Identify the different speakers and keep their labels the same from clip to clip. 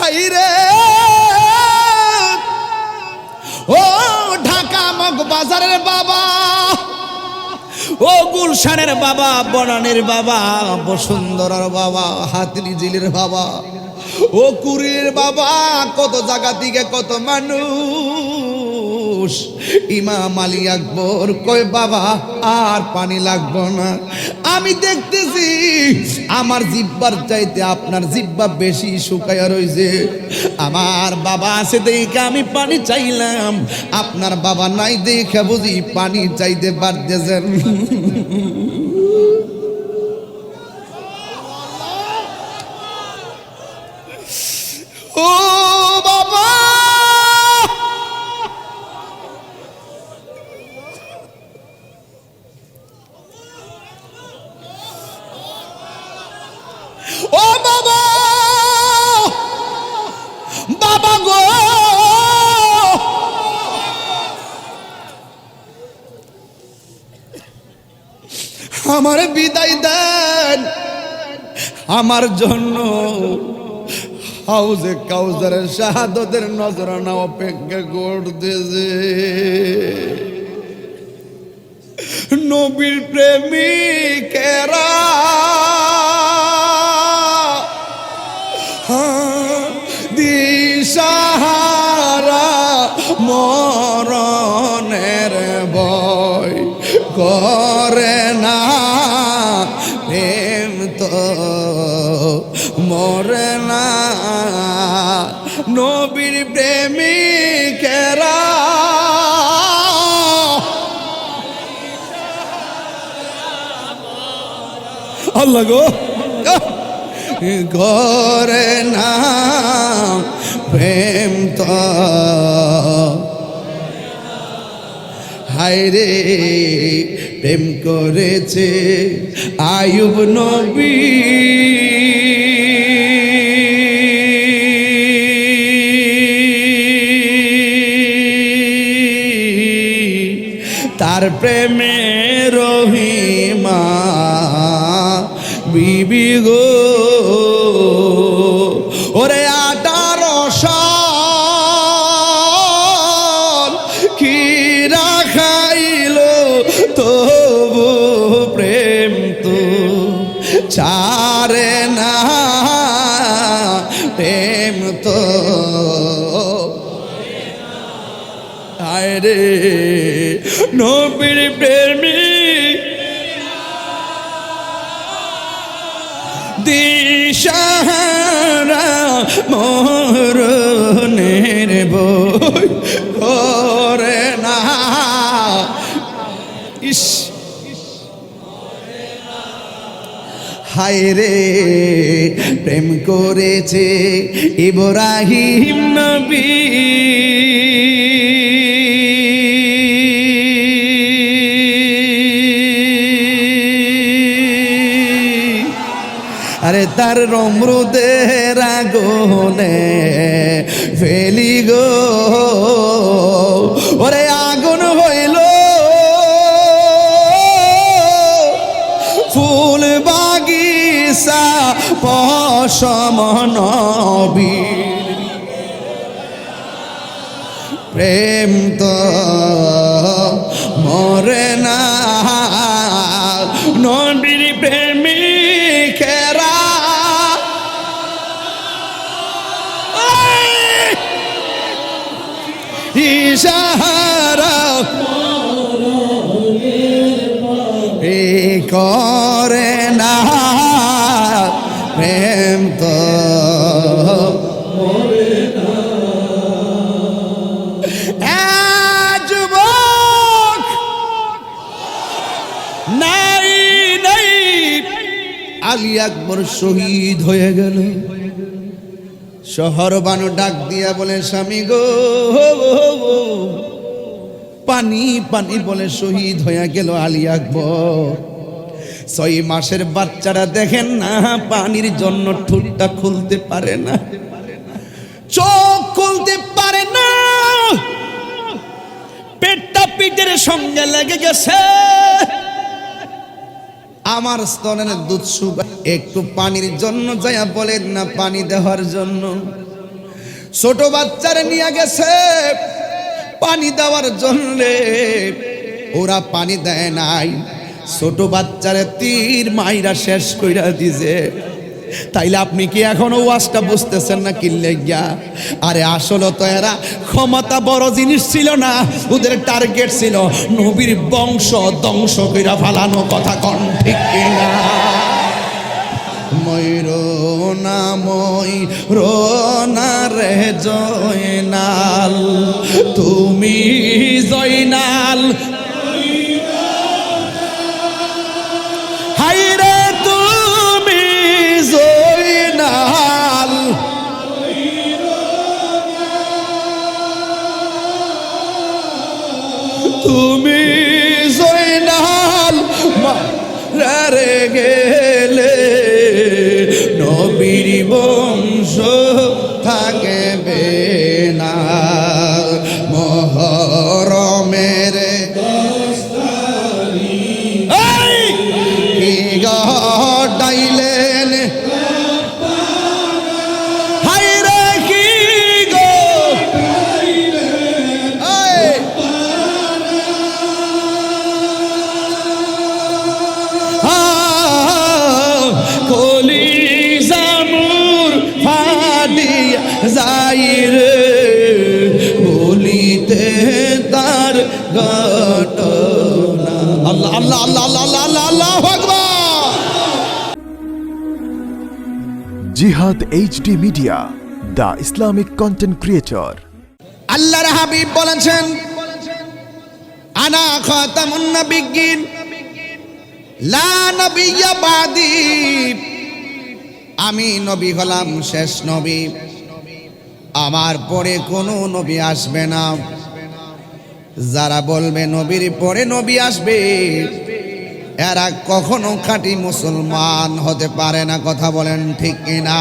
Speaker 1: হাইরে ও ঢাকা মগবাজারের বাবা, ও গুলশানের বাবা, বনানীর বাবা, বসুন্ধরার বাবা, হাতিরঝিলের বাবা, ও কুড়ির বাবা, কত জায়গা থেকে কত মানুষ। ইমাম আলী আকবর কয় বাবা আর পানি লাগবো না, আমি দেখতেছি আমার জিহ্বার চাইতে আপনার জিহ্বা বেশি শুকায়া রয়েছে। আমার বাবা আছে দেখে আমি পানি চাইলাম, আপনার বাবা নাই দেখে বুঝি পানি চাইতে পারতেছেন। ও বাবা, ও বাবা, বাবা গো, আমার বিদায় দেন, আমার জন্য হাউজে কাউসারের শাহাদতের নজরানা অপেক্ষা করতেছে। নবীর প্রেমিকেরা দিশাহারা মরণের ভয় করে না, প্রেম তো মরে না। নবীর প্রেমিকেরা আল্লাহ গো করে না, প্রেম তো হায়রে প্রেম করেছে আয়ুব নবী, তার প্রেমে রহিমা বিবি গো, ওরে 18 সাল খিরা খাইল তবু প্রেম তো ছাড়ে না, প্রেম তো আরে নবীর প্রেমিক দিশাহারা মরণের ভয় করে না। ইস হায়রে প্রেম করেছে ইব্রাহিম নবী, আরে তার নমরুদের আগুনে ফেলি গো, ওরে আগুন হইল ফুল বাগিচা পশম নবীর, প্রেম তো মরে না। নবীর প্রেমিকেরা ইশারা করে না, প্রেম তো যুবক নাই নাই, আলী আকবর শহীদ হয়ে গেল। শহর বানু ডাক দিয়া বলে স্বামী গো, পানি পানি বলে শহীদ হয়ে গেল আলী আকবর। 6 মাসের বাচ্চারা দেখেন না পানির জন্য ঠোঁটটা খুলতে পারে না, চোখ খুলতে পারে না, পেটটা পিঠের সঙ্গে লেগে গেছে। আমার স্তনের দুধ শুকায়, একটু পানির জন্য যাইয়া বলেন না পানি দেওয়ার জন্য। ছোট বাচ্চারে নিয়ে গেছে পানি দেওয়ার জন্য, ওরা পানি দেয় নাই, ছোট বাচ্চারে তীর মাইরা শেষ কইরা দিছে। তাইলে আপনি কি এখনো ওয়াজটা বুঝতেছেন না কি লাগিয়া? আরে আসলে তো এরা ক্ষমতা বড় জিনিস ছিল না, ওদের টার্গেট ছিল নবীর বংশ ধ্বংস কইরা ফালানো। কথা কন ঠিক কিনা? ময়ূরনা ময়ূরনা রে জয়নাল, তুমি জয়নাল, হায়রে তুমি জয়নাল, তুমি জয়নাল রে গেলে নবীর বংশ থাকবে না। মহরমের কি গাইলেন, হায়রে কি গো কলিজামুর ফাটিয়া যাইরে, বলিতে তার ঘটনা। আল্লাহ আল্লাহ আল্লাহ আল্লাহ আল্লাহ আল্লাহ আল্লাহু আকবার।
Speaker 2: জিহাদ HD media, the Islamic content creator.
Speaker 1: আল্লাহর হাবিব বলেছেন, আনা খাতামুন নাবিয়্যিন লা নাবিয়্যা বাদি, আমি নবী হলাম শেষ নবী, আমার পরে কোনো নবী আসবে না। যারা বলবে নবীর পরে নবী আসবে, এরা কখনো খাঁটি মুসলমান হতে পারে না। কথা বলেন ঠিক কিনা?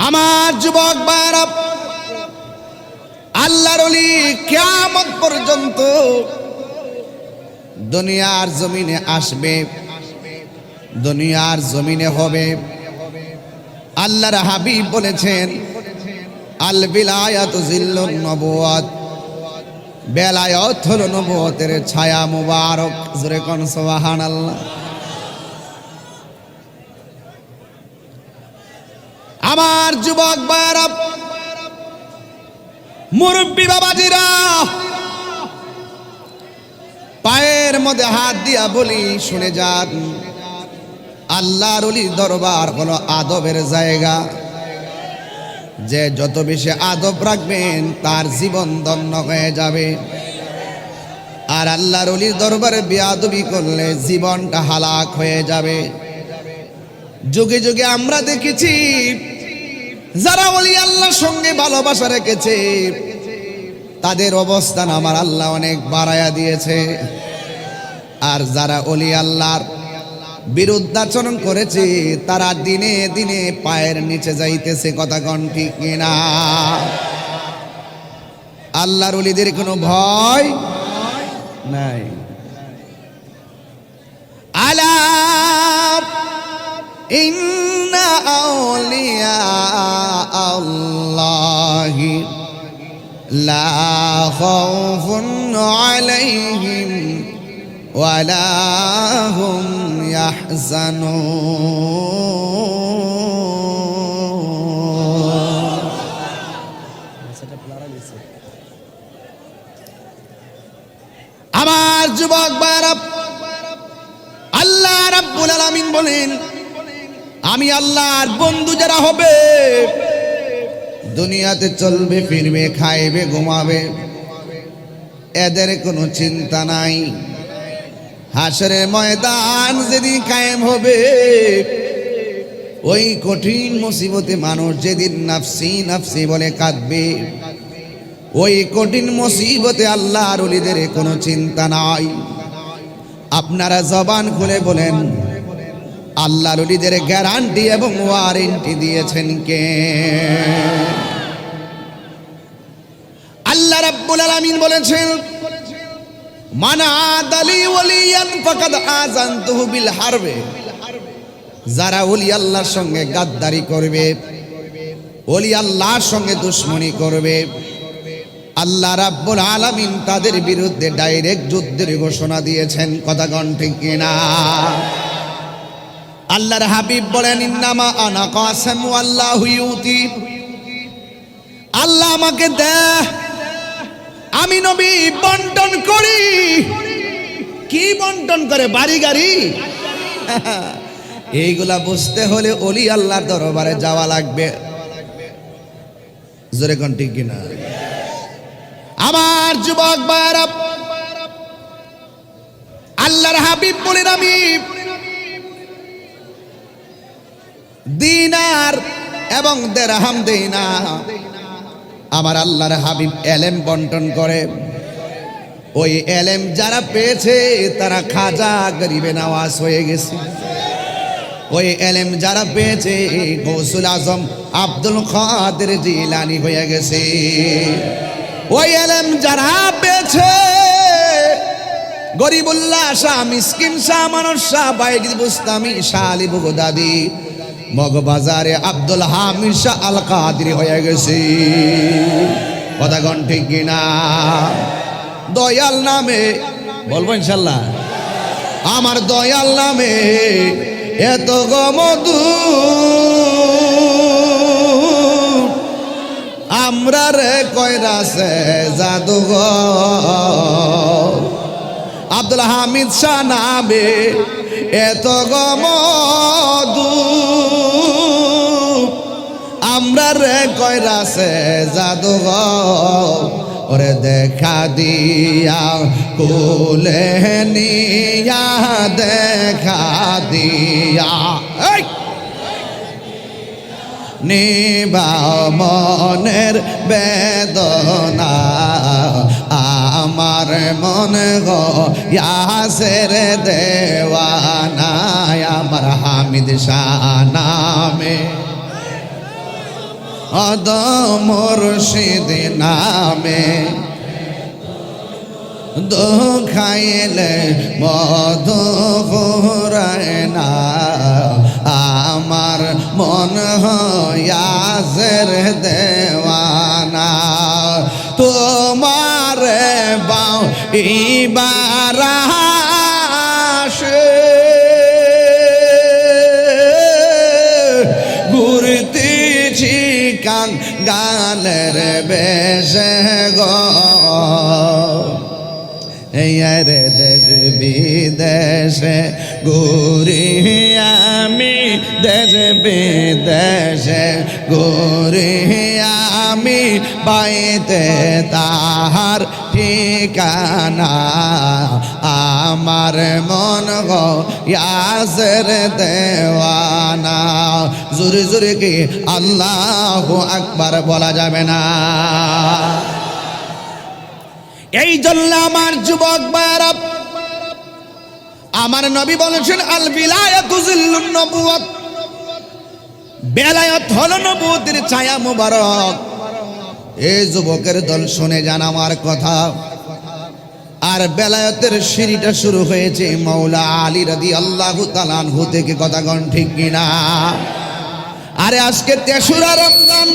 Speaker 1: আমার যুবক ভাইরা, আল্লাহর ওলি কিয়ামত পর্যন্ত দুনিয়ার জমিনে আসবে, দুনিয়ার জমিনে হবে। আল্লাহর হাবিব বলেছেন, আল বিলায়াতু জিল্লুন নবুওয়াত, বেলায়ত হলো নবুয়তের ছায়া মুবারক। জোরে কোন সুবহানাল্লাহ। আমার যুবক ভাইরা, মুরব্বী বাবাজিরা, পায়ের মধ্যে হাত দিয়া বলি শুনে যান, আল্লাহর ওলির দরবার হলো আদবের জায়গা। যে যত বেশি আদব রাখবেন তার জীবন ধন্য হয়ে যাবে। আর আল্লাহর ওলির দরবারে বেয়াদবি করলে জীবনটা হালাক হয়ে যাবে। যুগে যুগে আমরা দেখেছি যারা ওলি আল্লাহর সঙ্গে ভালোবাসা রেখেছে তাদের অবস্থান আমার আল্লাহ অনেক বাড়ায়া দিয়েছে। আর যারা ওলি আল্লাহর বিরুদ্ধাচরণ করেছে তারা দিনে দিনে পায়ের নিচে যাইতেছে। কথা কোন ঠিক কিনা? আল্লাহর ওলিদের কোনো ভয় নাই। আলা ইন্না আউলিয়া আল্লাহি লা খাউফুন আলাইহিম ওয়ালা হুম ইয়াহজানুন। আমার যুবক ভাইরা, আল্লাহ রাব্বুল আলামিন বলেন, আমি আল্লাহর বন্ধু যারা হবে দুনিয়াতে চলবে ফিরবে খাইবে ঘুমাবে, এদের কোনো চিন্তা নাই। হাসরের ময়দান যেদিন কায়েম হবে, ওই কঠিন মুসিবতে মানুষ যেদিন নাফসি নাফসি বলে কাঁদবে, ওই কঠিন মুসিবতে আল্লাহর ওলিদের কোনো চিন্তা নাই। আপনারা জবান খুলে বলেন, আল্লাহর ওলিদের গ্যারান্টি এবং ওয়ারেন্টি দিয়েছেন কে? আল্লাহ রাব্বুল আলামিন বলেছেন, মান আদালি ওয়ালিয়ান ফাকাদ আযানতুহু বিল হারবে। যারা ওলি আল্লাহর সঙ্গে গাদ্দারি করবে, ওলি আল্লাহর সঙ্গে দুশ্মনী করবে, আল্লাহ রাব্বুল আলামিন তাদের বিরুদ্ধে ডাইরেক্ট যুদ্ধের ঘোষণা দিয়েছেন। কথা কোন ঠিক কিনা? আল্লাহর হাবিব বলেন, ইন্নামা আনা কাসামু আল্লাহু ইউতি, আল্লাহ আমাকে দেয়, আমি নবী বন্টন করি। কি বন্টন করে? বাড়ি গাড়ি? এইগুলা বুঝতে হলে ওলি আল্লাহর দরবারে যাওয়া লাগবে। জোরে কোন ঠিক কিনা? আমার যুবক ভাইরা, আল্লাহর হাবিব বলেন, আমি দিনার এবং দিরহাম দেই না। আমার আল্লাহর হাবিব এলেম বন্টন করে। ওই এলেম যারা পেয়েছে তারা খাজা গরিবে নওয়াজ হয়ে গেছে। ওই এলেম যারা পেয়েছে গৌসুল আজম আব্দুল কাদের জিলানী হয়ে গেছে। ওই এলেম যারা পেয়েছে গরিবুল্লাহ শাহ, মিসকিন শাহ, মানুষ শাহ, বাইজি বুস্তামি শাহ, আলী বগদাদি, মগবাজারে আব্দুল হামিদ শাহ আল কাদরি হয়ে গেছে। কথা কোন ঠিক কিনা? দয়াল নামে বলবো ইনশাল্লাহ। আমার দয়াল নামে এত গমধু, আমরা রে কয়রাছে জাদুঘর। আব্দুল হামিদ শাহ নামে এত গমধু, আমরা রে কয়রাছে জাদুঘর। ওরে দেখা দিয়া কোলে নিয়া, দেখা দিয়া নিবা মনের বেদনা, আমার মন গো ইয়াসের দেওয়ানা। আমার হামিদ শাহ নামে অদ মুর্শিদ নামে দুখাইলে মধু ফুরায় না। আমার মন ইয়াসের দেওয়ানা। তোমার বাউ ইবারাশে ঘুরতেছি কান গালের বেশে গো। রে দেশ বিদেশে ঘুরি আমি, দেশ বিদেশে ঘুরি আমি, পাইতে তাহার ঠিকানা। আমার মন গো ইয়াসের দেওয়ানা। জোরে জোরে কি আল্লাহু আকবার বলা যাবে না? এই জন্য আমার যুবক ভাইরা, আমার নবী বলেছেন, আল বিলায়াতু জিল্লুন নবুওয়াত, বেলায়েত হলো নবুয়তের ছায়া মুবারক। এই যুবকের দল শুনে যান আমার কথা। আর বেলায়েতের সিঁড়িটা শুরু হয়েছে মাওলা আলী রাদিয়াল্লাহু তাআলা আনহু থেকে। কথা কোন ঠিক কিনা? আরে আজকে ৩রা রমজান।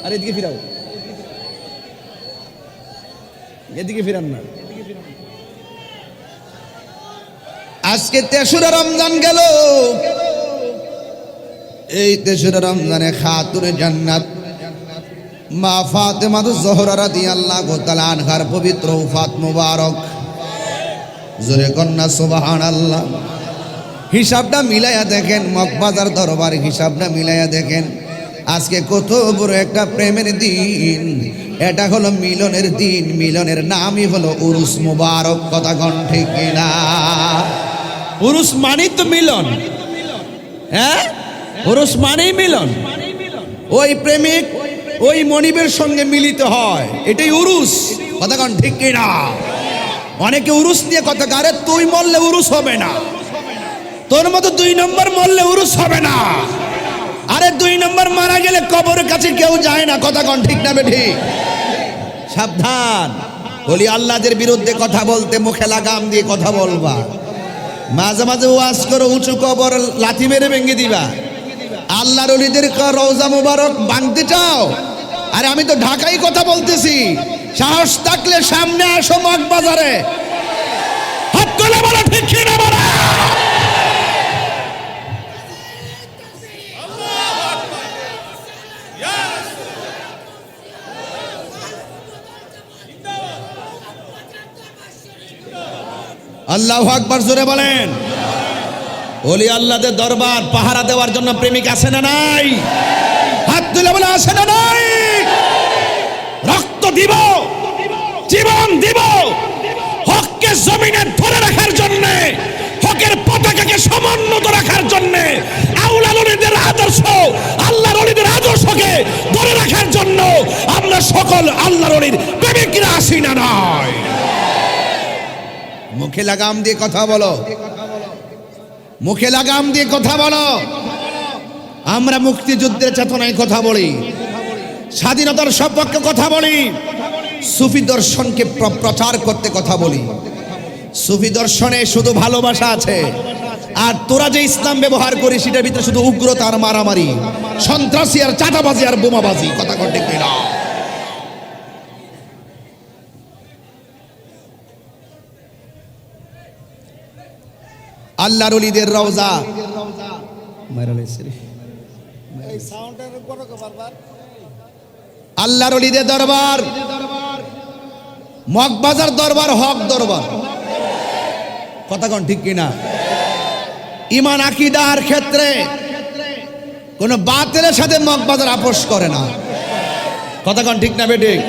Speaker 1: আরে এদিকে ফিরাও, এদিকে ফিরান না। আজকে ৩রা রমজান গেল। এই ৩রা রমজানে খাতুনে জান্নাত মা ফাতেমা জোহরা রাদিয়াল্লাহু তাআলা আনহার পবিত্র ওফাত মুবারক। জোরে কন্যা সুবহানাল্লাহ। হিসাবটা মিলাইয়া দেখেন, মগবাজার দরবার হিসাবটা মিলাইয়া দেখেন। আজকে কত বড় একটা প্রেমের দিন। এটা হলো মিলনের দিন। মিলনের নামই হলো উরুস মুবারক। কথা কোন ঠিক কিনা? উরুস মানেই তো মিলন। হ্যাঁ, উরুস মানেই মিলন। ওই প্রেমিক ওই মনিবের সঙ্গে মিলিত হয়, এটাই উরুস। কথা কোন ঠিক কিনা? অনেকে উরুস নিয়ে কথা কারে, তুই মরলে উরুস হবে না, তোর মতো 2 নম্বর মরলে উরুস হবে না। আরে 2 নম্বর মারা গেলে কবরের কাছে কেউ যায় না। কথা কোন ঠিক না বেঠি? সাবধান, ওলি আল্লাহদের বিরুদ্ধে কথা বলতে মুখে লাগাম দিয়ে কথা বলবা। মাঝে মাঝে ওয়াজ করো, উঁচু কবর লাথি মেরে ভেঙে দিবা। আল্লাহর ওলিদের রওজা মুবারক ভাঙতে চাও? আরে আমি তো ঢাকাই কথা বলতেছি। সাহস থাকলে সামনে আসো মগবাজারে। হাত তুলে বলো ঠিক কি না বলো। আল্লাহু আকবার জোরে বলেন। ওলি আল্লাহদের দরবার পাহারা দেওয়ার জন্য প্রেমিক আছে না নাই? হাত তুলে বলে আছে না নাই? রক্ত দিব, জীবন দিব, হককে জমিনে ধরে রাখার জন্য, হকের পতাকাকে সমুন্নত রাখার জন্য, আউলাদ ওলিদের আদর্শ, আল্লাহর ওলিদের আদর্শকে ধরে রাখার জন্য আমরা সকল আল্লাহর ওলির প্রেমিকরা আসি না নাই? মুখে লাগাম দিয়ে কথা বলো, মুখে লাগাম দিয়ে কথা বলো। আমরা মুক্তিযুদ্ধের চেতনায় কথা বলি, স্বাধীনতার সপক্ষে কথা বলি, সুফি দর্শনকে প্রচার করতে কথা বলি। সুফি দর্শনে শুধু ভালোবাসা আছে, আর তোরা যে ইসলাম ব্যবহার করিস সেটার ভিতরে শুধু উগ্রতা আর মারামারি, সন্ত্রাসী আর চাঁদাবাজি আর বোমাবাজি। কথা কটে কিনা? আল্লাহর ওলিদের রওজা, আল্লাহর ওলিদের দরবার, মগবাজার দরবার হক দরবার। কথা কোন ঠিক কিনা? ঈমান আকীদার ক্ষেত্রে কোন বাতিলের সাথে মগবাজার আপোষ করে না। কথা কোন ঠিক না বেঠিক?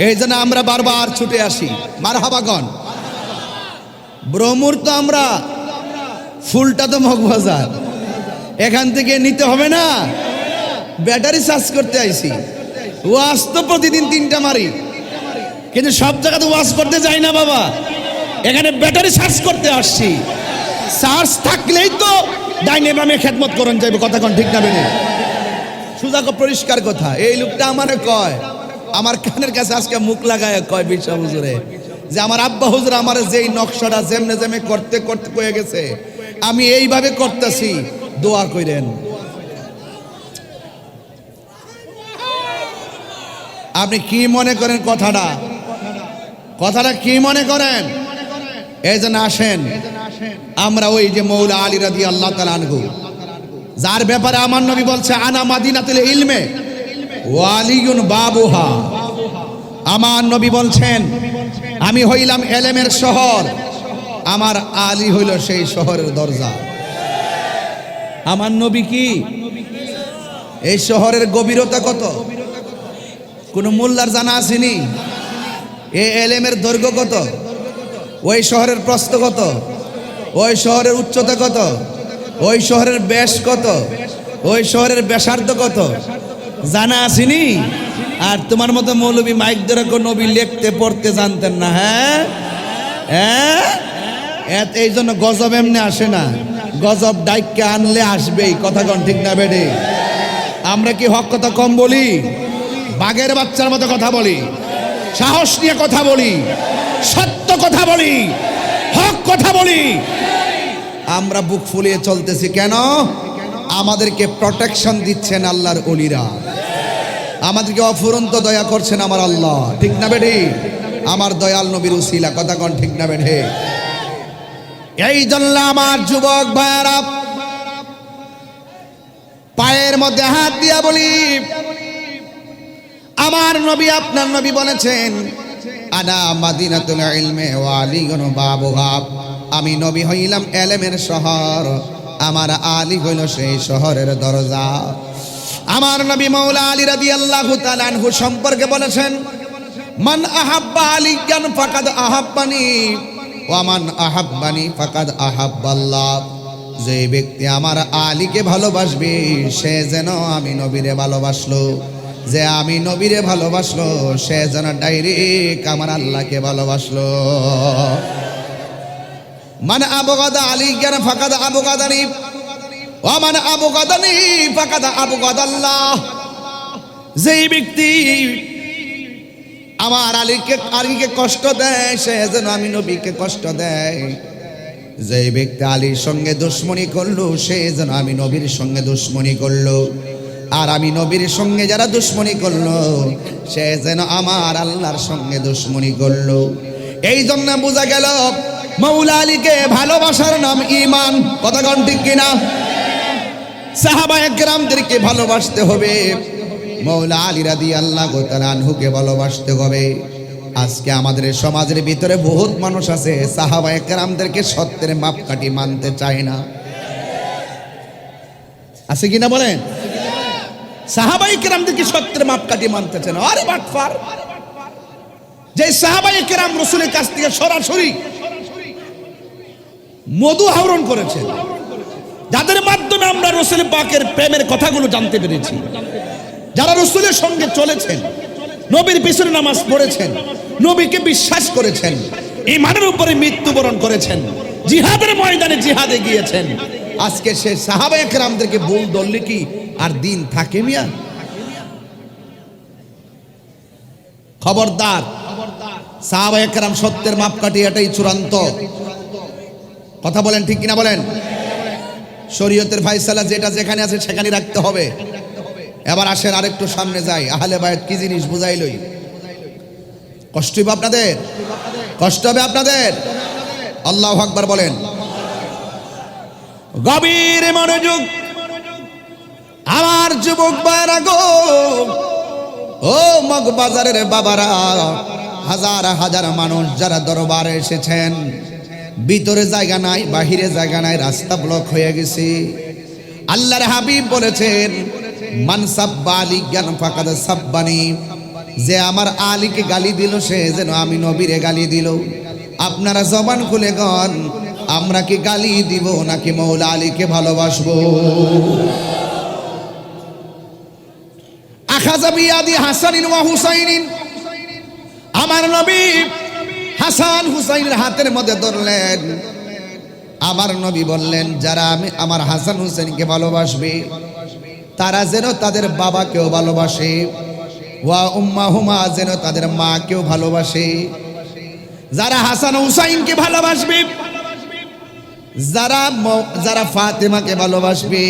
Speaker 1: এই জন্য আমরা বারবার ছুটে আসি। মারহাবাগন। ব্রহ্মুর তো আমরা, ফুলটা তো মগবাজার, এখান থেকে নিতে হবে না। ব্যাটারি চার্জ করতে আইছি। ওয়াজ তো প্রতিদিন 3টা মারি, কিন্তু সব জায়গাতে ওয়াজ করতে যাই না বাবা। এখানে ব্যাটারি চার্জ করতে আসছি। চার্জ থাকলেই তো ডাইনে বামে খেদমত করন যাইবে। কথা কোন ঠিক না বেনে? সুজাক পরিষ্কার কথা। এই লোকটা আমারে কয়, আমার কানের কাছে আজকে মুখ লাগায় কয় বিশ্ব হুজুরে, যে আমার আব্বা হুজুর আমার যেই নকশাটা যেমনে যেমনে করতে করতে কয়ে গেছে, আমি এইভাবে করতেছি, দোয়া করেন। আপনি কি মনে করেন কথাটা? কথাটা কি মনে করেন? এই জন্য আসেন আমরা ওই যে মৌলা আলী রাদিয়াল্লাহু তাআলা আনহু, যার ব্যাপারে আমার নবী বলছে আনা মাদিনাতুল ইলমে ওয়া আলিয়ুন বাবুহা। আমার নবী বলছেন আমি হইলাম এলেমের শহর, আমার আলী হইল সেই শহরের দরজা। আমার নবী কি? এই শহরের গভীরতা কত কোন মোল্লার জানা আসেনি? এই এলেমের দৈর্ঘ্য কত? ওই শহরের প্রস্থ কত? ওই শহরের উচ্চতা কত? ওই শহরের ব্যাস কত? ওই শহরের ব্যাসার্ধ কত? জানা আসেনি? আর তোমার মতো মৌলবী মাইক ধরে কোন নবী লিখতে পড়তে জানতেন না? হ্যাঁ হ্যাঁ, এই জন্য গজব এমনি আসে না, গজব ডাইককে আনলে আসবেই। কথা কোন ঠিক না বেডে? আমরা কি হক কথা কম বলি? বাঘের বাচ্চার মতো কথা বলি, সাহস নিয়ে কথা বলি, সত্য কথা বলি, হক কথা বলি। আমরা বুক ফুলিয়ে চলতেছি কেন? আমাদেরকে প্রোটেকশন দিচ্ছেন আল্লাহর ওলিরা, আমাদেরকে অফুরন্ত দয়া করছেন আমার আল্লাহ। ঠিক না বেঠি? আমার দয়াল নবীর উসিলা। কথা কোন ঠিক না বেঠে? এই জন্য আমার যুবক ভাইয়েরা পায়ের মধ্যে হাত দিয়া বলি, আমার নবী আপনার নবী বলেছেন আনা মাদিনাতুল ইলমে ওয়া আলিয়ুন বাবুহা। আমি নবী হইলাম এলেমের শহর, আমার আলী হইল সেই শহরের দরজা। আমার নবী মাওলা আলী রাদিয়াল্লাহু তাআলা আনহু সম্পর্কে বলেছেন মান আহাব্বা আলিয়ান ফাকাদ আহাব্বানি ওয়া মান আহাব্বানি ফাকাদ আহাব্বাল্লাহ। যে ব্যক্তি আমার আলীকে ভালোবাসবে সে যেন আমি নবীরে ভালোবাসলো, যে আমি নবীরে ভালোবাসলো সে যেন ডাইরেক্ট আমার আল্লাহকে ভালোবাসলো। মান আবগাদা আলিয়ান ফাকাদ আবগাদানি ওয়া মান আবগাদানি ফাকাদ আবগাদাল্লাহ। যেই ব্যক্তি আমার আলীকে কষ্ট দেয় সে যেন আমি নবীকে কষ্ট দেয়। যে ব্যক্তি আলীর সঙ্গে দুশ্মনী করলো সে যেন আমি নবীর সঙ্গে দুশ্মনী করলো, আর আমি নবীর সঙ্গে যারা দুশ্মনী করলো সে যেন আমার আল্লাহর সঙ্গে দুশ্মনী করলো। এই জন্য বোঝা গেল মৌলা আলীকে ভালোবাসার নাম ঈমান। কথা কোন ঠিক কিনা? সাহাবায়ে কেরামদেরকে ভালোবাসতে হবে, মৌলা আলী রাদিয়াল্লাহু তাআলা আনহুকে ভালোবাসতে হবে। আজকে আমাদের সমাজের ভিতরে বহুত মানুষ আছে সাহাবায়ে কেরামদেরকে সত্যের মাপকাঠি মানতে চায় না। আছে কিনা বলেন? সাহাবায়ে কেরামদেরকে সত্যের মাপকাঠি মানতে চায় না। আরে বাটফার! যে সাহাবায়ে কেরাম রাসূলের কাছ থেকে সরাসরি মধু আহরণ করেছেন, যাদের মাধ্যমে আমরা রাসূল পাকের প্রেমের কথাগুলো জানতে পেরেছি, যারা রাসূলের সঙ্গে চলেছেন, নবীর পিছনে নামাজ পড়েছেন, নবীকে বিশ্বাস করেছেন, ঈমানের উপরে মৃত্যুবরণ করেছেন, জিহাদের ময়দানে জিহাদে গিয়েছেন, আজকে সে সাহাবায়ে কেরামদেরকে ভুল ধরলে কি আর দিন থাকে মিয়া? খবরদার! সাহাবায়ে কেরাম সত্যের মাপকাঠি, এটাই চূড়ান্ত। কথা বলেন ঠিক কিনা বলেন? শরীয়তের ফায়সালা যেটা যেখানে আছে সেখানে রাখতে হবে। এবার আসেন আরেকটু সামনে যাই, আহলে বায়াত কি জিনিস বুঝাইলই। কষ্ট হবে আপনাদের, কষ্ট হবে আপনাদের। আল্লাহু আকবার বলেন। গভীর মনোযোগ আমার যুবক ভাইরা গো, ও মগবাজারের বাবারা, হাজার হাজার মানুষ যারা দরবারে এসেছেন, ভিতরে জায়গা নাই, বাহিরে জায়গা নাই, রাস্তা ব্লক হয়ে গেছে। আল্লাহর হাবিব বলেছেন মান সাব্বা আলিয়ান ফাকাদ সাব্বানি, যে আমার আলীকে গালি দিল সে যেন আমি নবীরে গালি দিল। আপনারা জবান খুলে গন, আমরা কি গালি দিব নাকি মৌলা আলীকে ভালোবাসবো? আখাযা বিয়াদি হাসানিন ওয়া হুসাইনিন, আমার নবী হাসান হুসাইনের হাতের মধ্যে ধরলেন। আমার নবী বললেন যারা আমি আমার হাসান হুসাইনকে ভালোবাসবে তারা যেন তাদের বাবাকেও ভালোবাসে, ওয়া উম্মাহুমা, যেন তাদের মাকেও ভালোবাসে। যারা হাসান হুসাইনকে ভালোবাসবে, যারা ফাতেমাকে ভালোবাসবে,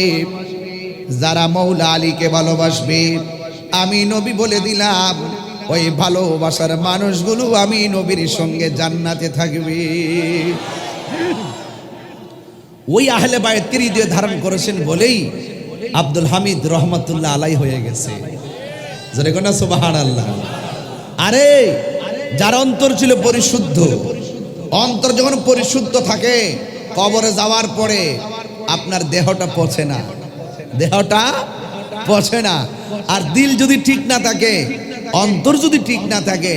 Speaker 1: যারা মৌলা আলীকে ভালোবাসবে, আমি নবী বলে দিলাম ওই ভালোবাসার মানুষগুলো আমি নবীর সঙ্গে জান্নাতে থাকবে। ওই আহলে বায়তের হৃদয় ধারণ করেছেন বলেই আব্দুল হামিদ রহমতুল্লাহ আলাই হয়ে গেছে। জোরে কোনা সুবহানাল্লাহ। আরে যার অন্তর ছিল পরিশুদ্ধ, অন্তর যখন পরিশুদ্ধ থাকে কবরে যাওয়ার পরে আপনার দেহটা পচে না, দেহটা পচে না। আর দিল যদি ঠিক না থাকে, অন্তর যদি ঠিক না থাকে,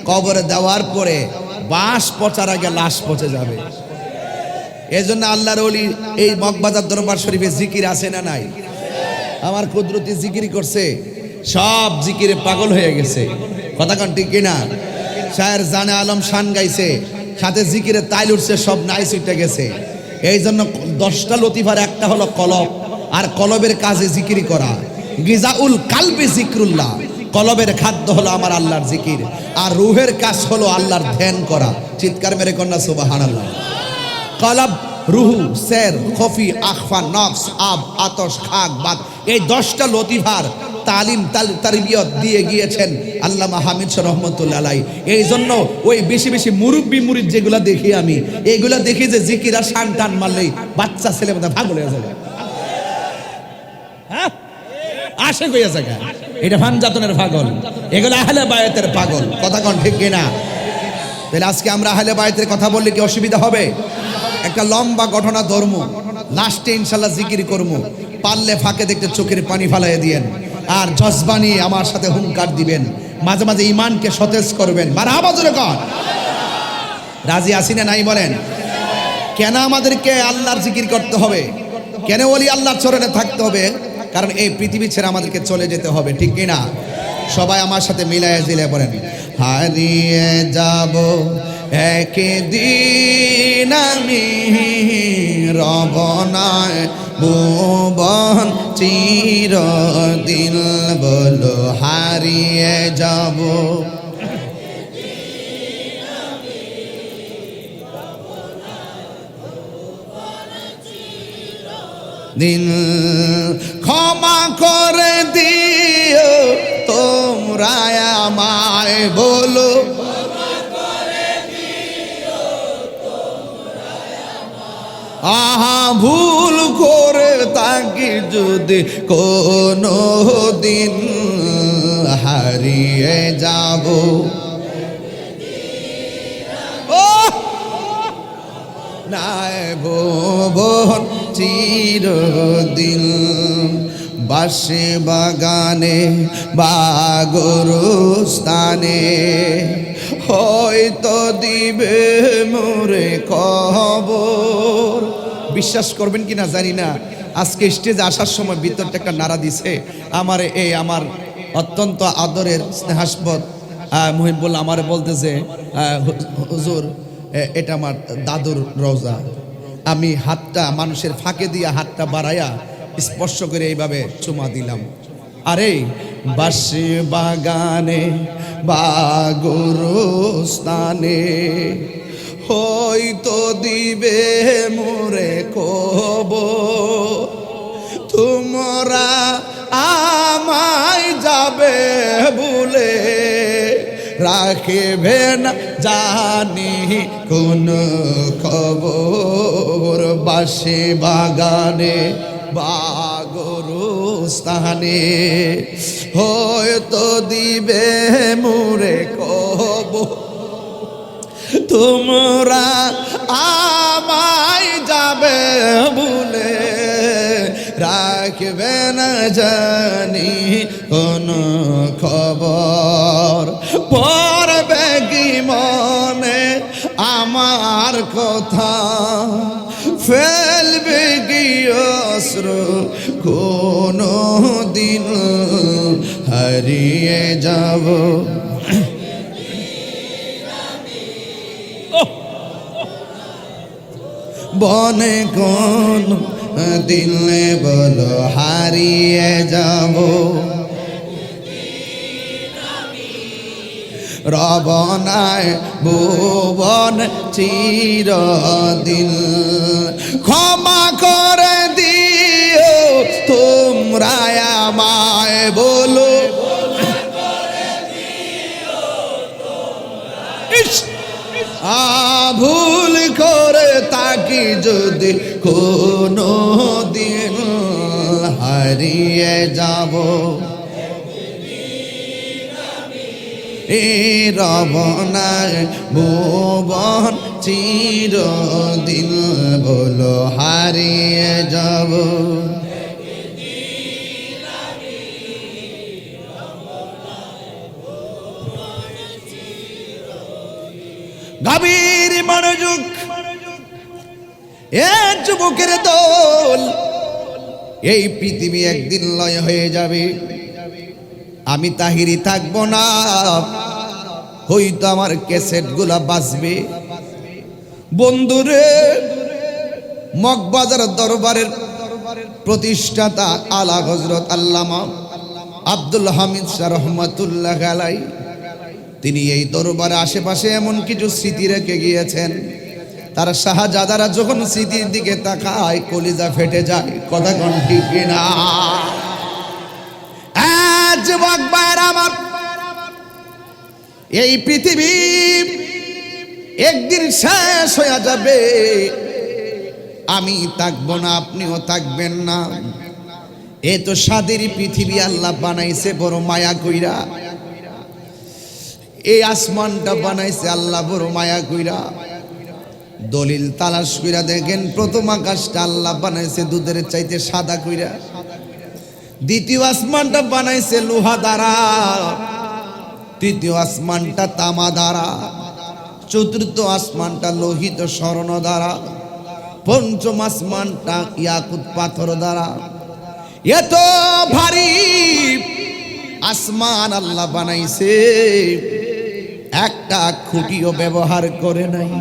Speaker 1: কবরে দেওয়ার পরে বাঁশ পচার আগে লাশ পচে যাবে। এই জন্য আল্লাহর ওলি এই মগবাজার দরবার শরীফে জিকির আছে না নাই? আমার কুদরতি জিকির করছে, সব জিকিরে পাগল হয়ে গেছে। কথা কন ঠিক কিনা? শায়ের জানে আলম শান গাইছে, সাথে জিকিরে তাইল উঠছে, সব নাইস উঠে গেছে। এই জন্য 10টা লতিফার একটা হলো কলব, আর কলবের কাজে জিকির করা। গিজাউল কালবি জিক্রুল্লাহ, কলবের খাদ্য হলো আমার আল্লাহর জিকির, আর রুহের কাজ হলো আল্লাহর ধ্যান করা। চিৎকার মেরে কন্যা সুবহানাল্লাহ। কলব, রুহু, সের, খফি, আখফা, নফস, আব, আতশ, খাক, বাত, এই 10টা লতিফার তালিম তারবিয়ত দিয়ে গিয়েছেন আল্লামা হামিদ শাহ রহমতুল্লাহ আলাইহি। এই জন্য ওই বেশি বেশি মুরব্বি মুরিদ যেগুলা দেখি আমি, এইগুলা দেখি যে জিকির আর শান টান মারলেই বাচ্চা ছেলে মেয়েরা পাগল হয়ে যাবে। হ্যাঁ, আসে কইয়া জায়গা এটা ফানজাতনের পাগল, এগুলো আহলে বায়াতের পাগল। কথা কন ঠিক কিনা? তাহলে আজকে আমরা আহলে বায়াতের কথা বললে কি অসুবিধা হবে? একটা লম্বা ঘটনা ধর্ম, লাস্টে ইনশাল্লাহ জিকির করবো। পারলে ফাঁকে দেখতে চোখের পানি ফালাই দিয়েন, আর জজবানি আমার সাথে হুঙ্কার দিবেন, মাঝে মাঝে ইমানকে সতেজ করবেন। মারহাবা জোরে কর। রাজি আছি না নাই বলেন? কেন আমাদেরকে আল্লাহর জিকির করতে হবে? কেন ওলি আল্লাহর চরণে থাকতে হবে? কারণ এই পৃথিবী ছেড়ে আমাদেরকে চলে যেতে হবে, ঠিক কিনা? সবাই আমার সাথে মিলাইয়া দিলে বলেন, হারিয়ে যাব একদিন আমি রবনায় ভুবন চিরদিন, বলো হারিয়ে যাব। দিন ক্ষমা করে দিও তোমরা আমায় বলো আহা ভুল করে তাকে যদি কোনো দিন হারিয়ে যাব ও নাইব বোন চিরদিন বাসে বাগানে বা গরুস্থানে হয়তো দিবে মোরে খবর। বিশ্বাস করবেন কিনা জানি না, আজকে স্টেজে আসার সময় ভিতরটা একটা নাড়া দিছে। আমার অত্যন্ত আদরের স্নেহাস্পদ মুহিবুল আমার বলতেছে, হুজুর এটা আমার দাদুর রওজা। আমি হাতটা মানুষের ফাঁকে দিয়া হাতটা বাড়াইয়া স্পর্শ করে এইভাবে চুমা দিলাম। আরে বাসে বাগানে বা গরুস্থানে হয়তো দিবে মোরে খবর তোমরা আমায় যাবে বলে রাখবে না জানি কোন খবর বাসে বাগানে বা গরুস্থানে হয়তো দিবে মোরে খবর তোমরা আমায় যাবে বলে রাখবে না জানি কোন খবর পড়বে কি মনে আমার কথা ফেলবে কি অশ্রু কোনো দিন হারিয়ে যাব বনে কোন দিলে বলো হারিয়ে যাব রবনায় ভুবন চিরদিন ক্ষমা করে দিও তোমরা আমায় বলো ভুল করে তাকে যদি কোনো দিন হারিয়ে যাব এই রবনায় ভুবন চিরদিন বলো হারিয়ে যাব গভীর মনোযোগ এ যুবকের দল এই পৃথিবী একদিন লয় হয়ে যাবে আমি তাহিরি থাকবো না হয়তো আমার ক্যাসেট গুলা বাজবে বন্ধুরে মগবাজার দরবারের প্রতিষ্ঠাতা আলা হযরত আল্লামা আব্দুল হামিদ শাহ রহমাতুল্লাহ আলাইহি তিনি এই দরবারে আশেপাশে এমন কিছু স্মৃতি রেখে গিয়েছেন তার শাহজাদারা যখন স্মৃতির দিকে তাকায় কলিজা ফেটে যায় কথা কোন ঠিক না যুবক ভাইরা আমার এই পৃথিবী একদিন শেষ হয়ে যাবে আমি থাকবো না আপনিও থাকবেন না এ তো স্বাদের পৃথিবী আল্লাহ বানাইছে বড় মায়া কইরা এই আসমানটা বানাইছে আল্লাহ বড় মায়া কইরা দলিল তালাশ কইরা দেখেন প্রথম আকাশটা আল্লাহ বানাইছে দুধের চাইতে সাদা কইরা দ্বিতীয় আসমানটা বানাইছে লোহা দ্বারা তৃতীয় আসমানটা তামা দ্বারা চতুর্থ আসমানটা লোহিত স্বর্ণ দ্বারা পঞ্চম আসমানটা ইয়াকুত পাথর দ্বারা এত ভারী আসমান আল্লাহ বানাইছে একটা খুঁটিও ব্যবহার করে নাই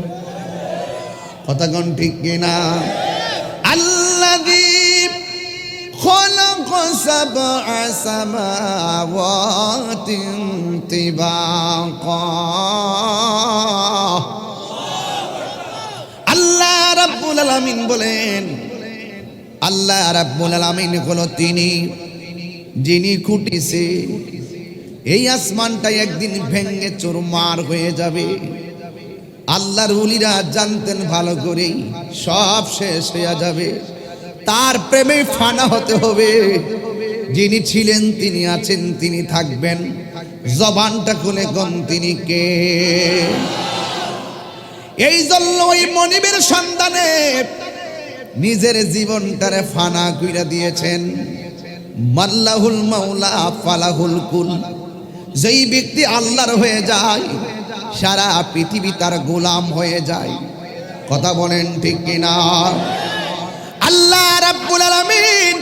Speaker 1: কথা কোন ঠিক কিনা আল্লাযী খালাকা সাবআ সামাওয়াতিন তিবাকা আল্লাহ রাব্বুল আলামিন বলেন আল্লাহ রাব্বুল আলামিন হলো তিনি যিনি খুঁটিছে এই আসমানটা একদিন ভেঙে চুরমার হয়ে যাবে। আল্লাহর ওলিরা জানতেন ভালো করেই সব শেষ হয়ে যাবে, তার প্রেমে ফানা হতে হবে। যিনি ছিলেন তিনি আছেন তিনি থাকবেন, জবানটা খুলে কোন তিনি কে? এই জন্য ওই মনিবের সন্ধানে নিজের জীবনটারে ফানা কইরা দিয়েছেন। মাল্লাহুল মাওলা ফালাহুল কুল, যেই ব্যক্তি আল্লাহর হয়ে যায় সারা পৃথিবী তার গোলাম হয়ে যায়। কথা বলেন ঠিক কিনা? আল্লাহ রাব্বুল আলামিন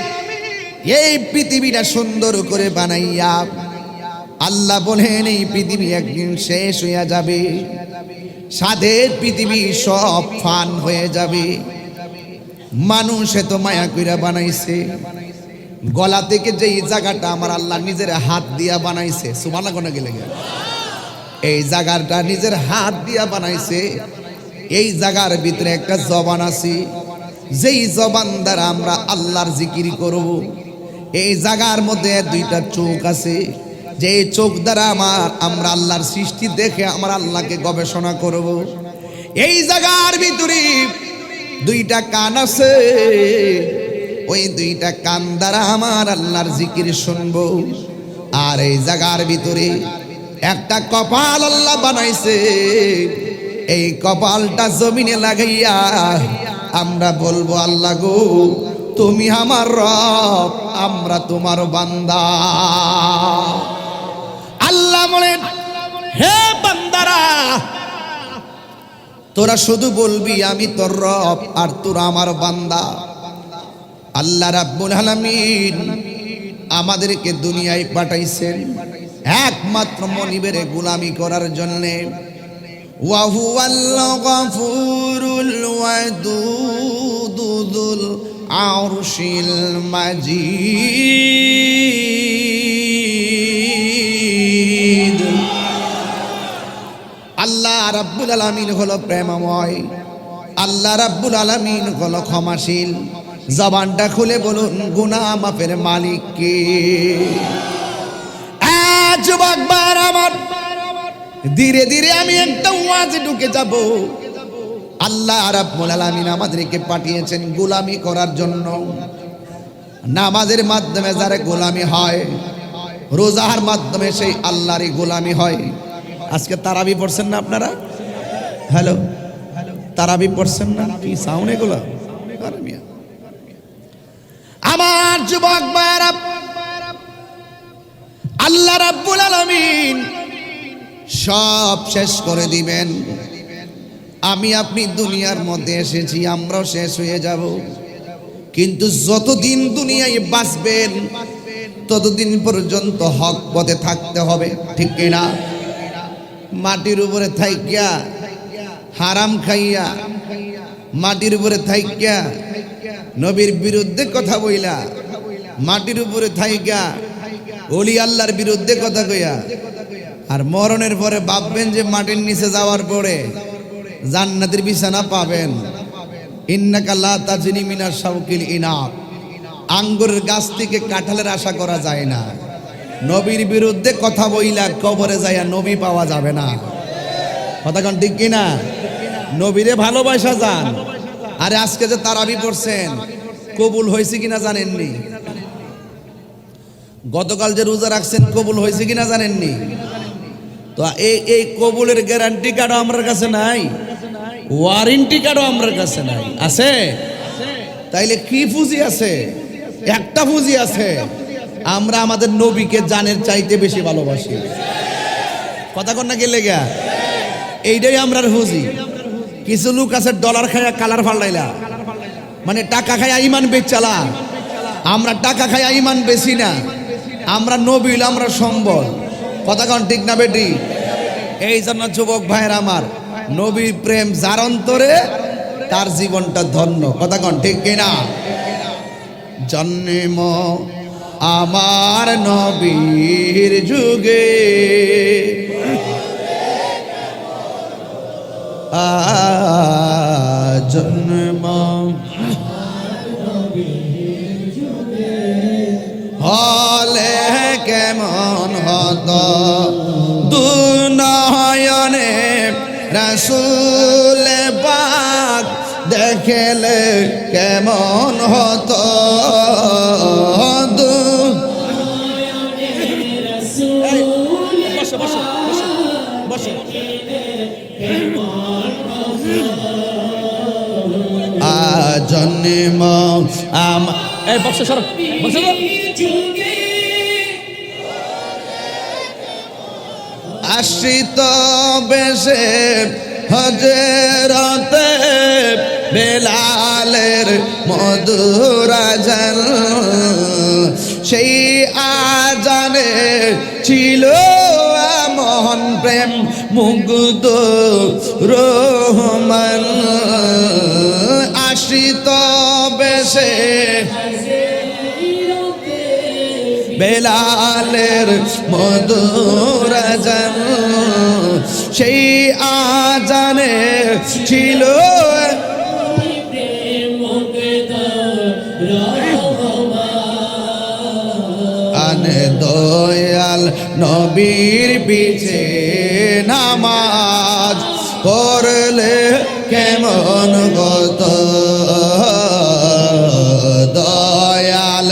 Speaker 1: এই পৃথিবীটা সুন্দর করে বানাইয়া আল্লাহ বলেন এই পৃথিবী একদিন শেষ হয়ে যাবে, সাধের পৃথিবী সব ফান হয়ে যাবে। মানুষ এত মায়া কইরা বানাইছে, গলা থেকে যেই জায়গাটা আমার আল্লাহ নিজের হাত দিয়া বানাইছে, সুবহানাল্লাহ কোনা গেলে এই জায়গাটা নিজের হাত দিয়া বানাইছে। এই জায়গার ভিতরে একটা জবান আছে, যেই জবান দ্বারা আমরা আল্লাহর জিকির করব। এই জায়গার মধ্যে দুইটা চোখ আছে, যে চোখ দ্বারা আমরা আল্লাহর সৃষ্টি দেখে আমার আল্লাহকে গবেষণা করব। এই জায়গার ভিতরে দুইটা কান আছে, ওই দুইটা কান দ্বারা আমার আল্লাহর জিকির শুনবো। আর এই জায়গার ভিতরে একটা কপাল আল্লাহ বানাইছে, এই কপালটা জমিনে লাগাইয়া আমরা বলবো আল্লাহ গো তুমি আমার রব, আমরা তোমার বান্দা। আল্লাহ বলেন হে বান্দারা তোরা শুধু বলবি আমি তোর রব আর তোরা আমার বান্দা। আল্লাহ রাব্বুল আলামিন আমাদেরকে দুনিয়ায় পাঠাইছেন একমাত্র মনিবের গোলামি করার জন্যে। ওয়া হুয়াল গফুরুল ওয়াদুদু যুল আরশিল মাজিদ। আল্লাহ রাব্বুল আলামিন হলো প্রেমময়, আল্লাহ রাব্বুল আলামিন হলো ক্ষমাশীল। জবানটা খুলে বলুন গুনাহ মাফের মালিক কে? যুবক ভাইরা আমার, ধীরে ধীরে আমি একটা ওয়াজে ঢুকে যাব। আল্লাহ রাব্বুল আলামিন আমাদেরকে পাঠিয়েছেন গোলামি করার জন্য। নামাজের মাধ্যমে যারা গোলামি হয়, রোজার মাধ্যমে সেই আল্লাহরই গোলামি হয়। আজকে তারাবি পড়ছেন না আপনারা? হ্যালো, তারাবি পড়ছেন না? কি সাউন্ড এগুলো? আমার যুবক ভাইরা, আল্লাহ রাব্বুল আলামিন সব শেষ করে দিবেন। আমি আপনি দুনিয়ার মধ্যে এসেছি, আমরাও শেষ হয়ে যাব। কিন্তু যতদিন দুনিয়ায় বাঁচবেন ততদিন পর্যন্ত হক পথে থাকতে হবে, ঠিক কিনা? মাটির উপরে থাইকা হারাম খাইয়া, মাটির উপরে থাইকা নবীর বিরুদ্ধে কথা বইলা, মাটির উপরে থাইকা ওলি আল্লাহর বিরুদ্ধে কথা কইয়া, আর মরণের পরে ভাববেন যে মাটির নিচে যাওয়ার পরে জান্নাতের বিছানা পাবেন। ইন্নাকা লা তাজনি মিনাশ শাওকিল ইনাব, আঙ্গুরের গাছ থেকে কাঁঠালের আশা করা যায় না। নবীর বিরুদ্ধে কথা বইলা কবরে যাইয়া নবী পাওয়া যাবে না। কথা কোন ঠিক কিনা? নবীরে ভালোবাসা যান। আরে আজকে যে তারাবি পড়ছেন কবুল হয়েছে কিনা জানেননি? গতকাল যে রোজা রাখছেন কবুল হয়েছে কিনা জানেননি? তো এই কবুলের গ্যারান্টি কার্ডও আমার কাছে নাই, ওয়ারেন্টি কার্ডও আমার কাছে নাই। আছে? তাইলে কি পুঁজি আছে? একটা পুঁজি আছে, আমরা আমাদের নবীকে জানের চাইতে বেশি ভালোবাসি। কথা কন না গেলে গা, এইটাই আমরার পুঁজি। কিছু লোক আছে ডলার খায়া কালার ফাল্লাইলা, মানে টাকা খায়া ইমান বেচালা। আমরা টাকা খায়া ইমান বেশি না, আমরা নবীল, আমরা সম্বল। কথা কন ঠিক না বেটি? এই জন্য যুবক ভাইয়ের আমার, নবীর প্রেম যার অন্তরে তার জীবনটা ধন্য। কথা কন ঠিক কিনা? জন্ম আমার নবীর যুগে, জন্ম হলে কেমন হতো দুনয়নে রাসূল পাক দেখলে কেমন হতো জন্ম
Speaker 3: এই বক্স সর বক্স
Speaker 1: আশ্রিত বেশে হজরতে বেলালের মধুর আজান সেই আজানে ছিল মহান প্রেম মুগ্ধ রহমান আশ্রিত বেশে বেলালের মধুর আজান সেই আজানে ছিল আনে দয়াল নবীর পিছে নামাজ পড়লে কেমন গত দয়াল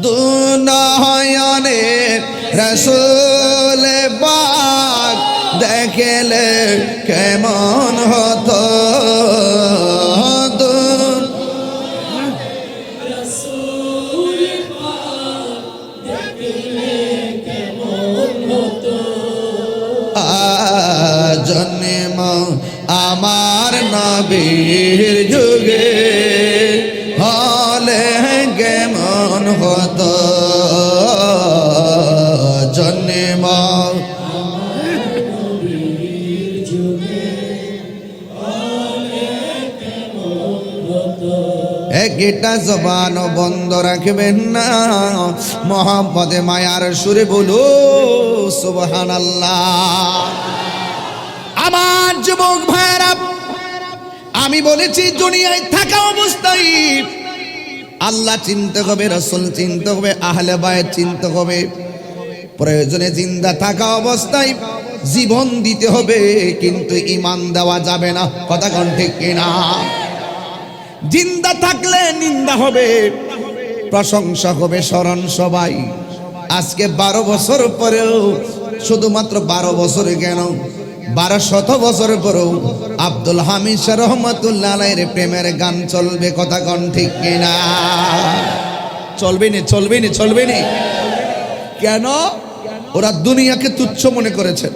Speaker 1: দুনয়নে রাসূল পাক দেখলে কেমন হতো জন্ম আমার নবীর যুগে হলে কেমন হতো জন্ম একটা জবান বন্ধ রাখবেন না মোহাম্মদে মায়ার সুরে বলো সুবহানাল্লাহ। আমার যুবক ভাইরা আমি বলেছি দুনিয়ায় থাকা অবস্থায় আল্লাহ চিনতে হবে, রাসূল চিনতে হবে, আহলে বায়ত চিনতে হবে, প্রয়োজনে জিন্দা থাকা অবস্থায় জীবন দিতে হবে, কিন্তু ঈমান দেওয়া যাবে না। কথা কোন ঠিক কিনা? জিন্দা থাকলে নিন্দা হবে, প্রশংসা হবে স্মরণ সবাই। আজকে 12 বছর পরেও, শুধুমাত্র 12 বছর কেন 12শত বছর পরেও আব্দুল হামিদ শাহ রহমাতুল্লাহ আলাইহির প্রেমের গান চলবে। কথা কোন ঠিক কিনা? চলবে না, চলবে না, চলবে না। কেন? ওরা দুনিয়াকে তুচ্ছ মনে করেছেন,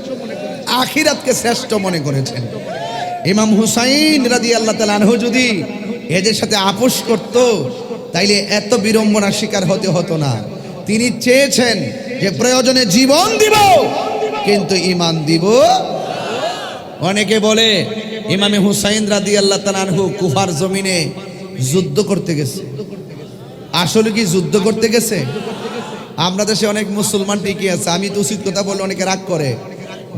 Speaker 1: আখিরাতকে শ্রেষ্ঠ মনে করেছেন। ইমাম হুসাইন রাদিয়াল্লাহু তাআলা আনহু যদি এদের সাথে আপোষ করত তাইলে এত বিড়ম্বনার শিকার হতে হতো না। তিনি চেয়েছেন যে প্রয়োজনে জীবন দিব, কিন্তু ঈমান দিব। অনেকে বলে ইমামে হুসাইন রাদিয়াল্লাহু তাআলা আনহু কুফার জমিনে যুদ্ধ করতে গেছে। আসলে কি যুদ্ধ করতে গেছে? আমরা দেশে অনেক মুসলমান টিকে আছে। আমি তো উচিত কথা বললে অনেকে রাগ করে,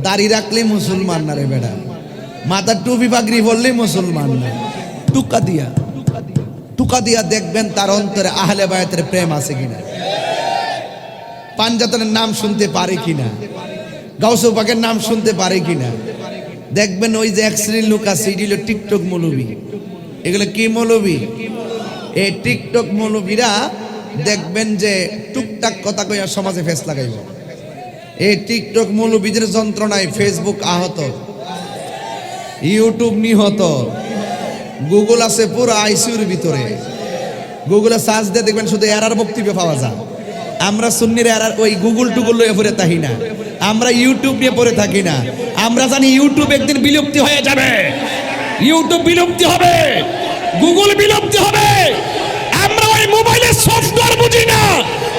Speaker 1: দাড়ি রাখলে মুসলমান না রে বেটা, মাথার টুপি পাগড়ি বললেই মুসলমান না। টুকা দিয়া দেখবেন তার অন্তরে আহলে বায়াতের প্রেম আছে কিনা, পাঞ্জাতনের নাম শুনতে পারে কিনা, গাউসু পাকের নাম শুনতে পারে কিনা। দেখবেন ওই যে এক শ্রেণীর লোক আছে, এগুলো টিকটক মৌলবী। এগুলো কি মৌলবী? এই টিকটক মৌলবীরা দেখবেন যে টুকটাক কথা কইয়া সমাজে ফেস লাগাইব। এই টিকটক মৌলবীদের যন্ত্রণায় ফেসবুক আহত, ইউটিউব নিহত, গুগল আছে পুরো আইসিউর ভিতরে। গুগলে সার্চ দিয়ে দেখবেন শুধু এরার বক্তব্য পাওয়া যায়। আমরা সুন্নির এরার ওই গুগল টুগল লয়ে পড়ে থাকি না, আমরা ইউটিউব নিয়ে পড়ে থাকি না। আমরা জানি ইউটিউব একদিন বিলুপ্তি হয়ে যাবে, ইউটিউব বিলুপ্তি হবে, গুগল বিলুপ্তি হবে। আমরা ওই মোবাইলের সফটওয়্যার বুঝি না,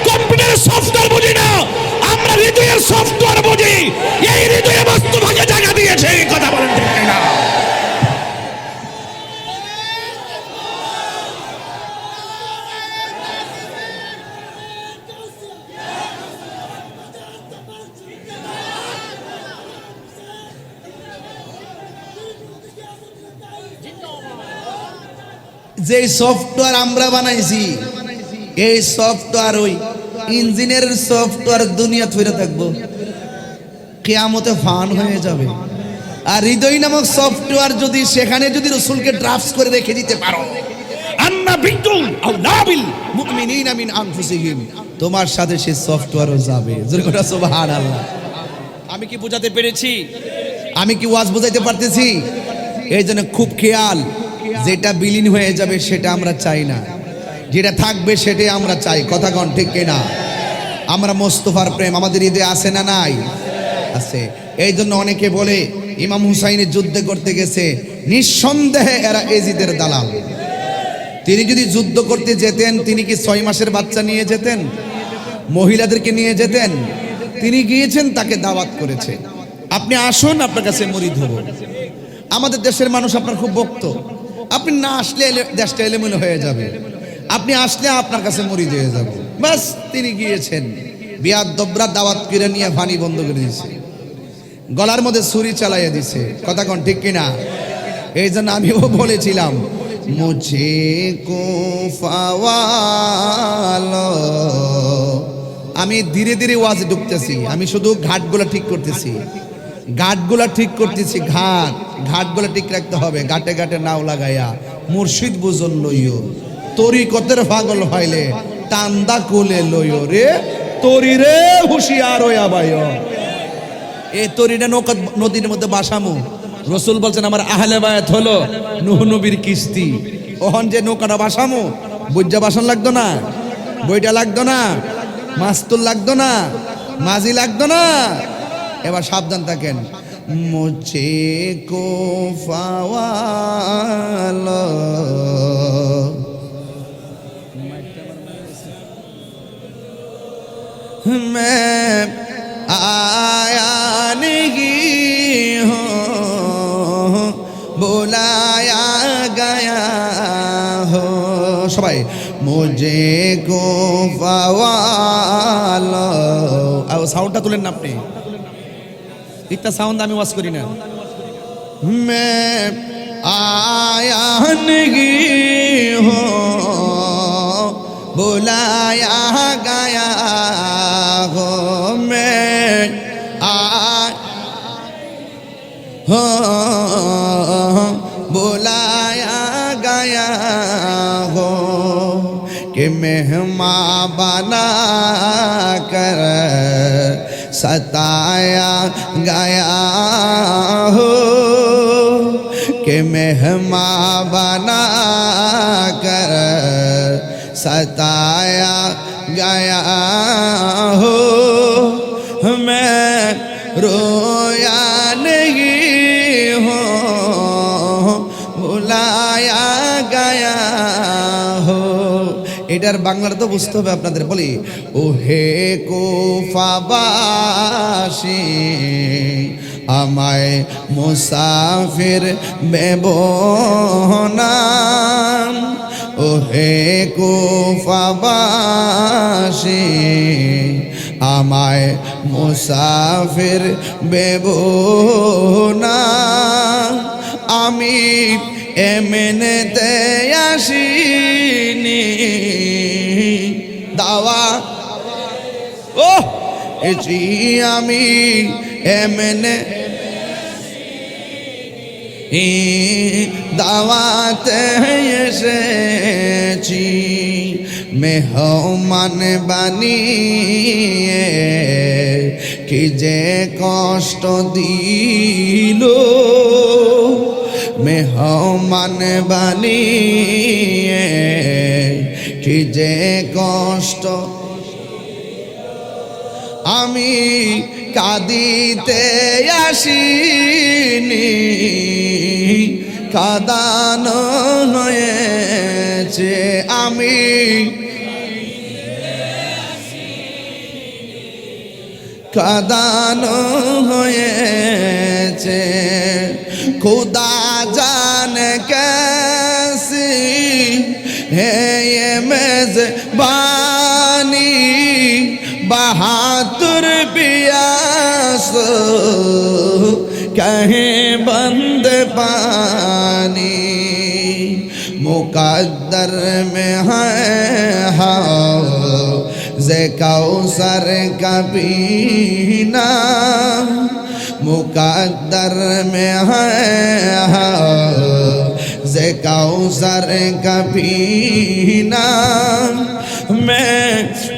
Speaker 1: কম্পিউটারের সফটওয়্যার বুঝি না, আমরা হৃদয়ের সফটওয়্যার বুঝি। এই হৃদয়ে বস্তু ভাগে জায়গা দিয়েছে। এই কথা বলেন ঠিক না? যে সফটওয়্যার আমরা বানাইছি এই সফটওয়্যার ওই ইঞ্জিনিয়ারের সফটওয়্যার দুনিয়া ফিরে থাকবো, কিয়ামতে ফান হয়ে যাবে। আর হৃদয় নামক সফটওয়্যার যদি সেখানে যদি রসুলকে ড্রাফটস করে রেখে দিতে পারো, আন্নাবিয়্যুন আওলাবিল মুমিনিনা মিন আনফুসিহিম, তোমার সাথে সেই সফটওয়্যারও যাবে। জোরে করে সুবহানাল্লাহ।
Speaker 3: আমি কি বোঝাতে পেরেছি?
Speaker 1: আমি কি ওয়াজ বোঝাইতে পারতেছি? এই জন্য খুব খেয়াল, যেটা বিলীন হয়ে যাবে সেটা আমরা চাই না, যেটা থাকবে সেটাই আমরা চাই। কথা কন ঠিক কিনা? আমরা মোস্তফার প্রেম আমাদের হৃদয়ে আছে না নাই? আছে। এই জন্য অনেকে বলে ইমাম হুসাইনের যুদ্ধে করতে গেছে, নিঃসন্দেহে এরা এজিদের দালাল। তিনি যদি যুদ্ধ করতে যেতেন, তিনি কি 6 মাসের বাচ্চা নিয়ে যেতেন? মহিলাদেরকে নিয়ে যেতেন? তিনি গিয়েছেন, তাকে দাওয়াত করেছে, আপনি আসুন, আপনার কাছে মুরিদ হব। আমাদের দেশের মানুষ আপনার খুব ভক্ত, আপনি না আসলে দেশটা এলোমেলো হয়ে যাবে, আপনি আসলে আপনার কাছে মুরিদ হয়ে যাবে। বাস তিনি গিয়েছেন, বিয়াদ্দবরা দাওয়াত করে নিয়ে পানি বন্ধ করে দিয়েছে, গলার মধ্যে ছুরি চালাইয়া দিছে। কথা কোন ঠিক কিনা? এই জন্য আমিও বলেছিলাম, মুঝে কো ফাওয়ালো, আমি ধীরে ধীরে ওয়াজে ঢুকতেছি, আমি শুধু ঘাটগুলো ঠিক করতেছি, ঘাটগুলো ঠিক করতেছি, ঘাটগুলো ঠিক রাখতে হবে, ঘাটে ঘাটে নাও লাগাইয়া মুর্শিদ বুঝল লইও, তরিকতের পাগল হইলে টান্দা কোলে লইও রে, তরি রে হুশিয়ার হইয়া বাইও। এই তরিটা নৌকা নদীর মধ্যে বাসামু, রসুল বলছেন আমার আহলে বায়াত হলো নূহ নবীর কিস্তি। ওহন যে নৌকাটা বাসামু, বুঝা বাসন লাগতো না, বইটা লাগতো না, মাস্তুল লাগতো না, মাঝি লাগতো না। এবার সাবধান থাকেন, মুঝে কো ফাওয়ালো, मैं आया नहीं हूँ, बुलाया गया हो। সবাই মুঝে কো ফাওয়ালো, আর সাউন্ডটা তুলেন না আপনি, একটা সাউন্ড আমি ওয়াজ করি না। मैं आया नहीं हूँ, बुलाया गया हो, मैं हो बुलाया गया हो, कि मेहमान बना कर सताया गया हो, कि मेहमान बना कर सताया गया हो, मैं रोया नहीं हूँ, बुलाया गया हो। এটার বাংলাটা তো বুঝতে হবে আপনাদের। বলি, ও হে কুফাবাসী, আমায় মুসাফির বেবনা, ও হে কুফাবাসী, আমায় মুসাফির বেবনা, আমি এমনেতে আসিনি, দাওয়া ও এজি, আমি এমনে দাওয়াতে এসেছি, মেহমান বানিয়ে কি যে কষ্ট দিল, মেহমান বানিয়ে কি যে কষ্ট, আমি কাঁদিতে আসিনি, কাঁদানো হয়েছে, আমি কাঁদানো হয়েছে, खुदा जाने कैसी है ये मेज़बानी, बहादुर पियास कहीं बंद पानी, मुकद्दर में है हौज़े कौसर का पीना मुकद्दर में है हौज़े कौसर का पीना मैं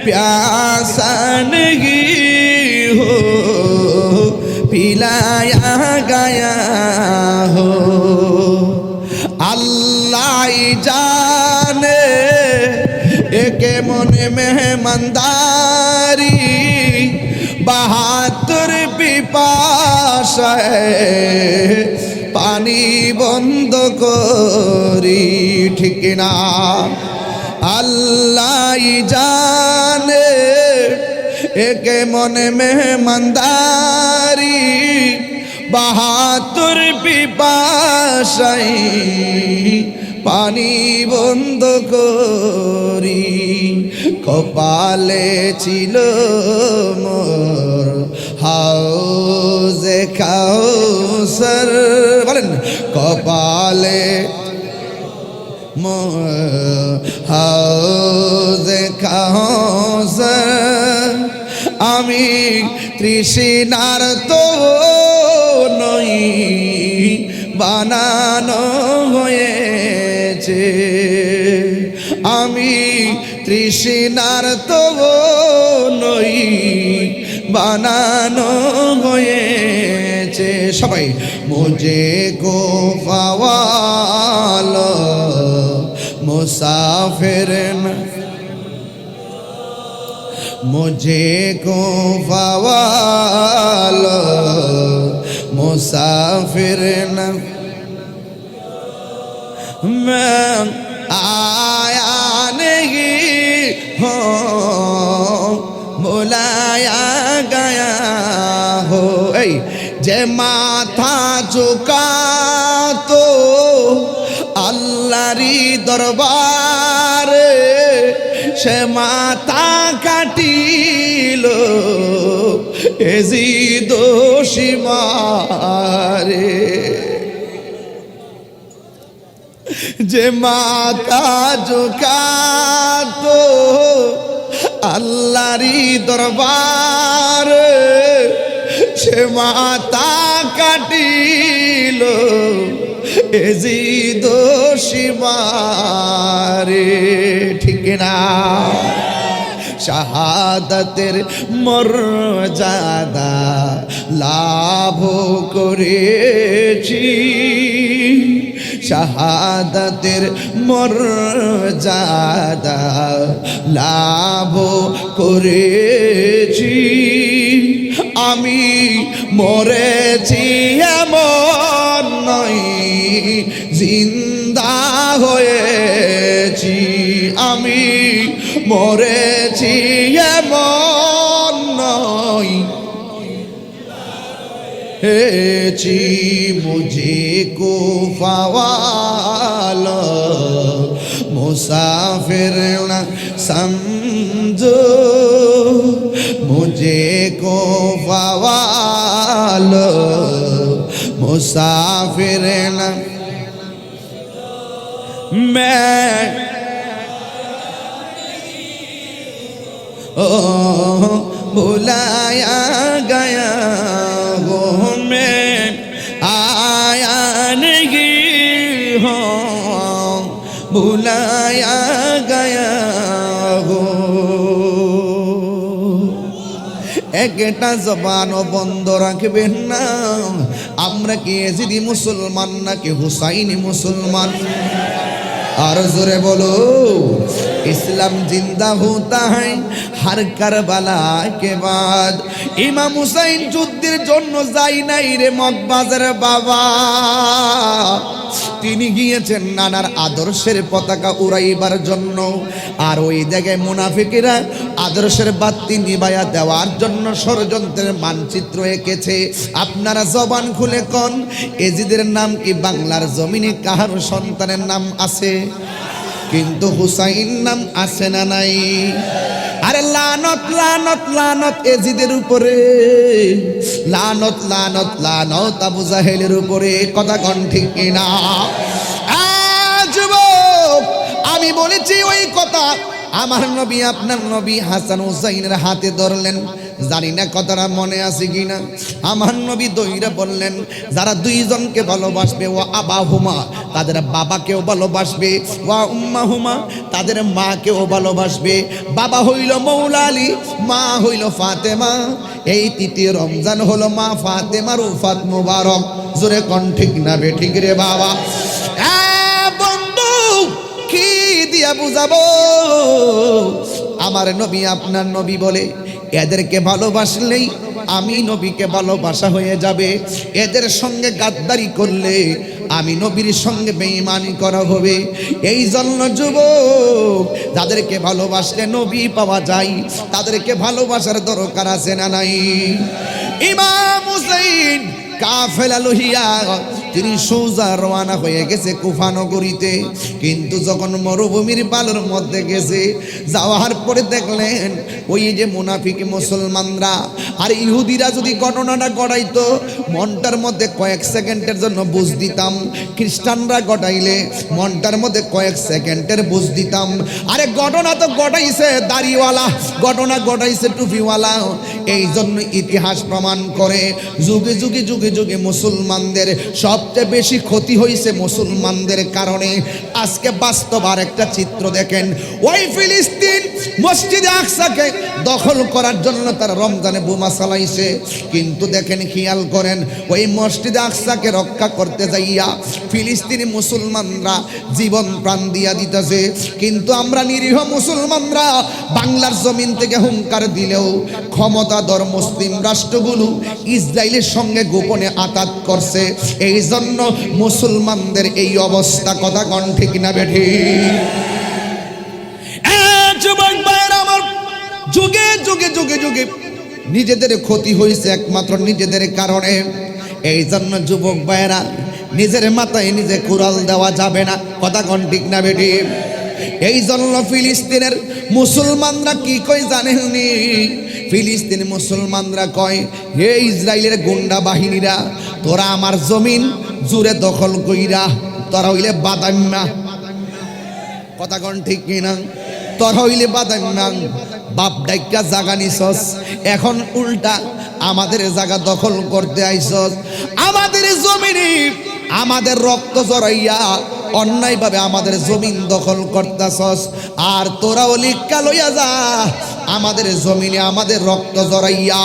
Speaker 1: प्यासा नहीं हूँ पिलाया गया हो अल्लाह ही जाने एक मन मेहमानदारी बहादुर पिपासा है पानी बंद करी ठीक ना अल्लाह ही जाने एक मन मेहमानदारी बहादुर पिपासाई पानी बंद करी कपाले ছিল মোর হাউজে কাউসার বলেন কপালে হাউজে কাউসার আমি তৃষ্ণার তো নই বানানো হয়েছে আমি তৃষ্ণার তো নই বানানো হয়েছে সবাই মুঝে কো পাওয়ালো মুসাফির না मुझे को फवालो मुसाफिर न मैं आया नहीं हो बुलाया गया हो जे माथा झुका तो अल्लाहरी दरबारे সে মাথা কাটিল এজিদ সীমারে যে মাথা ঝুঁকাতো আল্লাহরি দরবারে সে মাথা কাটিল এজিদ সীমারে ঠিক না শাহাদাতের মর্যাদা লাভ করেছি শাহাদাতের মর্যাদা লাভ করেছি আমি মরেছি এমন নয় জিন্দা হয়েছি আমি মরেছি এমন নয় হেছি মুঝে কো ফাওয়ালো মুসাফির না সমঝো মুঝে কো ফাওয়ালো मुसाफिर न मैं बुलाया गया वो मैं आया नहीं हो बुलाया गया हो একটা জবানও বন্ধ রাখবেন না আমরা কি এজিদি মুসলমান নাকি হুসাইনি মুসলমান আর জোরে বলো इस्लाम जिंदा होता है हर करबला के बाद इमाम हुसैन যুদ্ধের জন্য যাই নাই রে মগবাজার বাবা তিনি গিয়েছেন নানার আদর্শের পতাকা উড়াইবার জন্য আর ওই জায়গায় মুনাফিকেরা আদর্শের বাতি নিভাইয়া দেওয়ার জন্য ষড়যন্ত্রের মানচিত্র এঁকেছে আপনারা জবান খুলে কোন এজিদের নাম কি বাংলার জমিনে কাহার সন্তানের নাম আছে কিন্তু হুসাইন নাম আছে না নাই আরে লানত লানত লানত এজিদের উপরে লানত লানত লানত আবু জাহেলের উপরে কথা কোন ঠিক কিনা যুবক বলেছি ওই কথা আমার নবী আপনার নবী হাসান হুসাইনের হাতে ধরলেন। জানি না কথাটা মনে আছে কিনা। আমার নবী দইরা বললেন, যারা দুইজনকে ভালোবাসবে ও আবাহুমা, তাদের বাবাকেও ভালোবাসবে, ওয়া উম্মাহুমা, তাদের মাকেও ভালোবাসবে। বাবা হইল মৌলা আলী, মা হইল ফাতেমা। এই তৃতীয় রমজান হলো মা ফাতেমার উফাত মুবারক। জোরে কোন ঠিক না বে ঠিক রে বাবা? বন্ধু কি দিয়া বুঝাবো? আমার নবী আপনার নবী বলে, এদেরকে ভালোবাসলেই আমি নবীকে ভালোবাসা হয়ে যাবে। এদের সঙ্গে গাদ্দারি করলে আমি নবীর সঙ্গে বেঈমানি করা হবে। এই জন্য যুবক, যাদেরকে ভালোবাসলে নবী পাওয়া যায়, তাদেরকে ভালোবাসার দরকার আছে না নাই? ইমাম হুসাইন কাফেলা লহিয়া তিনি সোজা রওনা হয়ে গেছে কুফা নগরীতে। কিন্তু যখন মরুভূমির বালুর মধ্যে গেছে, যাওয়ার পরে দেখলেন ওই যে মুনাফিক মুসলমানরা আর ইহুদিরা যদি ঘটনাটা ঘটাইতো, মনটার মধ্যে কয়েক সেকেন্ডের জন্য বুঝ দিতাম। খ্রিস্টানরা ঘটাইলে মনটার মধ্যে কয়েক সেকেন্ডের বুঝ দিতাম। আরে ঘটনা তো ঘটাইছে দাড়িওয়ালা, ঘটনা ঘটাইছে টুপিওয়ালা। এই জন্য ইতিহাস প্রমাণ করে যুগে যুগে যুগে যুগে মুসলমানদের সবচেয়ে বেশি ক্ষতি হয়েছে মুসলমানদের কারণে। আজকে বাস্তব আর একটা চিত্র দেখেন, ওই ফিলিস্তিন মসজিদে আকসাকে দখল করার জন্য তারা রমজানে বোমা চালাইছে। কিন্তু দেখেন, খেয়াল করেন, ওই মসজিদে আকসাকে রক্ষা করতে যাইয়া ফিলিস্তিনি মুসলমানরা জীবন প্রাণ দিয়া দিতেছে। কিন্তু আমরা নিরীহ মুসলমানরা বাংলার জমিন থেকে হুঙ্কার দিলেও ক্ষমতাধর মুসলিম রাষ্ট্রগুলো ইসরায়েলের সঙ্গে গোপনে আঘাত করছে। এই জন্য মুসলমানদের এই অবস্থা। কথা কোন ঠিক না বেঠি? যুবক ভাইরা আমার, যুগে যুগে যুগে যুগে নিজেদের ক্ষতি হয়েছে একমাত্র নিজেদের কারণে। এই জন্য যুবক ভাইরা, নিজের মাথায় নিজে কুড়াল দেওয়া যাবে না। কথা কোন ঠিক না বেঠি? এই জন্য ফিলিস্তিনের মুসলমানরা কি কয় জানেননি? ফিলিস্তিন মুসলমানরা কয়, হে ইসরায়েলের গুন্ডা বাহিনীরা, তোরা আমার জমিন জুড়ে দখল কইরা তোরা হইলে বাদাম্মা। কথা কোন ঠিক কিনা? তোরা হইলে বাদাম্মা, বাপ ডাইকা জাগা নিছস, এখন উল্টা আমাদের জায়গা দখল করতে আইছস। আমাদের জমিনে আমাদের রক্ত জড়াইয়া অন্যায়ভাবে আমাদের জমিন দখল করতেছস। আর তোরাও লিখা লইয়া যা, আমাদের জমিনে আমাদের রক্ত জড়াইয়া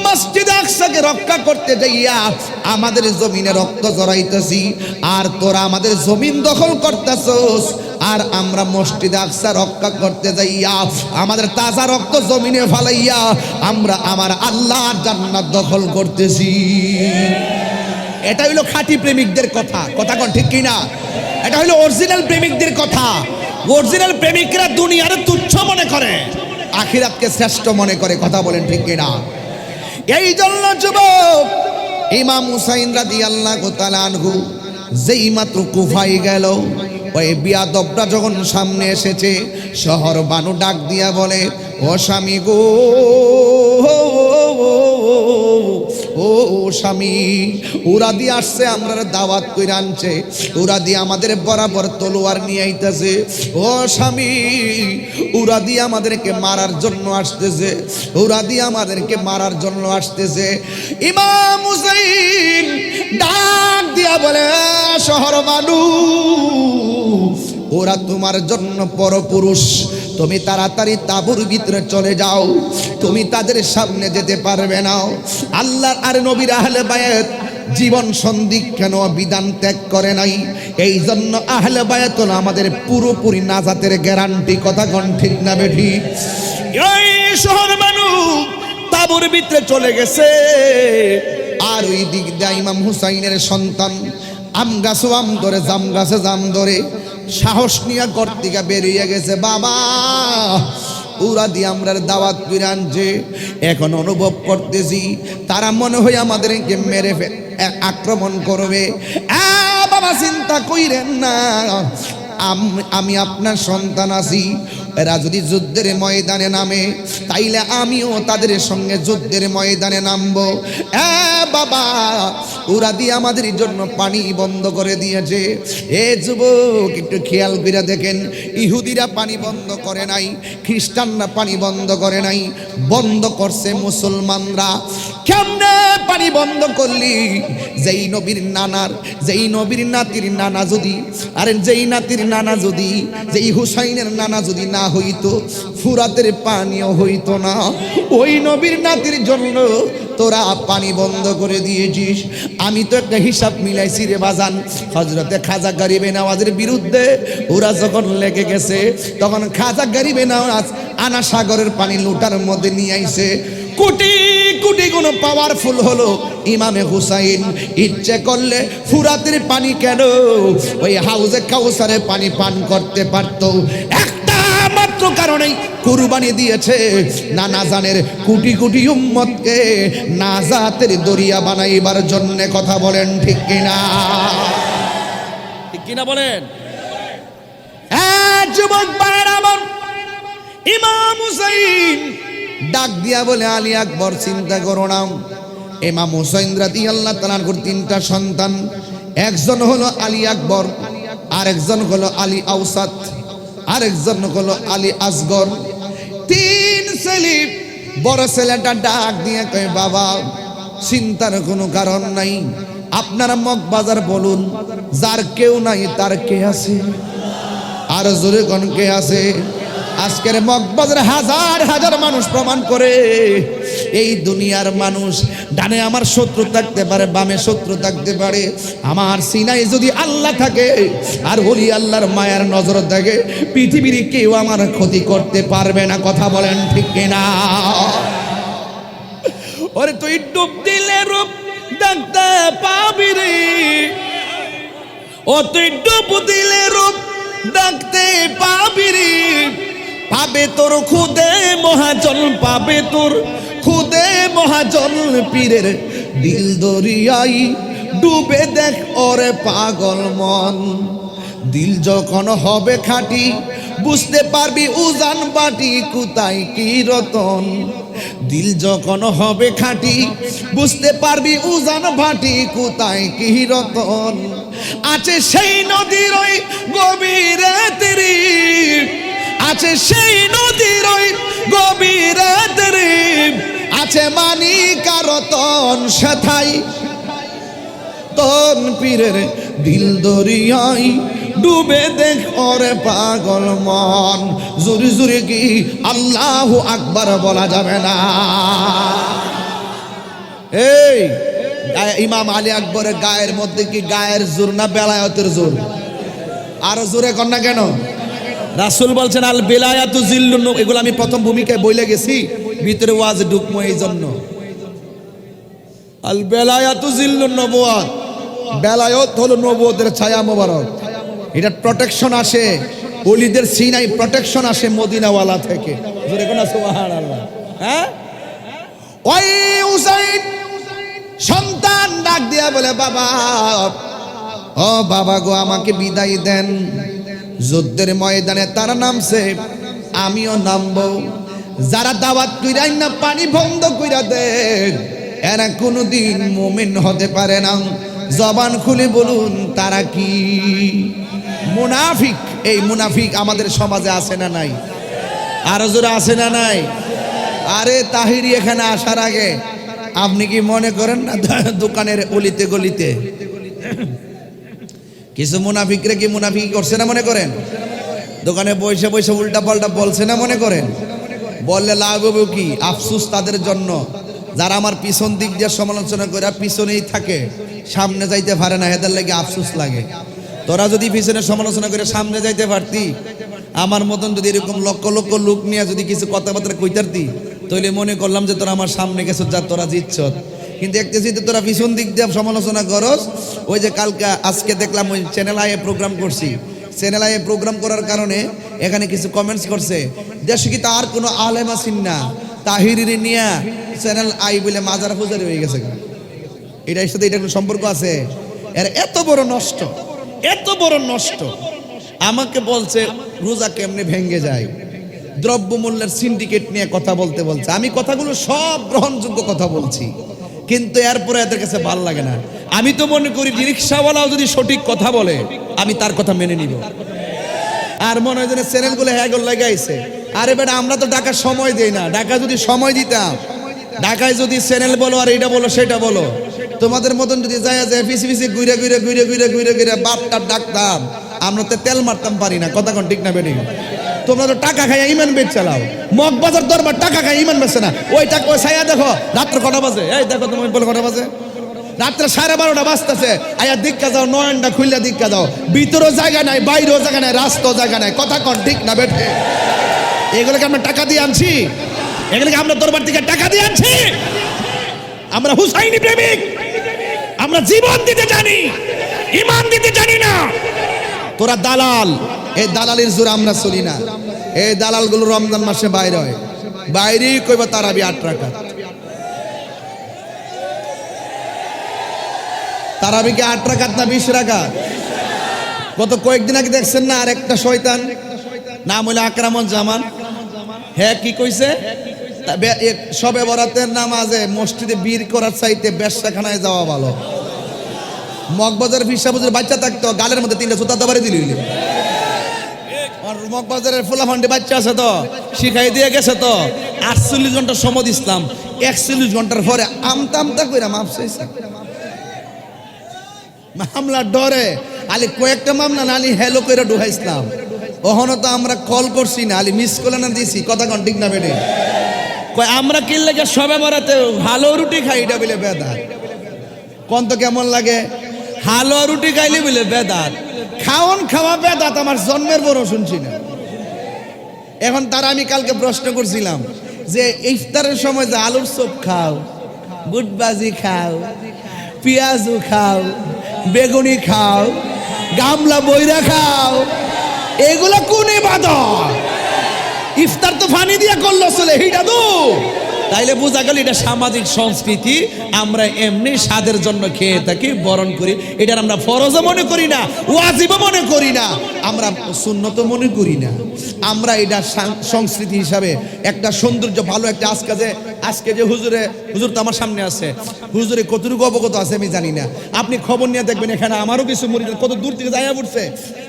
Speaker 1: মসজিদ আকসাকে রক্ষা করতে যাইয়া আমাদের জমিনে রক্ত জড়াইতেছি। আর তোরা আমাদের জমিন দখল করতেছস, আর আমরা মসজিদ আকসা রক্ষা করতে যাইয়া আমাদের তাজা রক্ত জমিনে ফালাইয়া আমরা আমার আল্লাহর জান্নাত দখল করতেছি। এটা হইলো খাঁটি প্রেমিকদের কথা। কথা কোন ঠিক কিনা? এটা হইলো অরিজিনাল প্রেমিকদের কথা। অরিজিনাল প্রেমিকরা দুনিয়ারে তুচ্ছ মনে করে, আখিরাতকে শ্রেষ্ঠ মনে করে। কথা বলেন ঠিক কিনা? এই জন্য যুবক, ইমাম হুসাইন রাদিয়াল্লাহু তাআলা আনহু যেই মাত্র কুফায় গেল, ওই বিয়াদবরা যখন সামনে এসেছে, শহর বানু ডাক দিয়া বলে, ও স্বামী গো, ও স্বামী, ওরা দিয়ে আসছে, আমরা দাওয়াত কইরা আনছে, ওরা দিয়ে আমাদের বরাবর তলোয়ার নিয়ে আইতেছে। ও স্বামী, ওরা দিয়ে আমাদেরকে মারার জন্য আসতেছে, ওরা দিয়ে আমাদেরকে মারার জন্য আসতেছে। ইমাম হুসাইন ডাক দিয়া বলে, শহর মানুষ, ওরা তোমার জন্য পরপুরুষ, তুমি তাড়াতাড়ি তাঁবুর ভিতরে চলে যাও, তুমি তাদের সামনে যেতে পারবে না। আল্লাহর আর নবীর আহলে বায়াত জীবন সন্ধিক্ষণ বিধান ত্যাগ করে নাই। এই জন্য আহলে বায়াত হলো আমাদের পুরোপুরি নাজাতের গ্যারান্টি। কথা কোন ঠিক না বেঠি? এই শহর মানুষ তাঁবুর ভিতরে চলে গেছে। আর ওই দিক দিয়ে ইমাম হুসাইনের সন্তান আম গাছও আম ধরে, জাম গাছে জাম ধরে সাহস নিয়ে ঘর থেকে বেরিয়ে গেছে। বাবা, ওরা দিয়ে আমরা দাওয়াত করে আনছে, এখন অনুভব করতেছি তারা মনে হয় আমাদেরকে মেরে আক্রমণ করবে। বাবা চিন্তা কইরেন না, আমি আপনার সন্তান আছি। এরা যদি যুদ্ধের ময়দানে নামে, তাইলে আমিও তাদের সঙ্গে যুদ্ধের ময়দানে নামবো। বাবা, ওরা দিয়ে আমাদের জন্য পানি বন্ধ করে দিয়েছে। এ যুবক একটু খেয়াল করে দেখেন, ইহুদিরা পানি বন্ধ করে নাই, খ্রিস্টানরা পানি বন্ধ করে নাই, বন্ধ করছে মুসলমানরা। কেমনে পানি বন্ধ করলি? যেই নবীর নানার, যেই নবীর নাতির নানা যদি, আরে যেই নাতির নানা যদি, যেই হুসাইনের নানা যদি না হইতো, ফুরাতের পানিও হইতো না। ওই নবীর নাতির জন্য তোরা পানি বন্ধ করে দিয়েছিস। আমি তো একটা হিসাব মিলাইছি রে বাজান, হযরতে খাজা গরিবে নওয়াজের বিরুদ্ধে ওরা যখন লেগে গেছে, তখন খাজা গরিবে নওয়াজ আনা সাগরের পানি লুটার মধ্যে নিয়ে আইছে। কোটি কোটি গুণ পাওয়ারফুল হলো ইমামে হুসাইন। ইচ্ছে করলে ফুরাতের পানি কেন, ওই হাউজে কাউসারের পানি পান করতে পারতো। একটা মাত্র কারণেই কুরবানি দিয়েছে, নানা জানের কোটি কোটি উম্মতকে নাজাতের দরিয়া বানাইবার জন্য। কথা বলেন ঠিক কিনা?
Speaker 3: ঠিক কিনা বলেন?
Speaker 1: হ্যাঁ যুবক ভাইরা আমার, ইমাম হুসাইন ডাক দিয়া বলে, আলী আকবর চিন্তা করো না। ইমাম হুসাইন রাদিয়াল্লাহু তাআলা আনহুর তিনটা সন্তান, একজন হলো আলী আকবর, আরেকজন হলো আলী আওসাত, আরেকজন হলো আলী আসগর। তিন ছেলে। বড় ছেলেটা ডাক দিয়ে কয়, বাবা চিন্তার কোনো কারণ নাই, আপনারা মগবাজার বলুন, যার কেউ নাই তার কে আছে? আর জোরে কোন কে আছে? আজকের মগবাজার হাজার হাজার মানুষ প্রমাণ করে, এই দুনিয়ার মানুষ, ডানে আমার শত্রু থাকতে পারে, বামে শত্রু থাকতে পারে, আমার সিনায় যদি আল্লাহ থাকে আর ওলি আল্লাহর মায়ার নজর থাকে, পৃথিবীর কেউ আমার ক্ষতি করতে পারবে না। কথা বলেন ঠিক কিনা? ওরে তুই ডুব দিলে রূপ দেখতে পাবি রে, ও তুই ডুব দিলে রূপ দেখতে পাবি রে, পাবে তোর খুদে মহাজন, পাবে তোর খুদে মহাজন। পীরের দিল দরিয়াই ডুবে দেখ ওরে পাগল মন, দিল যখন হবে খাঁটি বুঝতে পারবি উজান বাটি কোথায় কি রতন। দিল যখন হবে খাঁটি বুঝতে পারবি উজান ভাটি কোথায় কি রতন। আছে সেই নদীর ওই গভীরে তেরি, আছে সেই নদীর ওই গভীরে তেরি, আছে মানিক আর রতন সেথাই তন। পীরের দিল দরিয়াই ডুবে দেখ ওরে পাগল মন। জোরে জোরে কি আল্লাহু আকবার বলা যাবে না? এই ইমাম আলী আকবরের গায়ের মধ্যে কি গায়ের জোর না বেলায়েতের জোর? আরো জোরে কর না কেন?
Speaker 3: রাসূল বলছেন আল বেলায়াতু জিল্লুন,
Speaker 1: এগুলো আমি প্রথম ভূমিকায় বইলে গেছি, ভিতরে ওয়াজ ঢুকমো এই জন্য।
Speaker 3: আল বেলায়াতু জিল্লুন নবুয়াত,
Speaker 1: বেলায়েত হলো নবুয়তের ছায়া মোবারক। এটা প্রোটেকশন আসে, ওলিদের সিনাই প্রোটেকশন আসে মদিনাওয়ালা থেকে। জোরে কোন সুবহানাল্লাহ। হ্যাঁ, ওই হুসাইন সন্তান ডাক দিয়া বলে, বাবা ও বাবা গো, আমাকে বিদায় দেন। যুদ্ধের ময়দানে তারা নামছে, আমিও নামবো। যারা দাওয়াত কইরা না পানি বন্ধ কইরা দেন, এরা কোনোদিন মুমিন হতে পারে না। জবান খুলে বলুন তারা কি? মুনাফিক। এই মুনাফিক আমাদের সমাজে আছে না নাই? আরো জোরে আছে না নাই? আরে তাহিরি এখানে আসার আগে আপনি কি মনে করেন না দোকানের অলিতে গলিতে কিছু মুনাফিকরে কি মুনাফিক করছে না মনে করেন? দোকানে বসে বসে উল্টা পাল্টা বলছে না মনে করেন? বললে লাভ হবে কি? আফসোস তাদের জন্য যারা আমার পিছন দিক দিয়ে সমালোচনা করে পিছনেই থাকে, সামনে যাইতে পারে না, এদের লাগে আফসোস লাগে। তোরা যদি পিছনে সমালোচনা করে সামনে যাইতে পারতি, আমার মতন যদি এরকম লক্ষ লক্ষ লোক নিয়ে যদি কিছু কথাবার্তা কইতারতি, তাহলে মনে করলাম যে তোরা আমার সামনে গেছো, যা তোরা জিতছ। কিন্তু একটা যদি তোরা পিছন দিক দিয়ে সমালোচনা করস, ওই যে কালকে আজকে দেখলাম ওই চ্যানেল আইয়ে প্রোগ্রাম করছি, চ্যানেল আইয়ে প্রোগ্রাম করার কারণে এখানে কিছু কমেন্টস করছে, দেশে কি তার কোনো আলেম আছেন না, তাহিরি নিয়া চ্যানেল আই বলে মাজার ফুজারি হয়ে গেছে। এটার সাথে এটা কোনো সম্পর্ক আছে? এর এত বড় নষ্ট, এত বড় নষ্ট। আমাকে বলছে রোজা কেমনে ভেঙ্গে যায়, দ্রব্যমূল্যের সিন্ডিকেট নিয়ে কথা বলতে বলছে। আমি কথাগুলো সব গ্রহণযোগ্য কথা বলছি, কিন্তু এরপরে এদের কাছে ভালো লাগে না।
Speaker 3: আমি তো মনে করি রিক্সাওয়ালাও যদি সঠিক কথা বলে আমি তার কথা মেনে নিব। আর মনে হয় যেন চ্যানেলগুলো হ্যাগল লাগাইছে। আরে বেটা আমরা তো ঢাকা সময় দেই না, ঢাকা যদি সময় দিতাম, ঢাকায় যদি চ্যানেল বলো আর এটা বলো সেটা বলো, তোমাদের মতন যদি যায় পিছি পিছি ঘুরে ঘুরে ঘুরে ঘুরে ঘুরে ঘুরে বাপটা ডাকতাম, আমরা তো তেল মারতাম পারি না। কথা কোন ঠিক না বেটি? তোমরা তো টাকা খাইয়া ইমান বেচ চালাও। মগবাজার দরবার টাকা খাই ইমান বেচে না। ওই টাকা ওই ছায়া দেখো রাত্র কটা বাজে, এই দেখো তুমি বলে কটা বাজে, রাত্রে 12:30 বাজতেছে। আয়া দিক্কা যাও, নয়নটা খুললে দিক্কা যাও, ভিতরেও জায়গা নাই, বাইরেও জায়গা নাই, রাস্তাও জায়গা নাই। কথা কোন ঠিক না বেটে? এগুলোকে আমরা টাকা দিয়ে আনছি, এগুলোকে আমরা দরবার থেকে টাকা দিয়ে আনছি। আমরা হুসাইনি প্রেমিক, আমরা জীবন দিতে জানি, ইমান দিতে জানি না। তোরা দালাল, এই দালালির জোরে আমরা চলি না। এই দালালগুলো রমজান মাসে বাইরে হয়, বাইরেই কইবা তারাবি 8 রাকাত। তারাবি কি 8 রাকাত না 20 রাকাত? গত কয়েকদিন আগে দেখছেন না, আর একটা শয়তান নাম হইলো আকরামুজ্জামান, হ্যাঁ কি কইছে, শবে বরাতের নামাজে মসজিদে বীর করার চাইতে ব্যবসাখানায় যাওয়া ভালো। মগবাজার ফিসাবুজের বাচ্চা থাকতো, গালের মধ্যে 3টা জুতা দাবারে দিল। মগবাজারের ফুলাফান্ডি বাচ্চা আছে তো, শিখাই দিয়ে গেছে তো। 48 ঘন্টা সময় দিছিলাম, 41 ঘন্টার পরে আমতা আমতা কইরা মাপ চাইছে। মামলার ডরে আলি কয়েকটা মামলা না আলি হেলো কইরা ঢুকাইছিলাম। ওখানে তো আমরা কল করছি না, আলি মিস কল না দিছি। কথা কোন ঠিক না বেটে? কই আমরা কি লাগে সবে বরাতে হালো রুটি খাই, এটা বলে বেদাত। কোন তো কেমন লাগে? হালো রুটি খাইলে বলে বেদাত। খাওন খাওয়া বেদাত আমার জন্মের বড় শুনছি না। এখন তারা আমি কালকে প্রশ্ন করছিলাম যে ইফতারের সময় যে আলুর চপ খাও, বুটবাজি খাও, পেঁয়াজু খাও, বেগুনি খাও, গামলা বইরা খাও, এগুলা কোন ইবাদত? ইফতার তো পানি দিয়া করলো চলে, এইটা তো তাইলে বোঝা গেল এটা সামাজিক সংস্কৃতি। আমরা এমনি স্বাদের জন্য খেয়ে থাকি, বরণ করি। এটার আমরা ফরজও মনে করি না, ওয়াজিবও মনে করি না, আমরা সুন্নত মনে করি না। আমরা এটা সংস্কৃতি হিসাবে একটা সৌন্দর্য ভালো একটা আজকে যে হুজুর তো আমার সামনে আছে, হুজুরে কতটুকু অবগত আছে আমি জানি না। আপনি খবর নিয়ে দেখবেন, এখানে আমারও কিছু মুরিদ কত দূর থেকে আয়া পড়ছে,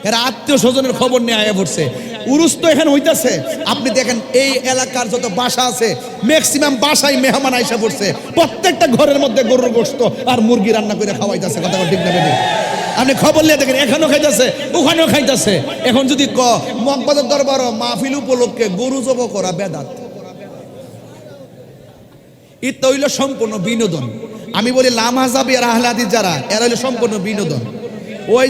Speaker 3: এরা আত্মীয় স্বজনের খবর নিয়ে আয়া পড়ছে। উরুস তো এখানে হইতাছে। আপনি দেখেন এই এলাকার যত বাসা আছে ম্যাক্সিমাম বাসায় মেহমান আইসা পড়ছে। প্রত্যেকটা ঘরের মধ্যে গরুর গোশত আর মুরগি রান্না করে খাওয়াইতেছে। কথা ঠিক না বেশি? আপনি খবর নিয়ে দেখেন, এখানেও খাইতেছে, ওখানেও খাইতেছে। এখন যদি মগবাজার দরবার মাহফিল উপলক্ষে গরু জব করা বেদাত, এটা হইল সম্পূর্ণ বিনোদন। আমি বলি লামাজাবি আর আহলে হাদিস যারা, এরা হইল সম্পূর্ণ বিনোদন। ওই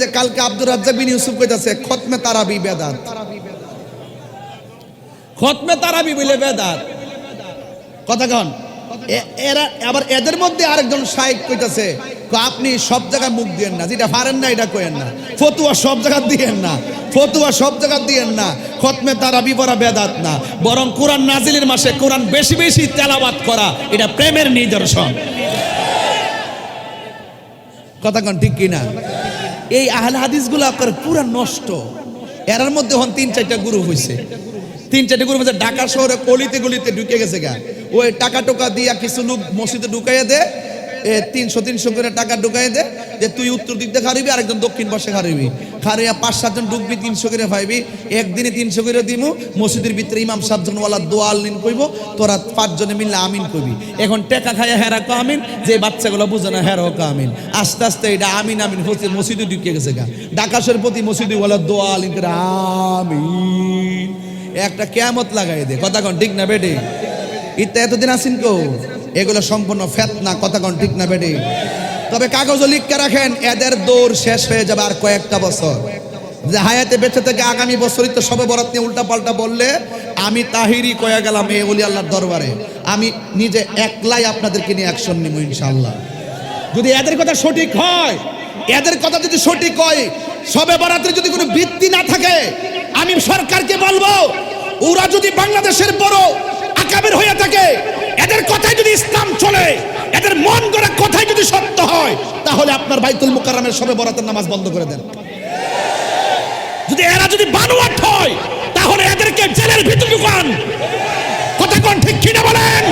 Speaker 3: যে কালকে আব্দুর রাজ্জাক বিন ইউসুফ কইতাছে খতমে তারাবি বেদাত, খতমে তারাবি বলে বেদাত। কথা কন? এরা আবার এদের মধ্যে আরেকজন শাইখ কইতাছে আপনি সব জায়গায় মুখ দিয়েন না, যেটা পারেন না এটা কইেন না, ফতুয়া সব জায়গা দিয়েন না, ফতুয়া সব জায়গা দিয়েন না। খতমে তারাবি পড়া বেদাত না, বরং কোরআন নাজিলের মাসে কোরআন বেশি বেশি তেলাওয়াত করা এটা প্রেমের নিদর্শন। কথা কন ঠিক কিনা? এই আহলে হাদিসগুলো আপনার পুরা নষ্ট। এরার মধ্যে হন 3-4টা গ্রুপ হইছে, 3-4টা গ্রুপ হচ্ছে ঢাকা শহরে গলিতে গলিতে ঢুকে গেছে গা। ওই টাকা টোকা দিয়া কিছু লোক মসজিদে ঢুকাইয়া দে, 300 করে টাকা ঢুকাই দে যে তুই উত্তর দিক দিয়ে খারিবি, আরেকজন দক্ষিণ পাশে খারিবি, খারিয়া 5-7 জন ঢুকবি, 300 করে পাইবি। একদিনে 300 করে দিমু। মসজিদের ভিতরে ইমাম সাহেবজন ওয়ালা দোয়াল নিন কইব, তোরা 5 জনে মিললে আমিন কইবি। এখন টাকা খাইয়া হেরা কো আমিন, যে বাচ্চাগুলো বুঝে না হেরাও কো আমিন। আস্তে আস্তে এটা আমিন আমিন হচ্ছে মসজিদে ঢুকে গেছে গা। ঢাকাশের প্রতি মসজিদে ওয়ালা দোয়াল নিন করে আমিন, একটা কিয়ামত লাগাই দে। কথা কন ঠিক না বেটি? ইত্যা এতদিন আসিন কো, এগুলো সম্পূর্ণ ফেতনা। কথা কন ঠিক না বেটি? তবে কাগজও লিখকে রাখেন, এদের দৌড় শেষ হয়ে যাবে আর কয়েকটা বছর। যে হায়াতে বেঁচে থেকে আগামী বছরই তো সবে বরাত নিয়ে উল্টা পাল্টা বললে আমি তাহিরি কয়া গেলাম এই ওলি আল্লাহর দরবারে। আমি নিজে একলাই আপনাদেরকে নিয়ে অ্যাকশন নিব ইনশাআল্লাহ। যদি এদের কথা সঠিক হয়, এদের কথা যদি সঠিক হয়, সবে বরাতের যদি কোনো ভিত্তি না থাকে, আমি সরকারকে বলবো ওরা যদি বাংলাদেশের বড় আকাবের হয়ে থাকে, এদের কথাই যদি ইসলাম চলে, এদের মন গড়া কথাই যদি সত্য হয়, তাহলে আপনার বাইতুল মুকাররমের সবে বরাতের নামাজ বন্ধ করে দেন। যদি এরা যদি বানোয়াট হয়, তাহলে এদেরকে জেলের ভিতরে ঢুকান। কথা কোন ঠিক কিনা বলেন?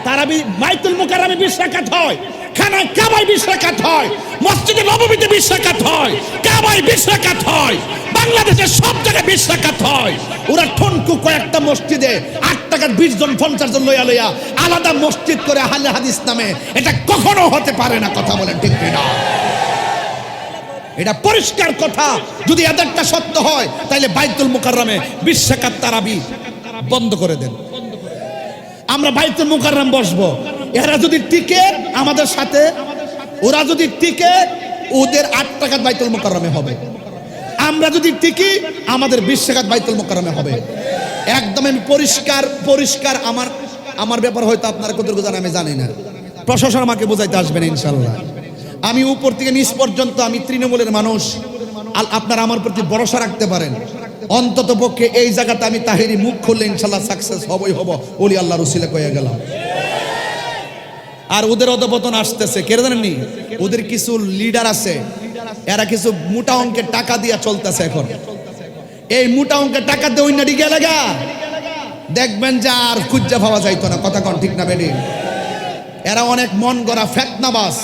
Speaker 3: তারাবি বাইতুল মুকাররমে 20 রাকাত হয়, খানা কাবায় 20 রাকাত হয়, মসজিদে নববীতে 20 রাকাত হয়, কাবায় 20 রাকাত হয়, বাংলাদেশের সব জায়গায় 20 রাকাত হয়। ওরা ঠনকু কয়েকটা মসজিদে 8 টাকার 20 জন 50 জন লইয়া লইয়া আলাদা মসজিদ করে আহলে হাদিস নামে, এটা কখনো হতে পারে না। কথা বলেন ঠিক কিনা? এটা পরিষ্কার কথা। যদি এদেরটা সত্য হয় তাহলে বাইতুল মুকাররমে 20 রাকাত তারাবি বন্ধ করে দেন। আমরা বাইতুল মুকাররম বসবো। এরা যদি টিকে আমাদের সাথে, ওরা যদি টিকে ওদের 8 টাকার বাইতুল মুকাররমে হবে। আমরা যদি টিকি আমাদের 20 টাকার বাইতুল মুকাররমে হবে। একদম আমি পরিষ্কার। আমার ব্যাপার হয়তো আপনারা কতটুকু জানেন আমি জানি না, প্রশাসন আমাকে বোঝাইতে আসবেন ইনশাল্লাহ। আমি উপর থেকে নিচ পর্যন্ত আমি তৃণমূলের মানুষ, আপনারা আমার প্রতি ভরসা রাখতে পারেন। অন্তত পক্ষে এই জায়গাতে আমি তাহিরি মুখ খুললে ইনশাল্লাহ সাকসেস হবই হব, ওলি আল্লাহর উসিলা কইয়া গেলাম। আর ওদের অধপতন আসতেছে, কে জানেননি? ওদের কিছু লিডার আছে, এরা কিছু মোটা অঙ্কের টাকা দিয়া চলতেছে এখন। এই মোটা অঙ্কের টাকা দিয়ে ওই নারী গেলে গা দেখবেন যে আর খুঁজা পাওয়া যাইতো না। কথা কন ঠিক না বেডি? এরা অনেক মন গড়া ফেতনাবাজ।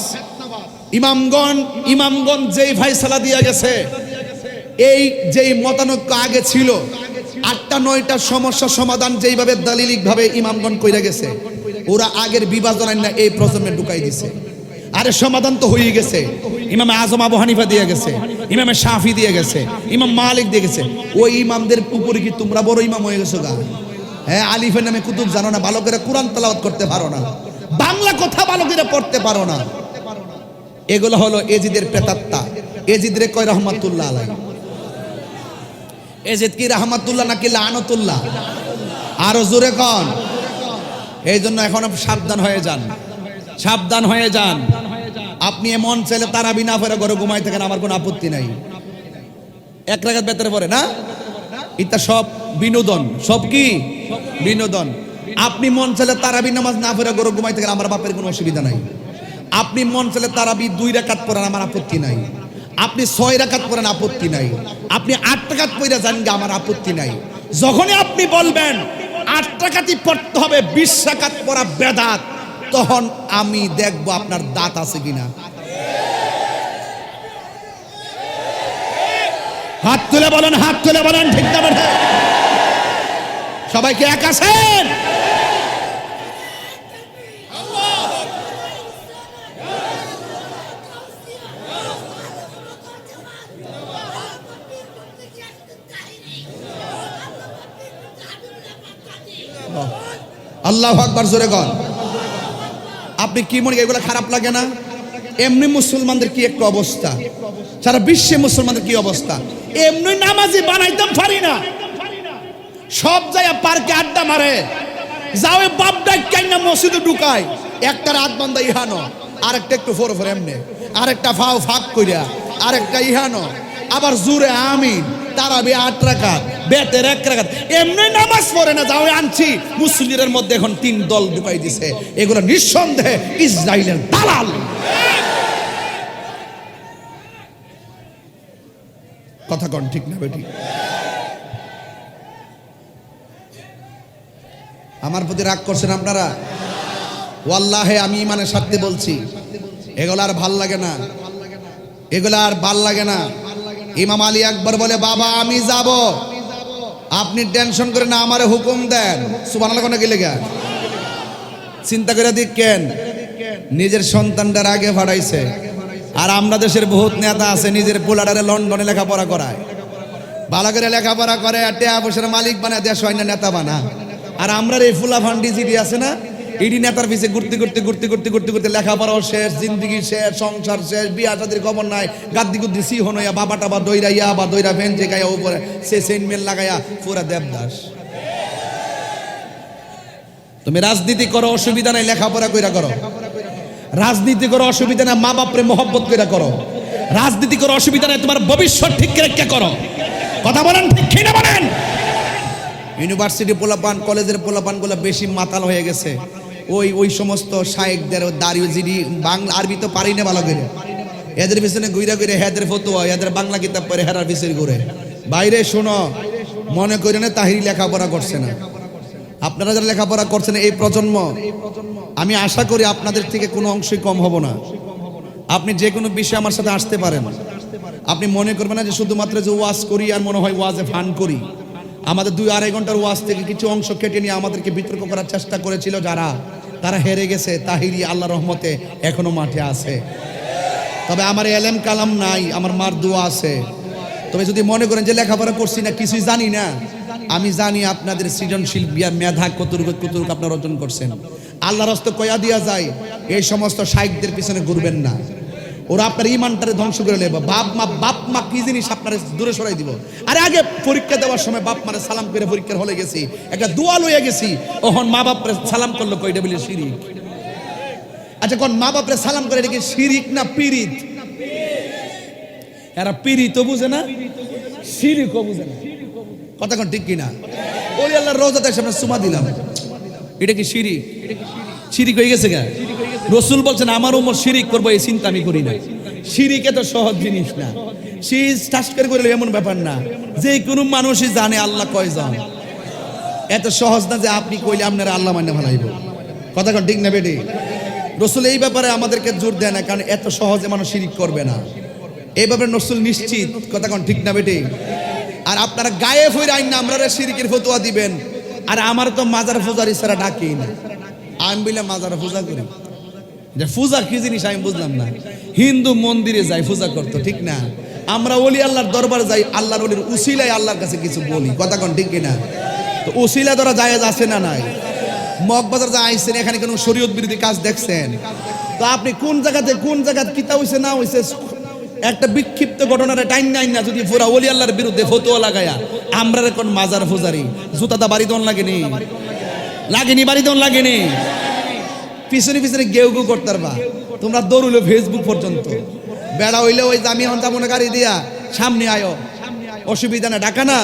Speaker 3: ইমামগণ যেই ফায়সালা দিয়া গেছে, এই যেই মতানৈক্য আগে ছিল, 8টা 9টা সমস্যা সমাধান যেইভাবে দালিলিক ভাবে ইমামগণ কইরা গেছে, ওরা আগের বিভাজন না এই প্রজন্মে ঢুকাই দিছে। আরে সমাধান তো হয়ে গেছে। ইমাম আজম আবু হানিফা দিয়ে গেছে, ইমামে শাফি দিয়ে গেছে, ইমাম মালিক দিয়ে গেছে। ওই ইমামদের উপরে কি তোমরা বড় ইমাম হয়ে গেছো গা? হ্যাঁ, আলিফের নামে কুতুব জানো না, ভালো করে কোরআন তেলাওয়াত করতে পারো না, বাংলা কথা ভালো করে পড়তে পারো না। এগুলো হলো এজিদের প্রেতাত্মা। এজিদ রে কয় রহমাতুল্লাহ আলাইহি। এজিদ কি রহমাতুল্লাহ নাকি লাআনাতুল্লাহ? আরো জোরে কোন। এই জন্য এখন সাবধান হয়ে যান, সাবধান হয়ে যান। আপনি এমন ছেলে তারাবি না পড়ে ঘরে ঘুমাই থাকেন, আমার কোনো আপত্তি নাই। 1 রাকাত বেতরে পড়ে না, এটা সব বিনোদন। সব কি বিনোদন? আপনি মন ছেলে তারাবি নামাজ না পড়ে ঘরে ঘুমাই থাকেন, আমার বাপের কোনো অসুবিধা নাই। আপনি মন ছেলে তারাবি 2 রাকাত পড়েন, আমার আপত্তি নাই। আপনি 6 রাকাত পড়েন, আপত্তি নাই। আপনি 8 রাকাত পড়ে যান, আমার আপত্তি নাই। যখনই আপনি বলবেন 8 রাকাতই পড়তে হবে, 20 রাকাত পড়া বেদাত, তখন আমি দেখবো আপনার দাঁত আছে কিনা। হাত তুলে বলেন, হাত তুলে বলেন, ঠিক না বেঠা? সবাইকে এক আছেন? আল্লাহু আকবার, জোরে কর। আপনি কি মনে এগুলো খারাপ লাগে না? এমনি মুসলমানদের কি একটা অবস্থা, সারা বিশ্বে মুসলমানদের কি অবস্থা। এমনি নামাজি বানাইতাম পারি না, সব জায়গা পার্কে আড্ডা মারে, যাও বাপ ডাক কাইনা মসজিদে ঢুকায়, একটা রাত বান্দা ইহানো, আরেকটা একটু ফোর ফোর এমনি, আরেকটা ফাও ফাঁক কইরা, আরেকটা ইহানো, আবার জুরে আমিন, তারাবি 8 রাকাত, বেতের 1 রাকাত, এমনি নামাজ পড়ে না। যাও আনছি মুসলিমের মধ্যে এখন 3 দল ঢুকাই দিছে। এগুলো নিঃসন্দেহে ইসরায়েলের দালাল। কথা কন ঠিক না বেটি? আমার প্রতি রাগ করছেন আপনারা? ওয়াল্লাহে আমি ইমানের সাথে বলছি, এগুলো আর ভাল লাগে না, এগুলো আর ভাল লাগে না। ইমাম আলী আকবর বলে, বাবা আমি যাব, আপনি টেনশন করে না, আমারে হুকুম দেন। সুবহানাল্লাহ কোন গেলে গা চিন্তা করে দেখেন, নিজের সন্তানটার আগে ভাড়াইছে। আর আমরা দেশের বহুত নেতা আছে নিজের পোলাডারে লন্ডনে লেখাপড়া করায়, ভালো করে লেখাপড়া করে, টেয়া পয়সার মালিক বানায়, দেশ হয় না নেতা বানা। আর আমরা এই ফুলা ফান্ডি জিডি আছে না, ইডি নেতার পিছিয়ে ঘুরতে লেখাপড়াও শেষ, জিন্দগি শেষ, সংসার শেষ, বিয়া শাদির খবর নাই, গাদ্দি গুদ্দি সি হনইয়া, বাবা টাবা দইরা ইয়া বা দইরা ভেঞ্চে গায়া উপরে সে সেনমেল লাগাইয়া পুরা দেবদাস। তুমি রাজনীতি করো, অসুবিধা নাই, লেখাপড়া কইরা করো। রাজনীতি করো, অসুবিধা নাই, মা বাপরে মহব্বত কইরা করো। রাজনীতি করো, অসুবিধা নাই, তোমার ভবিষ্যৎ ঠিক রেখে করো। কথা বলেন ঠিক কিনা বলেন? ইউনিভার্সিটি পোলাপান, কলেজের পোলাপান গুলো বেশি মাতাল হয়ে গেছে। ওই সমস্ত শায়েকদের দাঁড়িয়ে জিডি বাংলা আরবি তো পারি না ভালো করে, এদের পিছনে ঘুরে ঘুরে হেদের ফতুয়া, এদের বাংলা কিতাব পড়ে হেরার পিছনে ঘুরে। বাইরে শোনো, মনে করি না তাহিরি লেখাপড়া করছে না, আপনারা যারা লেখাপড়া করছেন এই প্রজন্ম, আমি আশা করি আপনাদের থেকে কোনো অংশই কম হব না। আপনি যে কোনো বিষয়ে আমার সাথে আসতে পারেন। আপনি মনে করবেন না যে শুধুমাত্র যে ওয়াজ করি আর মনে হয় ওয়াজে ফান করি। আমাদের 2-2.5 ঘন্টার ওয়াজ থেকে কিছু অংশ কেটে নিয়ে আমাদেরকে বিতর্ক করার চেষ্টা করেছিল যারা, তারা হেরে গেছে। তাহিরি আল্লাহ রহমতে এখনো মাঠে আছে। তবে আমার এলেম কালাম নাই, আমার মার দোয়া আছে। তবে যদি মনে করেন যে লেখাপড়া করছি না, কিছুই জানি না, আমি জানি আপনাদের সৃজনশীল মেধা কতটুকু আপনারা অর্জন করছেন। আল্লাহর হস্তে কয়া দিয়া যায়, এই সমস্ত শাইখদের পিছনে ঘুরবেন না। ওরা আপনার ইমানটারে ধ্বংস করে নেবে। বাপ মা কি জিনিস আপনারা দূরে সরাই দিব। আরে আগে পরীক্ষা দেওয়ার সময় বাপ মারে সালাম করে পরীক্ষার হলে গেছি, একটা দোয়া লইয়া গেছি, ওহন মা বাপরে সালাম করলো কইটা বলে শিরিক। আচ্ছা কোন মা বাপরে সালাম করে এটা কি শিরিক না পিরিত? এরা পিরিতও বুঝে না, শিরিকও বুঝে না। কথা কোন ঠিক কিনা? ওলি আল্লাহর রওজাতে সামনে সুমা দিলাম, এটা কি শিরিক? শিরিক হয়ে গেছে গা? রসুল বলছেন আমার উম্মত শিরিক করবো এই চিন্তা আমি করি না। শিরিক এত সহজ জিনিস না, করে এমন ব্যাপার না। যে কোনো মানুষই জানে আল্লাহ কয়জন, এত সহজ না যে আপনি কইলে আপনারা আল্লাহ মানে ভালাইব। কথা কোন ঠিক না বেটি? রসুল এই ব্যাপারে আমাদেরকে জোর দেয় না, কারণ এত সহজে মানুষ শিরিক করবে না এই ব্যাপারে রসুল নিশ্চিত। কথা কোন ঠিক না বেটি? আর আপনারা গায়ে ফইরা আইন না আমরা শিরিকের ফতোয়া দিবেন। আর আমার তো মাজার পূজারি ছাড়া ডাকেই না। আমি বললাম মাজার পূজা করি, যে পূজা কি জিনিস আমি বুঝলাম না। হিন্দু মন্দিরে যাই পূজা করতো, ঠিক না? আমরা ওলি আল্লাহর দরবার যাই, আল্লাহর ওলির উসিলায় আল্লাহর কাছে কিছু বলি। কথা কোন ঠিক কিনা? তো উসিলা ধরা জায়েজ আছে না নাই? মগবাজার যা আইছেন, এখানে কোনো শরীয়ত বিরোধী কাজ দেখছেন? তো আপনি কোন জায়গাতে কিতা হইছে না হইছে, একটা বিক্ষিপ্ত ঘটনার টাইম নাই না, যদি পুরা ওলি আল্লাহর বিরুদ্ধে ফতোয়া লাগায়া আমরা কোন মাজার পূজারি জুতাটা বাড়ি দন লাগেনি, বাড়ি দন লাগেনি, পিছনে পিছনে গেউ গেউ করতে পারবা। তোমরা দৌড়ুলো ফেসবুক পর্যন্ত, বেড়া হইলে ওই যে আমি যাবো গাড়ি দিয়া সামনে আয়ো, অসুবিধা না, ডাকা না,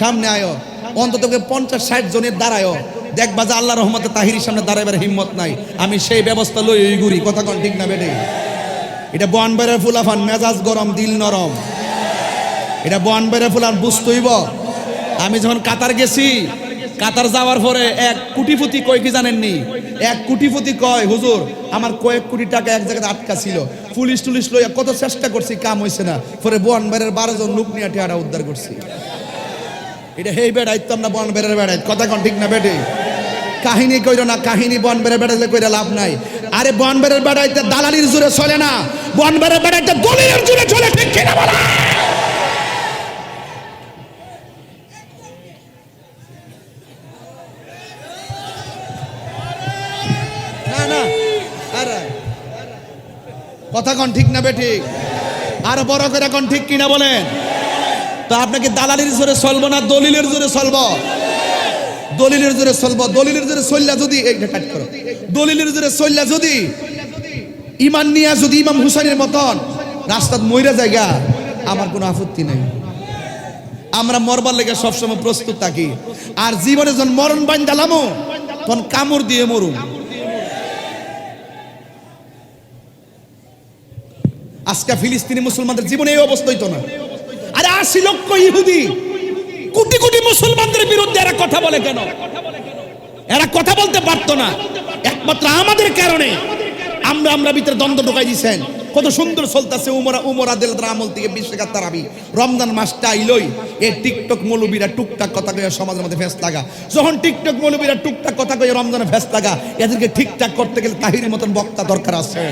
Speaker 3: সামনে আয়ো, অন্তত 50-60 জনের দাঁড়ায়ও, দেখবা যে আল্লাহ রহমতে তাহিরির সামনে দাঁড়াইবার হিম্মত নাই, আমি সেই ব্যবস্থা লই ঘুরি। কথা কোন ঠিক না বেটে? এটা বনবেড়ের ফুলাফান, মেজাজ গরম দিল নরম। এটা বনবেড়ের ফুলান বুঝতেইব। আমি যখন কাতার গেছি, কাতার যাওয়ার পরে 1 কোটিপতি কয় কি জানেননি? 1 কোটিপতি কয় হুজুর আমার কয়েক কোটি টাকা এক জায়গায় আটকা ছিল, পুলিশ টুলিশ লইয়া কত চেষ্টা করছি, কাম হইছে না, পরে বনবেড়ের 12 জন লোক নিয়ে টেয়ারা উদ্ধার করছি। এটা হেই বেড়াই তো আমরা বনবেড়ের বেড়াই। কথা কোন ঠিক না বেটে? কাহিনী কইরো না, কাহিনী বনবেড়ের বেড়াইলে কইরা লাভ নাই। আরে বনবেড়ের বেড়াইতে দালালির জোরে চলে না, বনবেড়ের বেড়াইতে দলিলের জোরে চলে, ঠিক কিনা বলা? না আরে কথা কোন ঠিক না বেটি? আর বড় করে কোন ঠিক কিনা বলেন? তো আপনাকে দালালির জোরে চলবো না দলিলের জোরে চলবো? দলিলের জোরে চলবো। দলিলের জোরে চললা যদি দলিলের জোরে চললা যদি ইমান নিয়া যদি ইমাম হুসাইনের মতন রাস্তাত মইরা জায়গা, আমার কোনো আপত্তি নেই। আমরা মরবার লেগে সবসময় প্রস্তুত থাকি। আর জীবনে যখন মরণ বান্ধালামো তখন কামড় দিয়ে মরুম। আজকে ফিলিস্তিনি মুসলমানদের জীবনে এই অবস্থা হইতো না। আরে 80 লক্ষ ইহুদি, কোটি কোটি মুসলমানদের বিরুদ্ধে এরা কথা বলে কেন? এরা কথা বলতে পারতো না, একমাত্র আমাদের কারণে। আমরা ভিতরে দ্বন্দ্ব ঢুকাই দিয়েছেন। কত সুন্দর চলতেছে উমর আদিলদার আমল থেকে 20 টাকা তারাবি। রমজান মাসটা আইলই এই টিকটক মৌলবীরা টুকটাক কথা কয়ে সমাজের মধ্যে ফেস লাগা। যখন টিকটক মৌলবীরা টুকটাক কথা কয়ে রমজানে ফেস লাগা, এদেরকে ঠিকঠাক করতে গেলে তাহিরের মতন বক্তা দরকার আছে।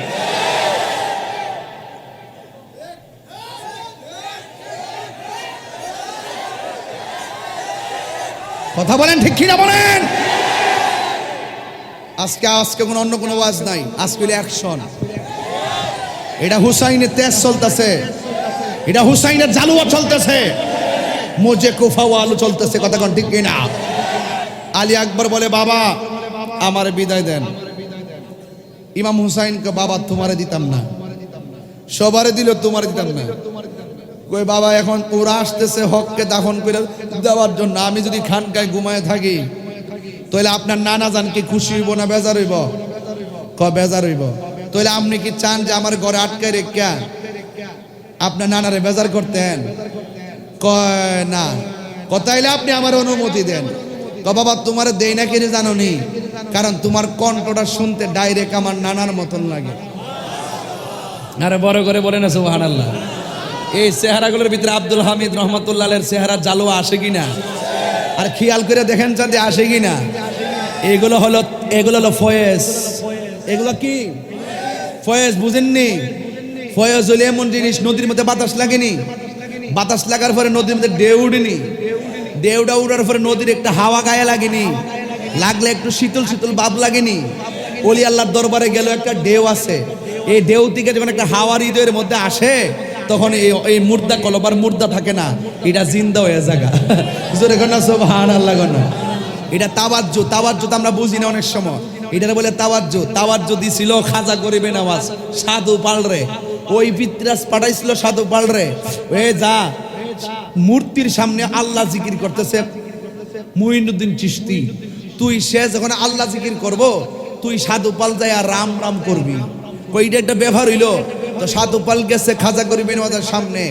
Speaker 3: কথা বলেন ঠিক কিনা বলেন? আজকে কোনো অন্য কোনো ওয়াজ নাই, আজকে হলো অ্যাকশন। এটা হুসাইনের তেজ চলতেছে, এটা হুসাইনের জালুয়া চলতেছে, মোজে কুফাওয়া আলু চলতেছে। কথা কোন ঠিক কিনা? আলী আকবর বলে বাবা আমারে বিদায় দেন। ইমাম হুসাইনকে বাবা তোমারে দিতাম না, সবারে দিল তোমারে দিতাম না। কই বাবা এখন ওরা আসতেছে হককে দাফন করে দেওয়ার জন্য, আমি যদি খানকায় ঘুমায় থাকি তাহলে আপনার নানা জান কি খুশি হইব না বেজার হইব? বেজার হইব। তাহলে আপনি কি চান যে আমার ঘরে আটকে রেখা আপনার নানারে বেজার করতেন? কয় না। কথাইলে আপনি আমার অনুমতি দেন। বাবা তোমার দেই না কেন জানো নি? কারণ তোমার কণ্ঠটা শুনতে ডাইরেক্ট আমার নানার মতন লাগে। আরে বড় করে বলে না সুবহানাল্লাহ। এই চেহারাগুলোর ভিতরে আব্দুল হামিদ রহমতুল্লাহ আলাইহির চেহারা জালুয়া আসে কিনা? আর খেয়াল করে দেখেন চাঁদে আসে কিনা? এগুলো হলো ফয়েজ। এগুলো কি ফয়েজ? বুঝেননি? ফয়েজ হলো এমন জিনিস, নদীর মধ্যে বাতাস লাগেনি, বাতাস লাগার পরে নদীর মধ্যে ঢেউ উঠেনি, ঢেউটা উঠার পরে নদীর একটা হাওয়া গায়ে লাগেনি, লাগলে একটু শীতল শীতল ভাব লাগেনি। ওলি আল্লাহর দরবারে গেল, একটা ঢেউ আছে, এই ঢেউ থেকে যখন একটা হাওয়া হৃদয়ের মধ্যে আসে তখন এই মুর্দা কলবার মুর্দা থাকে না, এটা জিন্দা হয়ে জায়গা। জোরে কর না সুবহানাল্লাহ। এটা তাওয়াজ্জু। তাওয়াজ্জু তো আমরা বুঝি না অনেক সময়, এটা বলে তাওয়াজ্জু। তাওয়াজ্জু দিছিল খাজা গরিবে নওয়াজ সাধু পালরে, ওই পিতরাজ পাঠাইছিল সাধু পালরে, ওই যা মূর্তির সামনে আল্লাহ জিকির করতেছে মুইনুদ্দিন চিশতি, তুই সে যখন আল্লাহ জিকির করব তুই সাধু পাল যায় আর রাম রাম করবি। ওইটা একটা ব্যবহার হইলো। তো সাধু পাল গেছে খাজা গরিবে নওয়াজের সামনে,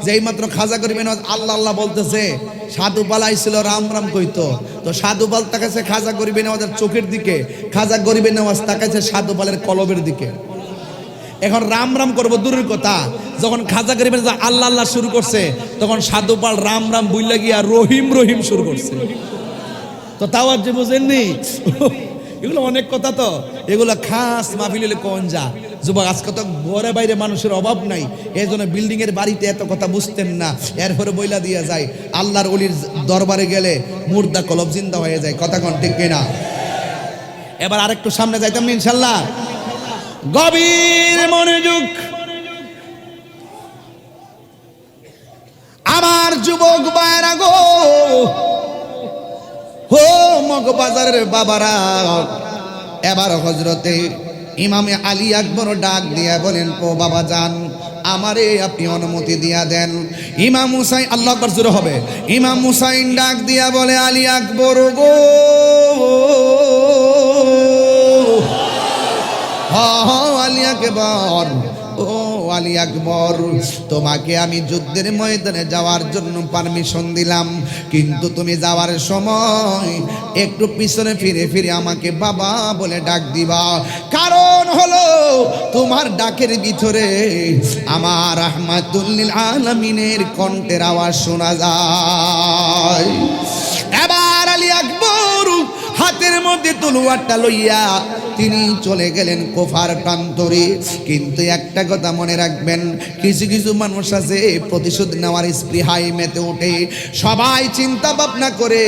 Speaker 3: যেই মাত্র খাজা গরিবে নওয়াজ আল্লাহ আল্লাহ বলতেছে, সাধু পাল আইছিল রাম রাম কইতো। তো সাধু পাল তাকাইছে খাজা গরিবে নওয়াজের চোখের দিকে, খাজা গরিবে নওয়াজ তাকাইছে সাধু পালের কলবের দিকে। এখন রাম রাম করবো দূরের কথা, যখন খাজা গরিবে নওয়াজ আল্লাহ আল্লাহ শুরু করছে তখন সাধু পাল রাম রাম বুইলা গিয়া রহিম রহিম শুরু করছে। তো তাওয়াজ্জু বুঝেননি? এগুলো অনেক কথা, তো এগুলো খাস মাহফিলে কোন যা যুবক। আজকে তো ঘরে বাইরে মানুষের অভাব নাই, এই জন্য বিল্ডিং এর বাড়িতে এত কথা বুঝতেন না, এরপরে বইলা দিয়া যায়। আল্লাহর ওলির দরবারে গেলে মুর্দা কলব জিন্দা হয়ে যায়। কথা কোন ঠিক কিনা? এবার আরেকটু সামনে যাইতাম না ইনশাল্লাহ। গভীর মনোযোগ আমার যুবক ভাইরা গো, হো মগবাজারের বাবারা, এবার হযরতে ইমামে আলী আকবর ডাক দিয়া বলেন, ও বাবা যান, আমারে আপনি অনুমতি দিয়া দেন। ইমাম হুসাইন, আল্লাহু আকবার জোরে হবে, ইমাম হুসাইন ডাক দিয়া বলে, আলী আকবর গো, আলী আকবর, ও আলী আকবর, তোমাকে আমি যুদ্ধের ময়দানে যাওয়ার জন্য পারমিশন দিলাম, কিন্তু তুমি যাওয়ার সময় একটু পিছনে ফিরে ফিরে আমাকে বাবা বলে ডাক দিবা। কারণ হলো তোমার ডাকের ভিতরে আমার রাহমাতুল লিল আলামিনের কণ্ঠের আওয়াজ শোনা যায়। এবার আলী আকবর হাতের মধ্যে তলোয়ারটা লইয়া তিনি চলে গেলেন কুফার প্রান্তরে। কিন্তু একটা কথা মনে রাখবেন, কিছু কিছু মানুষ আছে প্রতিশোধ নেওয়ার স্পৃহায় মেতে ওঠে। সবাই চিন্তা ভাবনা করে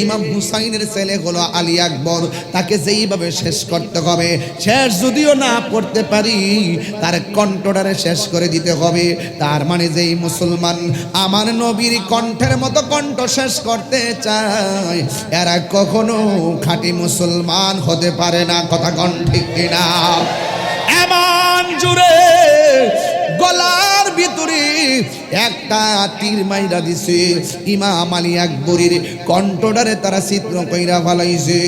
Speaker 3: ইমাম হুসাইনের ছেলে হলো আলী আকবর, তাকে যেইভাবে শেষ করতে হবে, শেষ যদিও না করতে পারি তার কণ্ঠটারে শেষ করে দিতে হবে। তার মানে যেই মুসলমান আমার নবীর কণ্ঠের মতো কণ্ঠ শেষ করতে চায়, এরা কখনো খাঁটি মুসলমান হতে পারে না। কথা কোন ঠিক কিনা? এমন জুড়ে গলার ভিতরে একটা তীর মাইরা দিছে, ইমাম আলী আকবরের কণ্ঠটারে তারা চিত্র কইরা ফেলাইছে।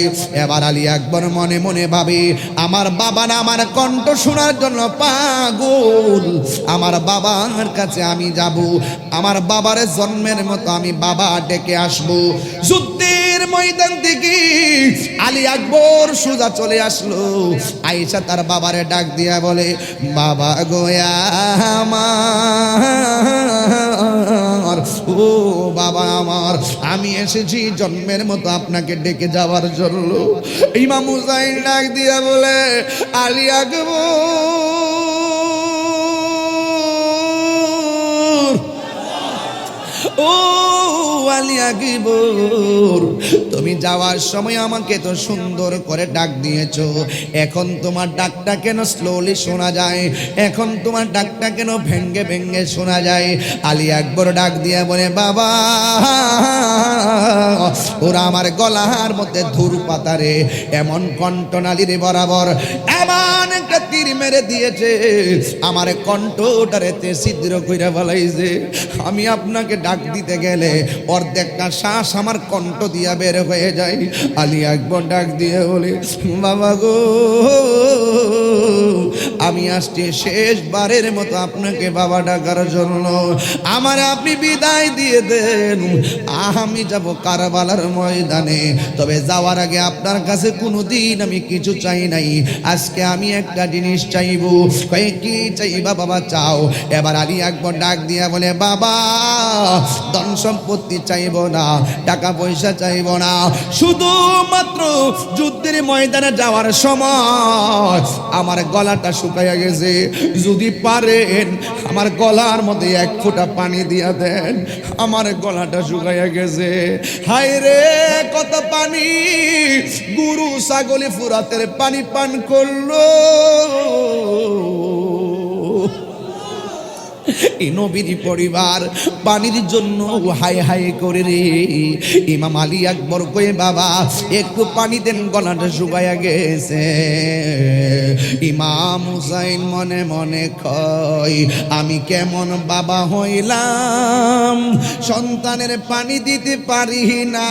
Speaker 3: এবার আলী আকবর মনে মনে ভাবে, আমার বাবা না আমার কণ্ঠ শোনার জন্য পাগল, আমার বাবার কাছে আমি যাব, আমার বাবার জন্মের মতো আমি বাবা ডেকে আসবো। যুদ্ধের ময়দান থেকে আলী আকবর সোজা চলে আসলো, আয়েশা তার বাবারে ডাক দিয়া বলে, বাবা গোয়া আমার, ও বাবা আমার, আমি এসেছি জন্মের মতো আপনাকে ডেকে যাওয়ার জন্য। ইমাম হুসাইন ডাক দিয়া বলে, আলী আকবর, ও আলী আকবর, তুমি যাওয়ার সময় আমাকে তো সুন্দর করে ডাক দিয়েছো, এখন তোমার ডাকটা কেন স্লোলি শোনা যায়, এখন তোমার ডাকটা কেন ভেঙ্গে ভেঙ্গে শোনা যায়? আলী আকবর ডাক দিয়ে বলে, বাবা ওরা আমার গলার মধ্যে ধুর পাতারে এমন কণ্ঠনালীর বরাবর এমন একটা তীর মেরে দিয়েছে, আমার কণ্ঠটারেতে ছিদ্র কইরা ফেলাইছে। আমি আপনাকে ডাক দিতে গেলে
Speaker 1: অর্ধেকটা শ্বাস আমার কণ্ঠ দিয়া বের হয়ে যায়। আলী আকবর ডাক দিয়ে বলে, বাবা গো, আমি আসছি শেষবারের মতো আপনাকে বাবা ডাকার জন্য। আমার আপনি বিদায় দিয়ে দেন, আমি যাব কারবালার ময়দানে। তবে যাওয়ার আগে আপনার কাছে কোনোদিন আমি কিছু চাই নাই, আজকে আমি একটা জিনিস চাইব। কি চাইবা বাবা? চাও। এবার আলী আকবর ডাক দিয়া বলে, বাবা ধন সম্পত্তি চাইব না, টাকা পয়সা চাইব না, শুধুমাত্র যুদ্ধের ময়দানে যাওয়ার সময় আমার গলাটা শুকাইয়া গেছে, যদি পারেন আমার গলার মধ্যে এক ফোঁটা পানি দিয়া দেন, আমার গলাটা শুকাইয়া গেছে। হায় রে কত পানি! গরু ছাগলে ফুরাতের পানি পান করলো, এই নবীর পরিবার পানির জন্য হাই হাই করে রে। ইমাম আলী আকবর কয়ে, বাবা একটু পানি দেন, গলাটা শুকাইয়া গেছে। ইমাম হুসাইন মনে মনে কয়, আমি কেমন বাবা হইলাম, সন্তানের পানি দিতে পারি না।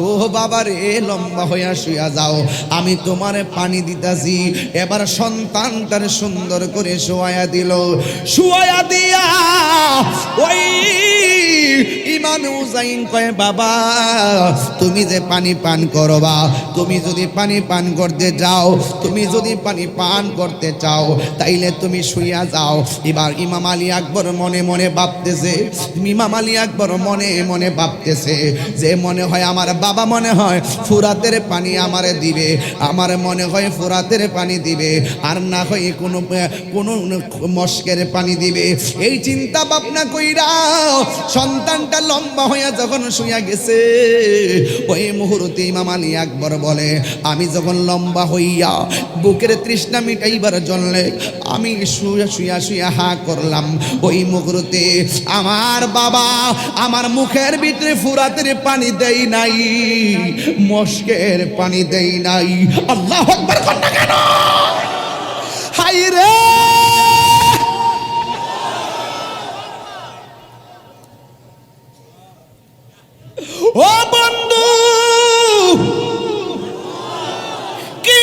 Speaker 1: ও বাবা রে, লম্বা হইয়া শুয়া যাও, আমি তোমারে পানি দিতাছি। এবার সন্তানটার সুন্দর করে শোয়ায়া দিল। শুয়ায়া দিয়া ওই ইমাম হুসাইন কয়, বাবা তুমি যে পানি পান করবা, তুমি যদি পানি পান করতে যাও, তুমি যদি পানি পান করতে চাও, তাইলে তুমি শুইয়া যাও। এবার ইমাম আলী আকবর মনে মনে ভাবতেছে, ইমাম আলী আকবর মনে মনে ভাবতেছে যে মনে হয় আমার বাবা মনে হয় ফুরাতের পানি আমারে দিবে, আমার মনে হয় ফুরাতের পানি দিবে, আর না হয় কোনো মস্কের পানি দিবে। এই চিন্তা ভাবনা কইরা সন্তানটা লম্বা হইয়া যখন শুইয়া গেছে, ওই মুহূর্তে ইমাম আলী আকবর বলে, আমি যখন লম্বা হইয়া বুকের তৃষ্ণা মিটাইবার জন্য আমি শুয়া শুয়া শুয়া হা করলাম, ওই মুহূর্তে আমার বাবা আমার মুখের ভিতরে ফুরাতের পানি দেই নাই, মস্কের পানি দেই নাই। আল্লাহু আকবার কন্যা কেন? হাই রে! ও বন্ধু, কি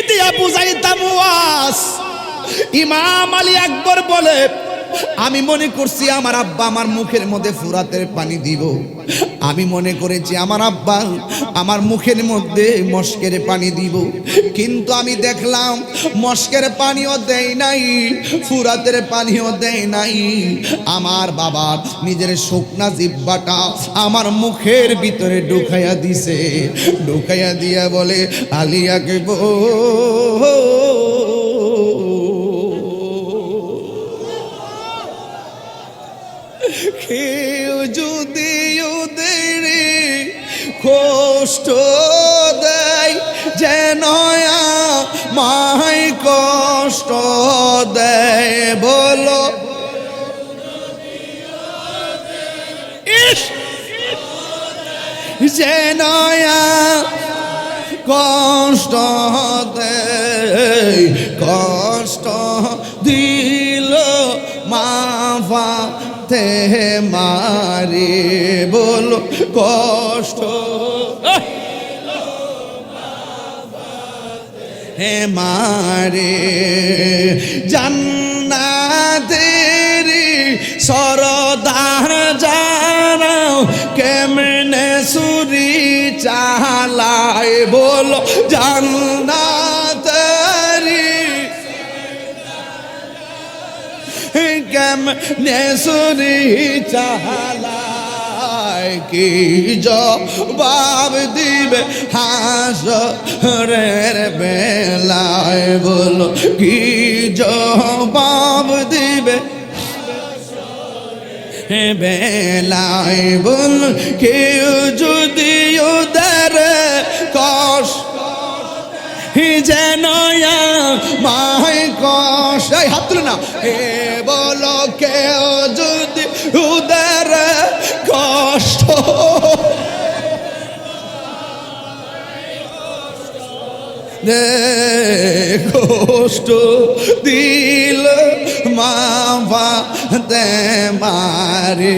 Speaker 1: দিয়া বুঝাইতাম ওয়াজ? ইমাম আলী আকবর বলে, আমি মনে করছি আমার আব্বা আমার মুখের মধ্যে ফুরাতের পানি দিব, আমি মনে করেছি আমার আব্বা আমার মুখের মধ্যে মস্কের পানি দিব, কিন্তু আমি দেখলাম মস্কের পানিও দেয় নাই, ফুরাতের পানিও দেয় নাই। আমার বাবা নিজের শুকনা জিহ্বাটা আমার মুখের ভিতরে ঢুকাইয়া দিছে, ঢুকাইয়া দিয়া বলে, আলী আকবর কেউ যদি ওদের কষ্ট দেয়, যেন আমায় কষ্ট দেয়, বলো যেন কষ্ট দেয়, কষ্ট দিল মাফা তে মারে, বলো কষ্ট হে মারে। জান্নাতের সরদার জানাও কেমনে সুরি চালায়, বলো জান্নাতের কেমনে সুরি চালায়, কি জবাব দিবে হাসরের বেলায়, বলো কি জবাব দিবে বেলায়, বল কেউ যদি ওদের কষ্ট যেন মায় কষ্ট, হাত তুলে না, হে বলো কেউ যদি ওদের কষ্ট কষ্ট দিল মা বাতে মারে,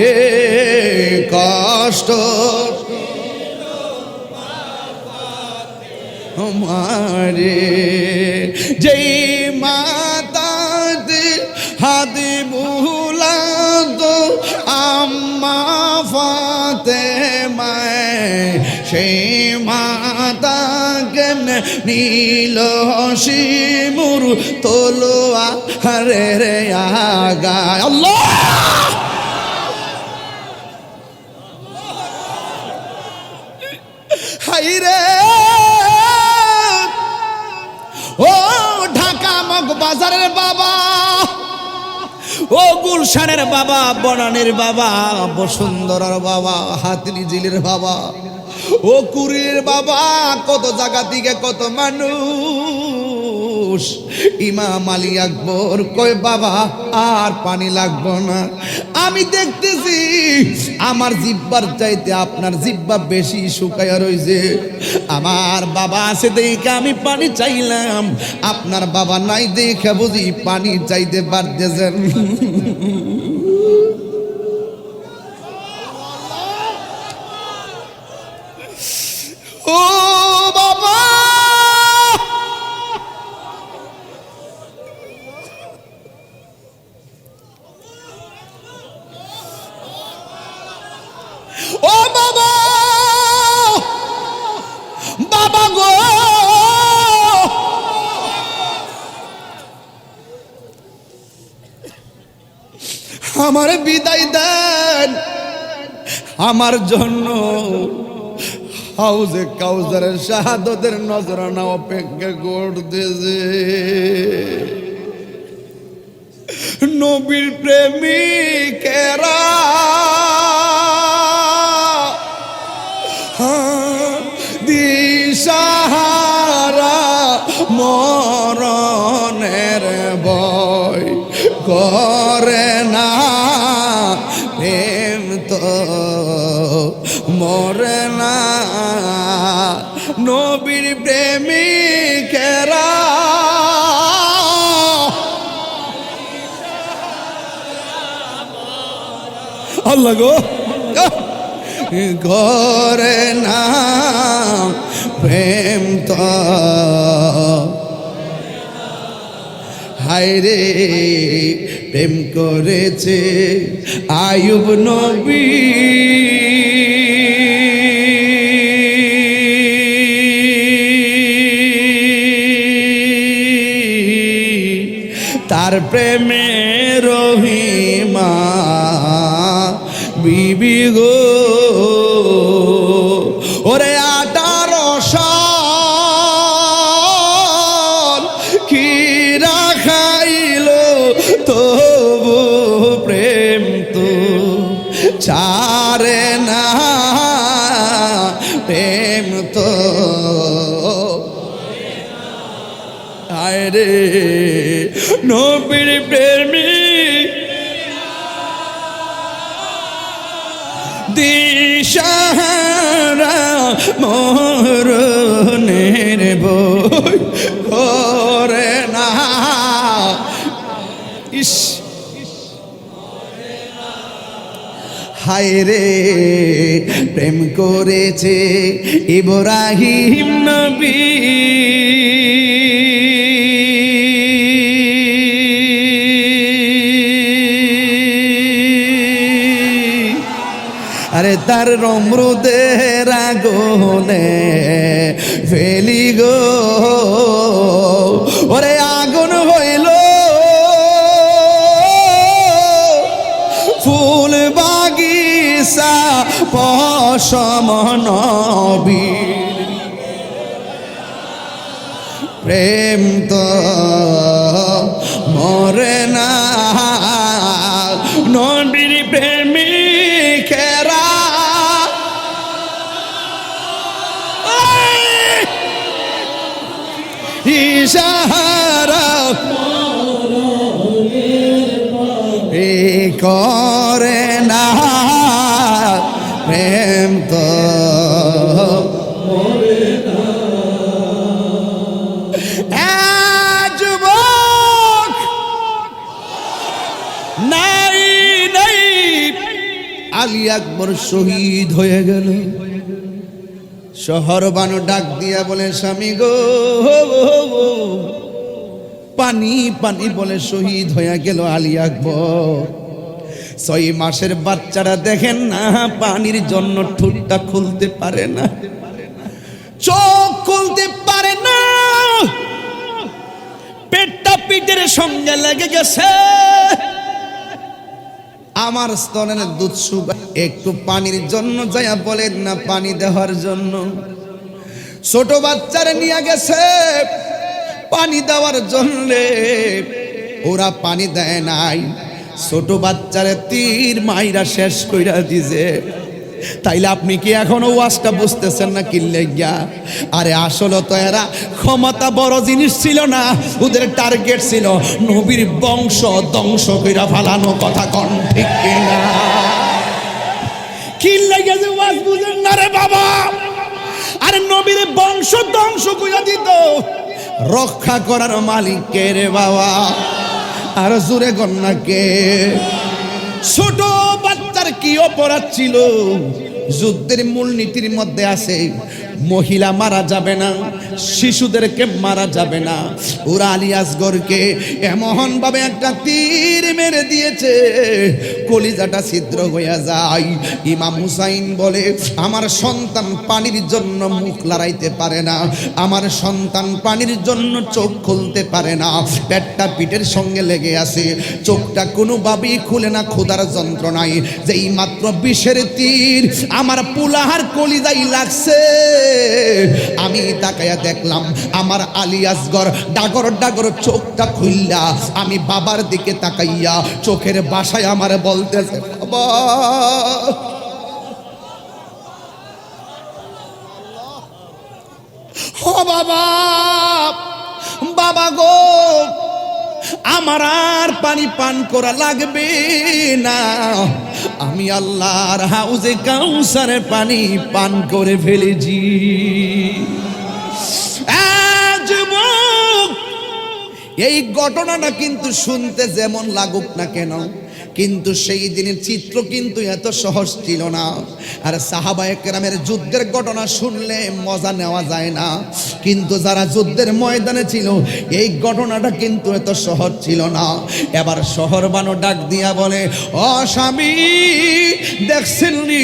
Speaker 1: কষ্ট আমারে যেই মাতাতে হাত বুলাত আম্মা ফাতেমায় সেই মাতাকে নীল শিমুর তলোয়া হরে রে আগা আল্লাহ হাইরে ও ঢাকা মগবাজারের বাবা, ও গুলশানের বাবা, বনানীর বাবা, বসুন্ধরার বাবা, হাতিনি জিলের বাবা, ও কুড়ির বাবা, কত জায়গা থেকে কত মানুষ। ইমাম আলী আকবর কয় বাবা আর পানি লাগবো না। আমি দেখতেছি আমার জিব্বার চাইতে আপনার জিব্বা বেশি শুকায়া রইছে। আমার বাবা আছে দেখে আমি পানি চাইলাম, আপনার বাবা নাই দেখে বুঝি পানি চাইতে পারতেছেন। ও বাবা ও বাবা বাবা গো আমার বিদায় দেন, আমার জন্য হাউজে কাউসারের শাহাদতের নজরানা অপেক্ষা করতেছে। নবীর প্রেমিকেরা দিশাহারা মরণের ভয় করে না, প্রেম তো মরে না। নবীর প্রেমিকেরা আল্লাহ গো করে না, প্রেম তো হায়রে প্রেম করেছে আয়ুব নবী। তার প্রেমে রহিমা বিবি গো ওরে 18 সাল কিরা খাইল তবু প্রেম তো ছাড়ে না, প্রেম তো আরে নবীর প্রেমিক দিশাহারা মরণের ভয় করে না। ইস হায়রে প্রেম করেছে ইব্রাহিম নবী, আরে তার নমরুদের আগুনে ফেলি গো ওরে আগুন হইল ফুল বাগিচা পশম নবীর প্রেম তো মরে না, নবীর প্রেমিকেরা ইশারা করে না, প্রেম তো যুবক নাই নাই আলী আকবর শহীদ হয়ে গেল। শহর বানু ডাক দিয়া বলে, স্বামী গো, পানি পানি বলে শহীদ হয়ে গেল আলী আকবর। 6 মাসের বাচ্চারা দেখেন না, পানির জন্য ঠোঁটটা খুলতে পারে না, চোখ খুলতে পারে না, পেটটা পিঠের সঙ্গে লেগে গেছে। আমার স্তনের দুধ শুকা, একটু পানির জন্য যাইয়া বলেন না, পানি দেওয়ার জন্য। ছোট বাচ্চারা নিয়ে গেছে পানি দেওয়ার জন্য, ওরা পানি দেয় নাই, ছোট বাচ্চারে তীর মাইরা শেষ কইরা দিছে। তাইলে আপনি কি এখনো ওয়াজটা বুঝতেছেন না কি লাগিয়া? আরে আসলে তো এরা ক্ষমতা বড় জিনিস ছিল না, ওদের টার্গেট ছিল নবীর বংশ ধ্বংস কইরা ফালানো। কথা কোন ঠিক কিনা? কি লাগে যে ওয়াজ বুঝেন না রে বাবা? আরে নবীর বংশ ধ্বংস কইরা দিত, রক্ষা করার মালিক কে রে বাবা? আর জোরে কন্যা কে? ছোট বাচ্চার কি অপরাধ ছিল? যুদ্ধের মূলনীতির মধ্যে আছে মহিলা মারা যাবে না, শিশুদেরকে মারা যাবে না। ওরা আলী আসগরকে এমন ভাবে একটা তীর মেরে দিয়েছে, কলিজাটা ছিদ্র হয়ে যায়। ইমাম হুসাইন বলে, আমার সন্তান পানির জন্য মুখ লড়াইতে পারে না, আমার সন্তান পানির জন্য চোখ খুলতে পারে না, পেটটা পিঠের সঙ্গে লেগে আছে, চোখটা কোনোভাবেই খুলে না ক্ষুধার যন্ত্রণায়। যেই মাত্র বিষের তীর আমার পুলাহার কলিজাই লাগছে, আমি তাকায়া দেখলাম আমার আলী আসগর ডাগর ডাগর চোখটা খুললা, আমি বাবার দিকে তাকাইয়া চোখের ভাষায় আমার বলতেছে, বাবা ও বাবা, বাবা গো, আমার আর পানি পান করা লাগবে না, আমি আল্লাহর হাউজে কাউসারের পানি পান করে ফেলেছি। এই ঘটনাটা কিন্তু শুনতে যেমন লাগুক না কেন, কিন্তু সেই দিনের চিত্র কিন্তু এত সহজ ছিল না। আর সাহাবায়ে কেরামের যুদ্ধের ঘটনা শুনলে মজা নেওয়া যায় না, কিন্তু যারা যুদ্ধের ময়দানে ছিল এই ঘটনাটা কিন্তু এত সহজ ছিল না। এবার শহর বানো ডাক দিয়া বলে, ও স্বামী, দেখছেন নি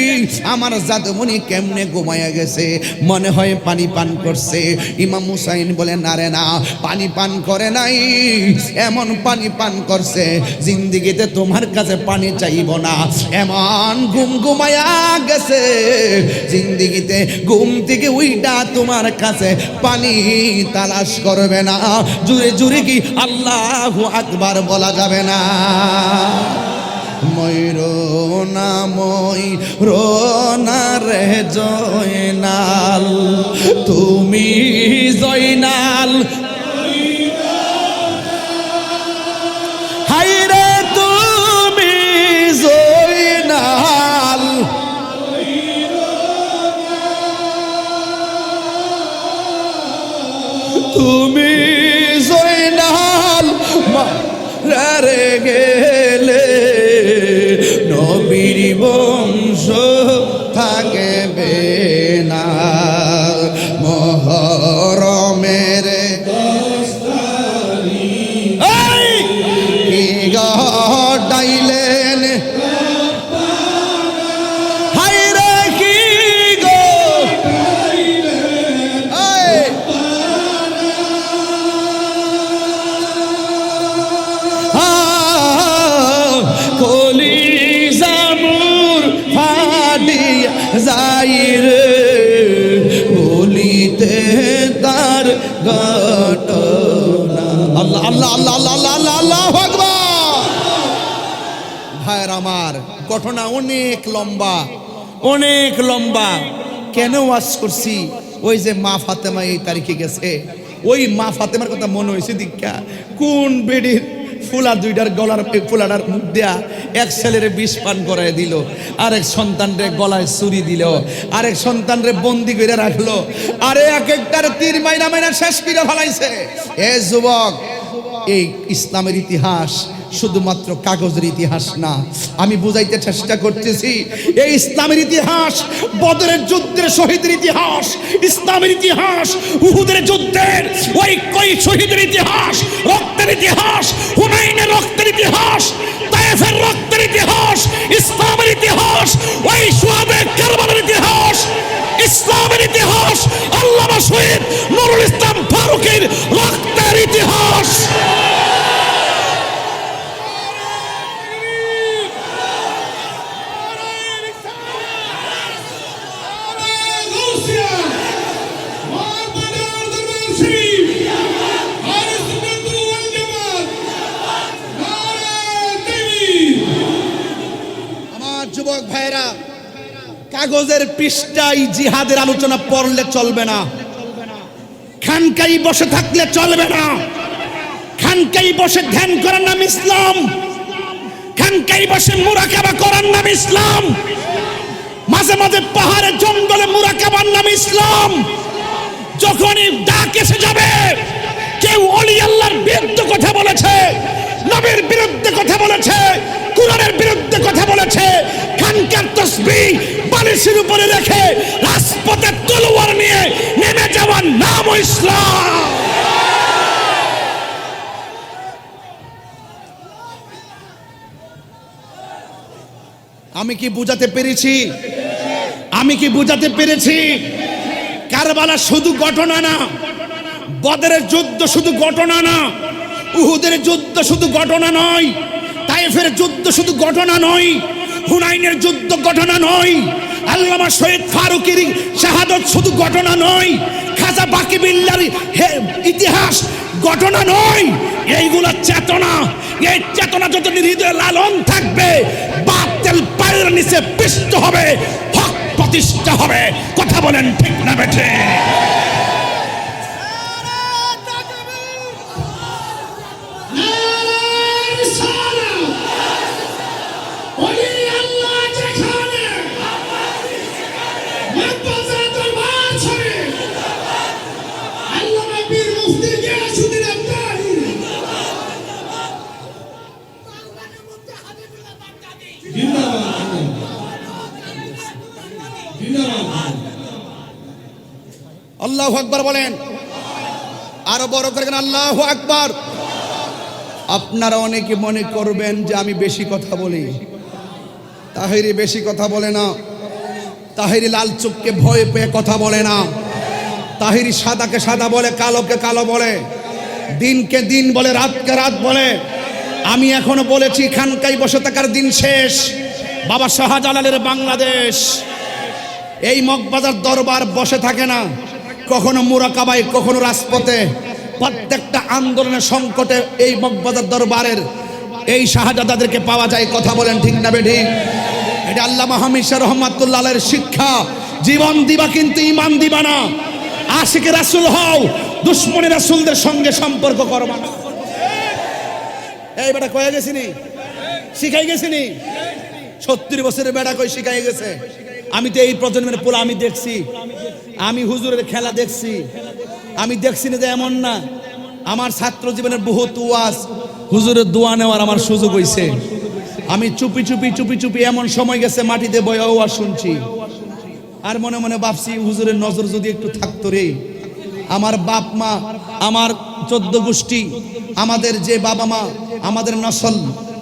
Speaker 1: আমার জাদুমণি কেমনে ঘুমাইয়া গেছে, মনে হয় পানি পান করছে। ইমাম হুসাইন বলে, না রে না, পানি পান করে নাই, এমন পানি পান করছে জিন্দিগিতে তোমার কাছে পানি চাইব না, এমন ঘুম ঘুমায়া গেছে জিন্দিগিতে ঘুম থেকে উইটা তোমার কাছে পানি তালাশ করবে না। জুড়ে জুড়ে কি আল্লাহু আকবার বলা যাবে না? ময়ূরনা ময়ূরনা রে জয়নাল, তুমি জয়নাল, হায়রে তুমি জয়নাল, তুমি জয়নাল রে গেলে নবীর বংশ থাকবে না। মহরমের কি গাইলেন, হায়রে কি গো কলিজামুর ফাটিয়া যাইরে বলিতে তার ঘটনা। আল্লাহ আল্লাহ আল্লাহ আল্লাহ আল্লাহ আল্লাহু আকবার। ভাইয়ের আমার, ঘটনা অনেক লম্বা, অনেক লম্বা। কেন ওয়াজ করছি? ওই যে মা ফাতেমা এই তারিখে গেছে, ওই মা ফাতেমার কথা মনে হয়েছে দীক্ষা, কোন বেডির ফুলা দুইটার গলার ফুলাটার মুখ দেয়া এক ছেলেরে বিষ পান করায় দিল, আরেক সন্তানরে গলায় ছুরি দিল, আরেক সন্তানরে বন্দি করে রাখলো, আরে এক একটার তীর মাইনা মাইনা শেষ করে ফেলাইছে। এ যুবক, এই ইসলামের ইতিহাস শুধুমাত্র কাগজের ইতিহাস না। আমি বুঝাইতে চেষ্টা করতেছি, এই ইসলামের ইতিহাস, বদরের যুদ্ধের শহীদের ইতিহাস, ইসলামের ইতিহাস, উহুদের যুদ্ধের ওই শহীদের ইতিহাস, রক্তের ইতিহাস, হুনাইনের রক্তের ইতিহাস, তায়েফের রক্তের ইতিহাস, ইসলামের ইতিহাস, ওই শুহাদায়ে কারবালার ইতিহাস, ইসলামের ইতিহাস, আল্লামা শহীদ নুরুল ইসলাম ফারুকীর রক্তের ইতিহাস। আমার যুবক ভাইরা, কাগজের পৃষ্ঠায় জিহাদের আলোচনা পড়লে চলবে না, খানকাই বসে থাকলে চলবে না। খানকাই বসে ধ্যান করার নাম ইসলাম, খানকাই বসে মুরাকাবা করার নাম ইসলাম, মাঝে মাঝে পাহাড়ে জঙ্গলে মুরাকাবার নাম ইসলাম। যখনই ডাক এসে যাবে, কেউ ওলি আল্লাহর বিরুদ্ধে কথা বলেছে, নবীর বিরুদ্ধে কথা বলেছে, কুরআনের বিরুদ্ধে কথা বলেছে, খানকার তাসবিহ বালিশের উপরে রেখে রাজপথে তলোয়ার নিয়ে নেমে যাওয়ার নাম ইসলাম। আমি কি বুঝাতে পেরেছি? আমি কি বুঝাতে পেরেছি? কারবালা শুধু ঘটনা না, বদরের যুদ্ধ শুধু ঘটনা না, উহুদের যুদ্ধ শুধু ঘটনা নয়, তায়েফের যুদ্ধ শুধু ঘটনা নয়, হুনাইনের যুদ্ধ ঘটনা নয়, আল্লামা শহীদ ফারুকীর শাহাদত শুধু ঘটনা নয়, খাজা বাকি বিল্লার ইতিহাস ঘটনা নয়। এইগুলো চেতনা। এই চেতনা যত হৃদয়ে লালন থাকবে, বাতিল পায়ের নিচে পিষ্ট হবে, হক প্রতিষ্ঠা হবে। কথা বলেন ঠিক না বেঠে? আল্লাহু আকবার বলেন, আরো বড় করে আল্লাহু আকবার। আপনারা অনেকে মনে করবেন যে আমি বেশি কথা বলি। তাহেরি বেশি কথা বলে না, তাহেরি লাল চোখকে ভয় পেয়ে কথা বলে না, তাহেরি সাদাকে সাদা বলে, কালোকে কালো বলে, দিনকে দিন বলে, রাতকে রাত বলে। আমি এখনো বলেছি, খানকাই বসে থাকার দিন শেষ। বাবা শাহজালালের বাংলাদেশ, এই মগবাজার দরবার বসে থাকে না, কখনো মুরাকাবায়, কখনো রাজপথে। প্রত্যেকটা আন্দোলনের সংকটে এই মগবাজার দরবারের এই শাহজাদাদেরকে পাওয়া যায়। কথা বলেন ঠিক না বেঠিক? এটা আল্লামা হামিদ শাহ রহমাতুল্লাহ আলাইহির শিক্ষা। জীবন দিবা কিন্তু ঈমান দিবা না। আশিকে রাসূল হও, দুশমনে রাসূলদের সঙ্গে সম্পর্ক করবা না। এই বেটা কয়ে গেছিনি, শিখাই গেছিনি। 70 বছরের বেটা কই শিখাই গেছে। আমি তো এই প্রজন্মের পোলা, আমি দেখছি, আমি হুজুরের খেলা দেখছি। আমি দেখছি না যে এমন না। আমার ছাত্র জীবনের বহুত ওয়াজ, হুজুরের দোয়া নেওয়ার আমার সুযোগ হইছে। আমি চুপি চুপি চুপি চুপি এমন সময় গেছে মাটিতে বয়ে ওয়াজ শুনছি, আর মনে মনে ভাবছি হুজুরের নজর যদি একটু থাকতো রে। আমার বাপ মা, আমার 14 গোষ্ঠী, আমাদের যে বাবা মা, আমাদের নসল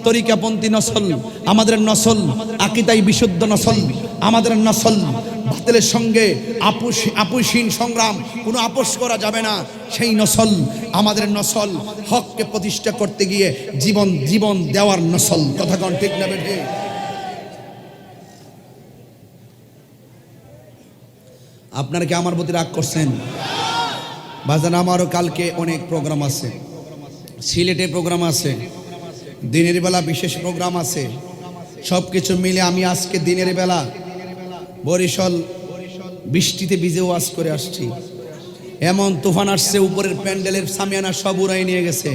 Speaker 1: তরিকাপন্থী নসল, আমাদের নসল আকীদাই বিশুদ্ধ নসল, আমাদের নসল বাতিলের সঙ্গে আপোষহীন সংগ্রাম, কোনো আপোষ করা যাবে না, সেই নসল আমাদের নসল। হককে প্রতিষ্ঠা করতে গিয়ে জীবন জীবন দেওয়ার নসল। কথা কোন ঠিক না বেঠে? আপনারা কি আমার প্রতি রাগ করছেন? বাজান, আমারও কালকে অনেক প্রোগ্রাম আছে, সিলেটে প্রোগ্রাম আছে, দিনের বেলা বিশেষ প্রোগ্রাম আছে। সব কিছু মিলে আমি আজকে দিনের বেলা বরিশাল বৃষ্টিতে ভিজে ওয়াজ করে আসছি। এমন তুফান আসছে, উপরের প্যান্ডেলের সামিয়ানা সব উড়াই নিয়ে গেছে,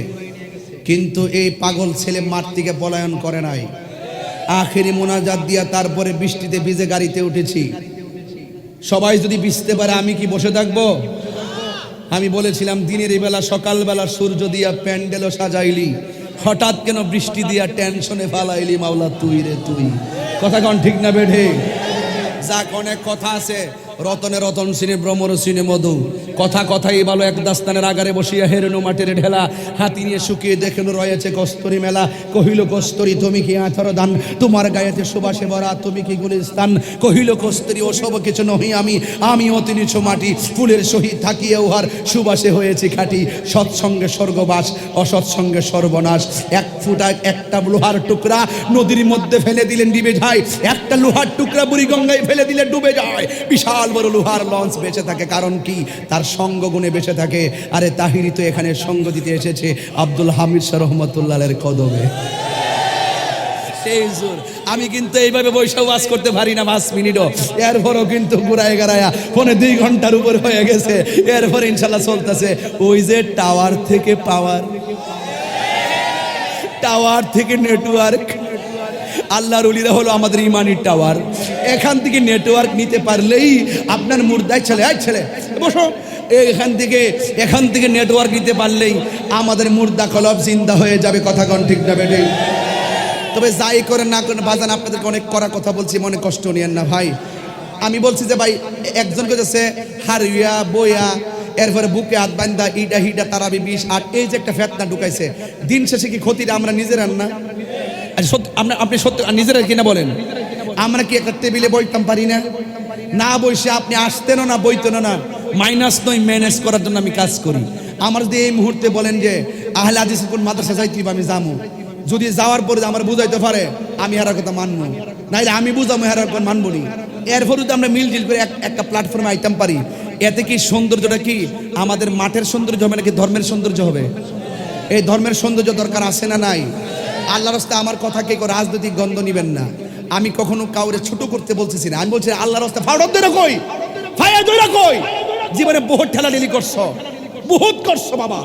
Speaker 1: কিন্তু এই পাগল ছেলে মাঠ থেকে পলায়ন করে নাই। আখেরি মোনাজাত দিয়া তারপরে বৃষ্টিতে ভিজে গাড়িতে উঠেছি। সবাই যদি ভিজতে পারে, আমি কি বসে থাকবো? আমি বলেছিলাম দিনের বেলা সকালবেলা সূর্য দিয়া প্যান্ডেলও সাজাইলি,
Speaker 3: হঠাৎ কেন বৃষ্টি দিয়া টেনশনে ফালাইলি মাওলা তুই রে তুই। কথা কন ঠিক না বেঠে? যাক, অনেক কথা আছে। রতনে রতন সিনে ভ্রমর সিনে মধু, কথা কথাই ভালো। এক দাস্তানের আগারে বসিয়া হেরেনু মাটির ঢেলা, হাতি নিয়ে শুকিয়ে দেখেন রয়েছে কস্তরি মেলা। কহিল কস্তরি তুমি কি আঠারো দান, তোমার গায়েতে সুবাসে ভরা তুমি কি গুলিস্তান। কহিল কস্তরি ও সব কিছু নহি আমি, আমি অতি নিচু মাটি, ফুলের সহিত থাকিয়ে উহার সুবাসে হয়েছি খাটি। সৎসঙ্গে স্বর্গবাস, অসৎসঙ্গে সর্বনাশ। এক ফুটা একটা লোহার টুকরা নদীর মধ্যে ফেলে দিলেন ডুবে যায়, একটা লোহার টুকরা বুড়িগঙ্গায় ফেলে দিলে ডুবে যায়। বিশাল বড় লোহার লঞ্চ বেঁচে থাকে, কারণ কি? তার সঙ্গ গুণে বেঁচে থাকে। আরে তাহিরি তো এখানে সঙ্গ দিতে এসেছে আব্দুল হামিদ শাহ রহমতুল্লাহের কদমে। আমি কিন্তু এইভাবে বৈশাখ ওয়াজ করতে পারি না 5 মিনিটও, এরপরও কিন্তু ঘুরায় গাড়ায়া 2.5 ঘন্টার উপর হয়ে গেছে। এরপর ইনশাল্লাহ চলতেছে। ওই যে টাওয়ার থেকে পাওয়ার, টাওয়ার থেকে নেটওয়ার্ক, আল্লাহর ওলিরা হলো আমাদের ইমানি টাওয়ার। এখান থেকে নেটওয়ার্ক নিতে পারলেই আপনার মুর্দায় ছেলে বসো, এখান থেকে নেটওয়ার্ক নিতে পারলেই আমাদের মুর্দা কলব জিন্দা হয়ে যাবে। কথা কন ঠিক না বেটে? তবে যাই করেন না করেন বাজান, আপনাদেরকে অনেক কড়া কথা বলছি, মনে কষ্ট নিয়েন না ভাই। আমি বলছি যে ভাই, একজনকে যাচ্ছে হারিয়া বইয়া, এরপরে বুকে হাত বান্ধা ইটা হিটা তারাবি 20 8, এই যে একটা ফেতনা ঢুকাইছে। দিন শেষে কি ক্ষতিটা আমরা নিজেরা না? আপনি সত্য নিজেরা কিনা বলেন? আমরা কি একটা টেবিলে বইতাম পারি না? না বসে আপনি আসতেনও না, বইতেনও না। মাইনাস নয়, ম্যানেজ করার জন্য আমি কাজ করি। আমার যদি এই মুহূর্তে বলেন যে আহলে হাদিসের কোন মাদ্রাসা যাইতে হবে, আমি যাবো। যদি যাওয়ার পরে আমার বুঝাইতে পারে, আমি হেরার কথা মানবো, নাইলে আমি বুঝাবো, হেরার কথা মানবো নি। এরপর যদি আমরা মিলজিল করে একটা প্ল্যাটফর্মে আইতাম পারি, এতে কি সৌন্দর্যটা কি আমাদের মাঠের সৌন্দর্য হবে নাকি ধর্মের সৌন্দর্য হবে? এই ধর্মের সৌন্দর্য দরকার আছে না নাই? আল্লাহর রাস্তায় আমার কথাকে রাজনৈতিক গন্ধ নিবেন না। আমি কখনো কাউরে ছোট করতে বলতেছি না। আমি বলছি আল্লাহর রাস্তায় ফাউডার দইরা কই, ফায়া দইরা কই। জীবনে বহুত ঠেলাঠেলি করছো, বহুত করছো বাবা।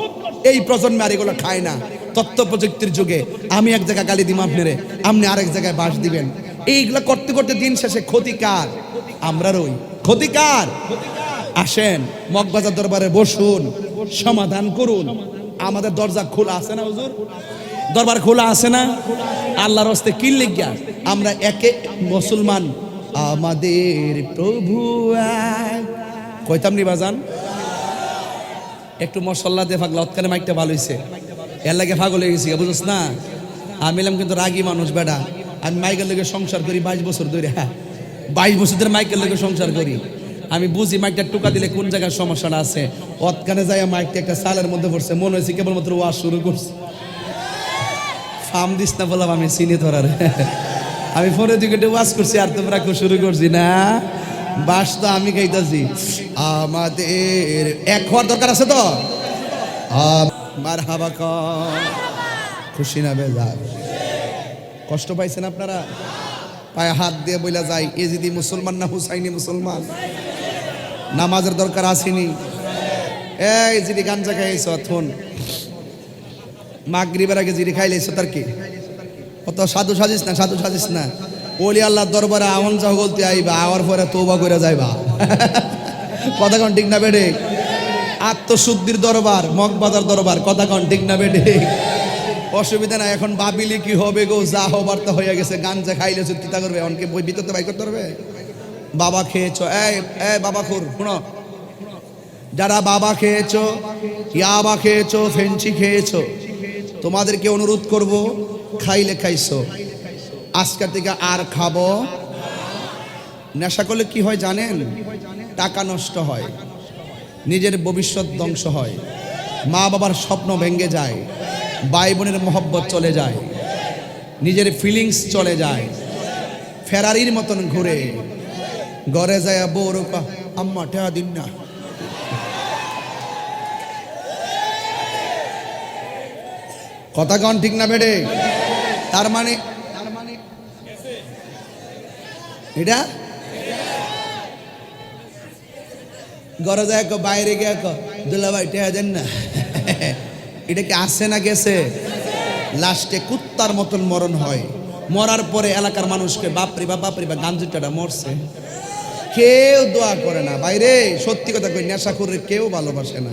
Speaker 3: এই প্রজন্মে আর এগুলো খায় না। তথ্য প্রযুক্তির যুগে আমি এক জায়গায় গালি দিম আপনারে, আপনি আরেক জায়গায় বাস দিবেন। এইগুলা করতে করতে দিন শেষে ক্ষতিকার আমরা রই। ক্ষতিকার। আসেন মগবাজার দরবারে বসুন, সমাধান করুন। আমাদের দরজা খোলা আছে না হুজুর? দরবার খোলা আছে না? আল্লাহর রাস্তায় কি লিখিয়া আমরা একে মুসলমান, আমাদের প্রভু কইতাম নি বাজান? একটু মশলা দিয়ে ফাগলা, অতখানে মাইকটা ভালো হয়েছে, এর লাগে পাগল হয়ে গেছি, বুঝছ না? আমি এলাম কিন্তু রাগী মানুষ বেটা। আমি মাইকের লেগে সংসার করি 22 বছর ধরে। হ্যাঁ, 22 বছর ধরে মাইকের লেগে সংসার করি। আমি বুঝি মাইকটা টুকা দিলে কোন জায়গায় সমস্যাটা আছে। অতখানে যাই মাইকটা একটা সালের মধ্যে পড়ছে, মনে হয়েছে কেবলমাত্র ওয়াজ শুরু করছে। ফার্ম দিস না বললাম আমি চিনি ধরার। আমি ফোনে দিকে ওয়াজ করছি আর তোমরা কেউ শুরু করছি না। বাস তো আমি গাইতেছি। আমাদের এক হওয়ার দরকার আছে তো। মারহাবা কর, খুশি না বেজার? কষ্ট পাইছেন আপনারা? পায়ে হাত দিয়ে বইলা যায় এজিদি মুসলমান না হুসাইনি মুসলমান? নামাজের দরকার আসেনি? এই জিদি গাঞ্জা খাইছ থন, মাগরিবের আগে জিদি খাইলেছ, তার কি অত সাধু সাজিস না, সাধু সাজিস না। ওলি আল্লাহ দরবারে আমন যাও বলতে আইবা, আওয়ার পরে তওবা করে যাইবা। কথা কন ঠিক না বেডে? আত্মশুদ্ধির দরবার, মগবাজার দরবার। কথা কন ঠিক না বেডে? অসুবিধা নাই। এখন ভাবিলি কি হবে গো, যা হবার তো হয়ে গেছে। গাঞ্জা খাইলে চিন্তা করবে, অনকে বই ভিতরতে বাই করতে পারবে? বাবা খেয়েছো, এই বাবা খুর শুনো, যারা বাবা খেয়েছো, ইয়াবা খেয়েছো, ফেঞ্চি খেয়েছো, তোমাদেরকে অনুরোধ করব, খাইলে খাইছো, আজকের থেকে আর খাবো। নেশা করলে কি হয় জানেন? টাকা নষ্ট হয়, নিজের ভবিষ্যৎ ধ্বংস হয়, মা বাবার স্বপ্ন ভেঙে যায়, ভাই বোনের মহব্বত চলে যায়, নিজের ফিলিংস চলে যায়, ফেরারির মতন ঘুরে ঘরে যায় বউর আম্মা টেয়া দিন না। কথা কন ঠিক না বেড়ে? তার মানে এটা ঘরে যায় বাইরে গিয়ে দুলা ভাই টেয়া দেন না। এটা কি আসে না গেছে? লাস্টে কুত্তার মতন মরণ হয়। মরার পরে এলাকার মানুষকে বাপরি বা গাঞ্জুটাটা মরছে, কেউ দোয়া করে না। বাইরে সত্যি কথা কই, নেশা করে কেউ ভালোবাসে না।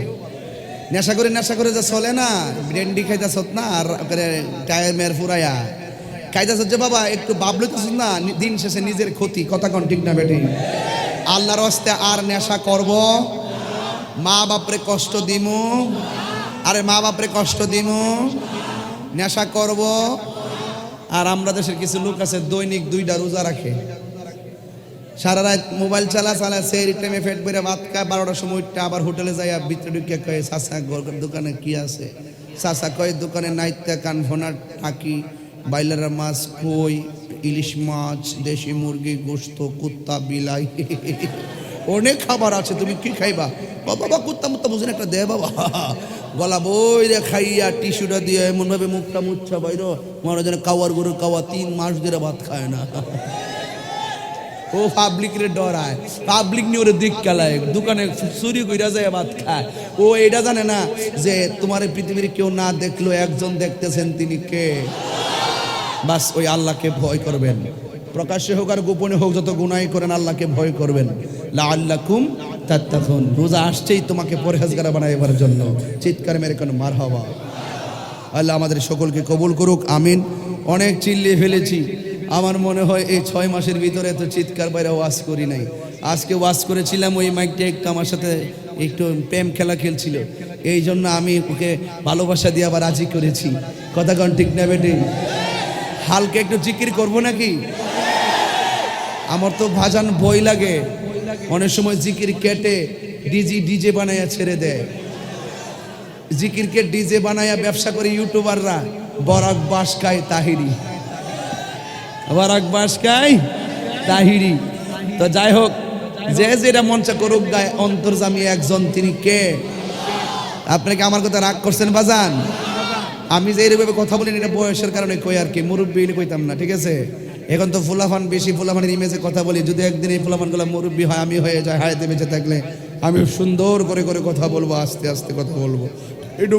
Speaker 3: নেশা করে যে চলে না, ব্রেন্ডি খাইতেছত না আর টায়ার মেয়ের ফুরাইয়া খাইতেছত যে বাবা একটু বাবলুতেছ না, দিন শেষে নিজের ক্ষতি। কথা কোন ঠিক না বেটি? আল্লাহর হস্তে আর নেশা করব, মা বাপরে কষ্ট দিমু, আরে মা বাপরে কষ্ট দিমু, নেশা করব। আর আমরা দেশের কিছু লোক আছে দৈনিক 2টা রোজা রাখে, সারা রাত মোবাইল চালা সেই টাইমে পেট ভরে ভাত খায়, 12টার সময় উঠতে আবার হোটেলে যাই ভিতরে ঢুকে কয়ে চাচা দোকানে কি আছে, চাচা কয়ে দোকানে নাইতে কান ভোনা টাকি, বাইলার মাছ, কই, ইলিশ মাছ, দেশি মুরগি, গোস্ত, কুত্তা, বিলাই, অনেক খাবার আছে, তুমি কি খাইবা? বাবা কুত্তা মুত্তা বুঝেন একটা দে বাবা, গলা বই রে খাইয়া টিস্যুটা দিয়ে এমন ভাবে মুখটা মুচ্ছা বাইর মনে যেন কাওয়ার গরু কাওয়া 3 মাস ধরে ভাত খায় না। ও পাবলিক রে ডরায়, পাবলিক নিয়ে ওরে দিক কালায়, দোকানে চুরি কইরা যায় ভাত খায়। ও এটা জানে না যে তোমার এই পৃথিবীর কেউ না দেখলো একজন দেখতেছেন, তিনি কে? বাস ওই আল্লাহকে ভয় করবেন, প্রকাশ্যে হোক আর গোপনে হোক, যত গুনাহ করেন আল্লাহকে ভয় করবেন। লাআল্লাকুম তাত্তাকুন। রোজা আসছেই তোমাকে পরহেজগার বানাইবার জন্য। চিৎকার মেরে কোন মারহাবা। আল্লাহ আমাদের সকলকে কবুল করুক, আমিন। অনেক চিল্লিয়ে ফেলেছি, আমার মনে হয় এই 6 মাসের ভিতরে তো চিৎকার বাইরে ওয়াজ করি নাই। আজকে ওয়াজ করেছিলাম, ওই মাইকটা একটু আমার সাথে একটু প্রেম খেলা খেলছিল, এই জন্য আমি ওকে ভালোবাসা দিয়ে আবার রাজি করেছি। কথা কোন ঠিক না বেটি? হালকা একটু জিকির করবো নাকি? আমার তো ভাজান বই লাগে, অনেক সময় জিকির কেটে ডিজে বানাইয়া ছেড়ে দেয়। জিকিরকে ডিজে বানাইয়া ব্যবসা করে ইউটিউবাররা। বরাক বাসকাই তাহিরি, বরাক বাসকাই তাহিরি। তো যাই হোক, যে যেটা মঞ্চে করুক গায়ে, অন্তর্জামী একজন, তিনি কে? আপনাকে আমার কথা রাগ করছেন বাজান? আমি যে এইভাবে কথা বলি এটা বয়সের কারণে কই আর কি, মুরব্বী কইতাম না, ঠিক আছে? এখন তো ফুলাফান বেশি, ফুলাফানের ইমেজে কথা বলি। যদি একদিন এই ফুলাফানগুলো মুরব্বী হয়, আমি হয়ে যায়, হায়াতে বেঁচে থাকলে আমি সুন্দর করে কথা বলবো, আস্তে আস্তে কথা বলবো, একটু